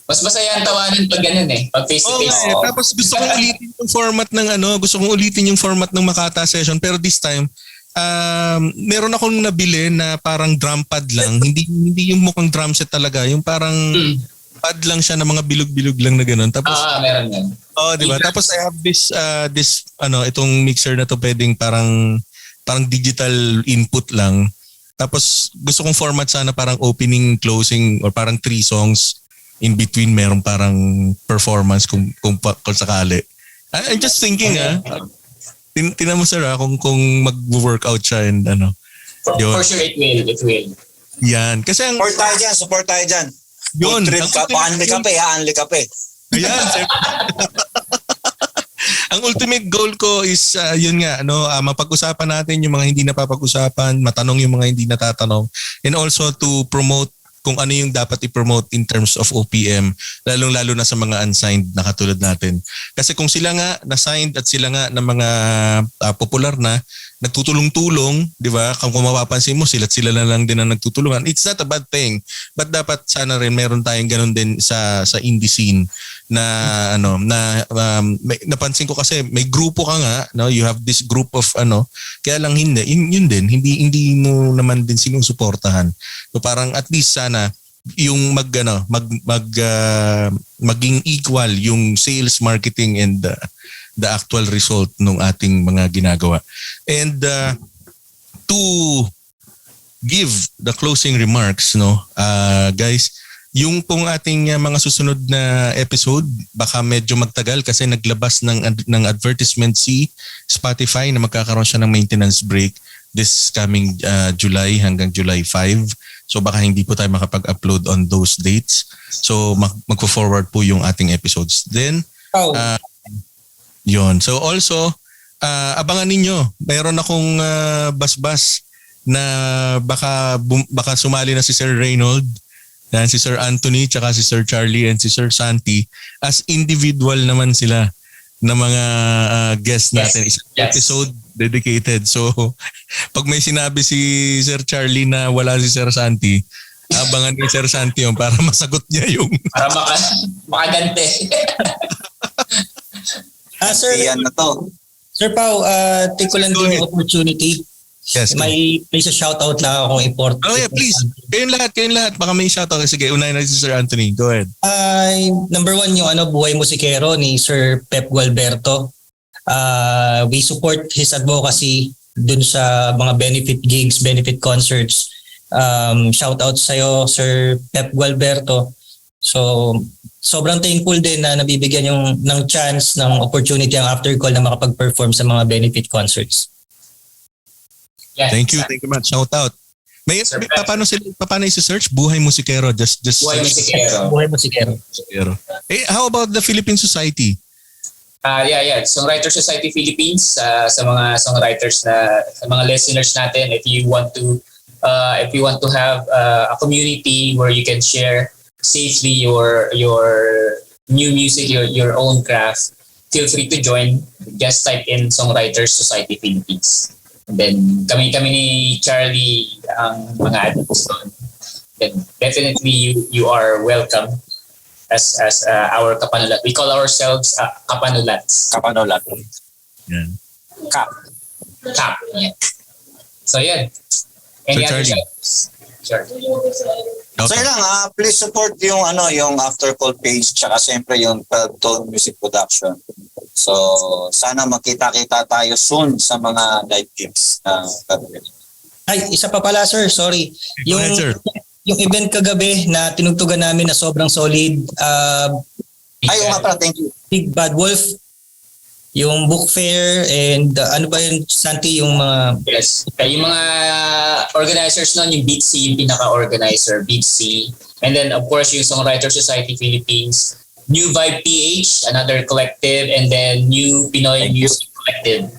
Mas masaya ang tawanan pag ganun eh. Pag face to face. Tapos gusto kong ulitin yung format ng Makata session, pero this time meron akong nabili na parang drum pad lang, hindi yung mukhang drum set talaga, yung parang pad lang siya na mga bilog-bilog lang na gano'n. Tapos Meron yan. di ba? Tapos I have this itong mixer na to, pwedeng parang digital input lang. Tapos gusto kong format sana parang opening, closing, or parang 3 songs in between, meron parang performance kung sakali. I'm just thinking tinan mo sir kung mag-workout siya and For sure it will. Yan. Kasi ang Support tayo dyan. yun. Trip ka, anli kape. Ayan. Ang ultimate goal ko is yun nga, mapag-usapan natin yung mga hindi napapag-usapan, matanong yung mga hindi natatanong, and also to promote kung ano yung dapat i-promote in terms of OPM, lalong-lalo na sa mga unsigned na katulad natin. Kasi kung sila nga na-signed at sila nga na mga popular na, nagtutulong-tulong, di ba? Kung mapapansin mo, sila na lang din ang nagtutulungan. It's not a bad thing. But dapat sana rin meron tayong ganun din sa indie scene na napansin ko kasi may grupo ka nga, you have this group of kaya lang yun din, hindi mo naman din sinusuportahan. So parang at least sana yung maging equal yung sales, marketing, and the actual result ng ating mga ginagawa. And to give the closing remarks, guys, yung pong ating mga susunod na episode, baka medyo magtagal kasi naglabas ng advertisement si Spotify na magkakaroon siya ng maintenance break this coming July hanggang July 5. So baka hindi po tayo makapag-upload on those dates. So magpo-forward po yung ating episodes. Then, yun. So also, abangan ninyo, mayroon akong basbas na baka sumali na si Sir Reynold, si Sir Anthony, tsaka si Sir Charlie, and si Sir Santi as individual naman sila na mga guests natin. Isang episode dedicated. So, pag may sinabi si Sir Charlie na wala si Sir Santi, abangan ni Sir Santi yun para masagot niya yung... Para makagante. Sir, Yan na to. Sir Pao, take ko lang din yung opportunity. Yes. May sa shoutout lang akong import. Oh yeah, please. Kayong lahat. Baka may shoutout. Sige, unahin na si Sir Anthony. Go ahead. Number 1 yung Buhay Musikero ni Sir Pep Gualberto. We support his advocacy dun sa mga benefit gigs, benefit concerts. Shoutout sa'yo, Sir Pep Gualberto. So, sobrang thankful din na nabibigyan ng chance, ng opportunity ang After Call na makapag-perform sa mga benefit concerts. Yeah, Thank you much. Shout out. Paano i-search? Buhay Musikero. Just Buhay Musikero. Buhay Musikero. How about the Philippine Society? Yeah. Songwriter Society Philippines, sa mga songwriters sa mga listeners natin, if you want to have a community where you can share safely your new music, your own craft, feel free to join. Just type in Songwriters Society Philippines. And then kami ni Charlie ang mga adults doon. Then definitely you are welcome as our Kapanulat. We call ourselves Kapanulats. Kapanulat. Yan. Kap. Yeah. So yan. Any So, other Charlie. shoutouts? Sure. So yun lang, please support yung After Call page tsaka siyempre yung 12 Tone Music Production. So sana magkita-kita tayo soon sa mga live gigs na gagawin. Ay, isa pa pala sir, sorry. Go ahead, sir. Yung event kagabi na tinugtugan namin na sobrang solid, Ay, nga pala, thank you. Big Bad Wolf, yung book fair, and ano ba yun, Santi, yung mga... Yes. Yung mga organizers nun, yung Beat C, yung pinaka-organizer, Beat C. And then, of course, yung Songwriter Society Philippines, New Vibe PH, another collective, and then New Pinoy Music Collective.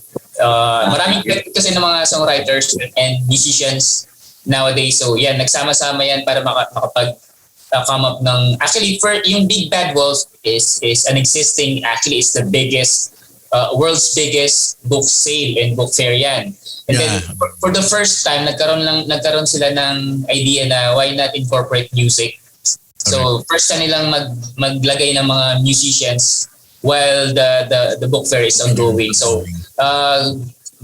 Maraming collective kasi ng mga songwriters and musicians nowadays. So, yan, nagsama-sama yan para come up ng... Actually, yung Big Bad Wolf is an existing, actually, is the biggest world's biggest book sale and book fair yan. And then for the first time, nagkaroon sila ng idea na why not incorporate music. So first na nilang maglagay ng mga musicians while the book fair is ongoing. So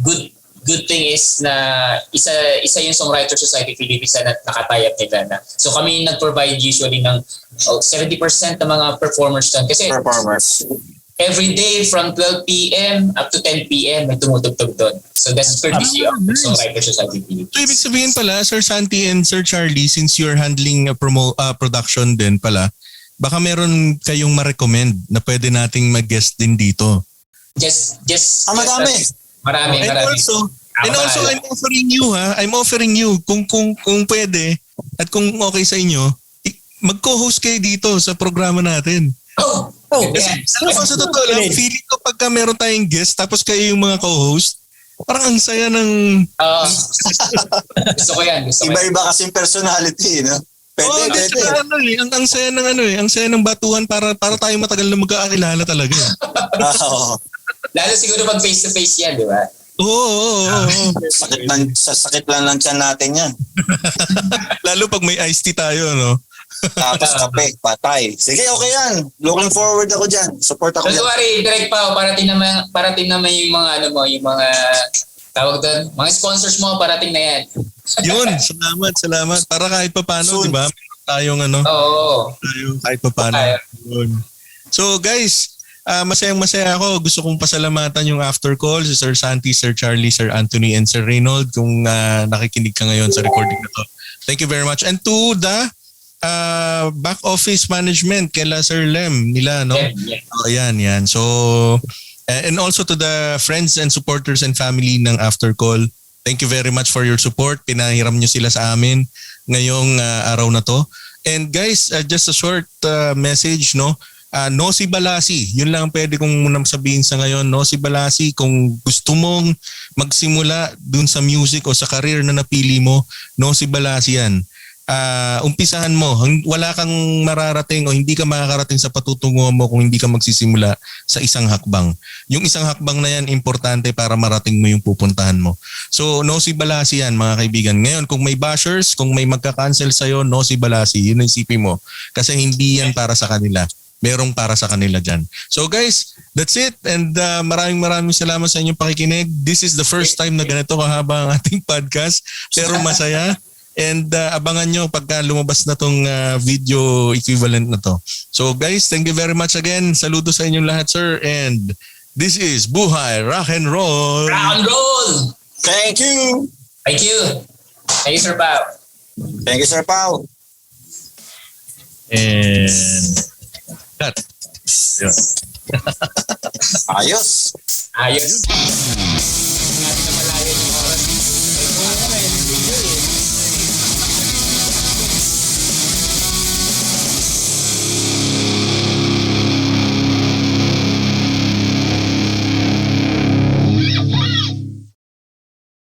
good thing is na isa yung Songwriter Society Philippines na nakatayap nila na. So kami nag-provide usually ng 70% ng mga performers doon. Kasi every day from 12 p.m. up to 10 p.m. may tumutugtog doon. So that's courtesy of the Songwriter Society Philippines. So ibig sabihin pala, Sir Santi and Sir Charlie, since you're handling production din pala, baka meron kayong ma-recommend na pwede nating mag-guest din dito. Just Madami. Marami. And also I'm offering you kung pwede at kung okay sa inyo, mag-co-host kayo dito sa programa natin. Sa totoo lang, feeling ko pagka meron tayong guest tapos kayo yung mga co-host, parang ang saya ng... Gusto ko yan. Iba-iba kasing personality, no? Pwede. Ang saya ng ang saya ng batuhan para tayo matagal na magkakakilala talaga. Lalo siguro pag face-to-face yan, di ba? Oo. Sakit lang ng tiyan natin yan. Lalo pag may iced tea tayo, no? Tapos kape, patay. Sige, okay yan. Looking forward ako dyan. Support ako dyan. Don't worry, direct pa. Parating naman yung mga yung mga tawag doon, mga sponsors mo, parating na yan. Yun, salamat. Para kahit pa paano, di ba? Meron tayong Oo. kahit pa paano. Yun. So guys, masayang-masaya ako. Gusto kong pasalamatan yung After Call, si Sir Santi, Sir Charlie, Sir Anthony, and Sir Reynold kung nakikinig ka ngayon sa recording na to. Thank you very much. And to the back office management kila Sir Lem nila, no? Yeah. Yan. So, and also to the friends and supporters and family ng After Call, thank you very much for your support. Pinahiram nyo sila sa amin ngayong araw na to. And guys, just a short message, no? No si Balasi. Yun lang pwede kong munang sabihin sa ngayon. No si Balasi, kung gusto mong magsimula dun sa music o sa career na napili mo, no si Balasi yan. Umpisahan mo. Wala kang mararating o hindi ka makakarating sa patutunguhan mo kung hindi ka magsisimula sa isang hakbang. Yung isang hakbang na yan, importante para marating mo yung pupuntahan mo. So, no si Balasi yan, mga kaibigan. Ngayon, kung may bashers, kung may magka-cancel sa'yo, no si Balasi. Yun ang isipin mo. Kasi hindi yan para sa kanila. Merong para sa kanila dyan. So guys, that's it. And maraming salamat sa inyong pakikinig. This is the first time na ganito kahaba ang ating podcast. Pero masaya. And abangan nyo pagka lumabas na tong video equivalent na to. So guys, thank you very much again. Saludo sa inyong lahat, sir. And this is Buhay Rock and Roll. Rock and roll! Thank you. Thank you, Sir Pao. Thank you, Sir Pao. And cut. Ayos. Ayos.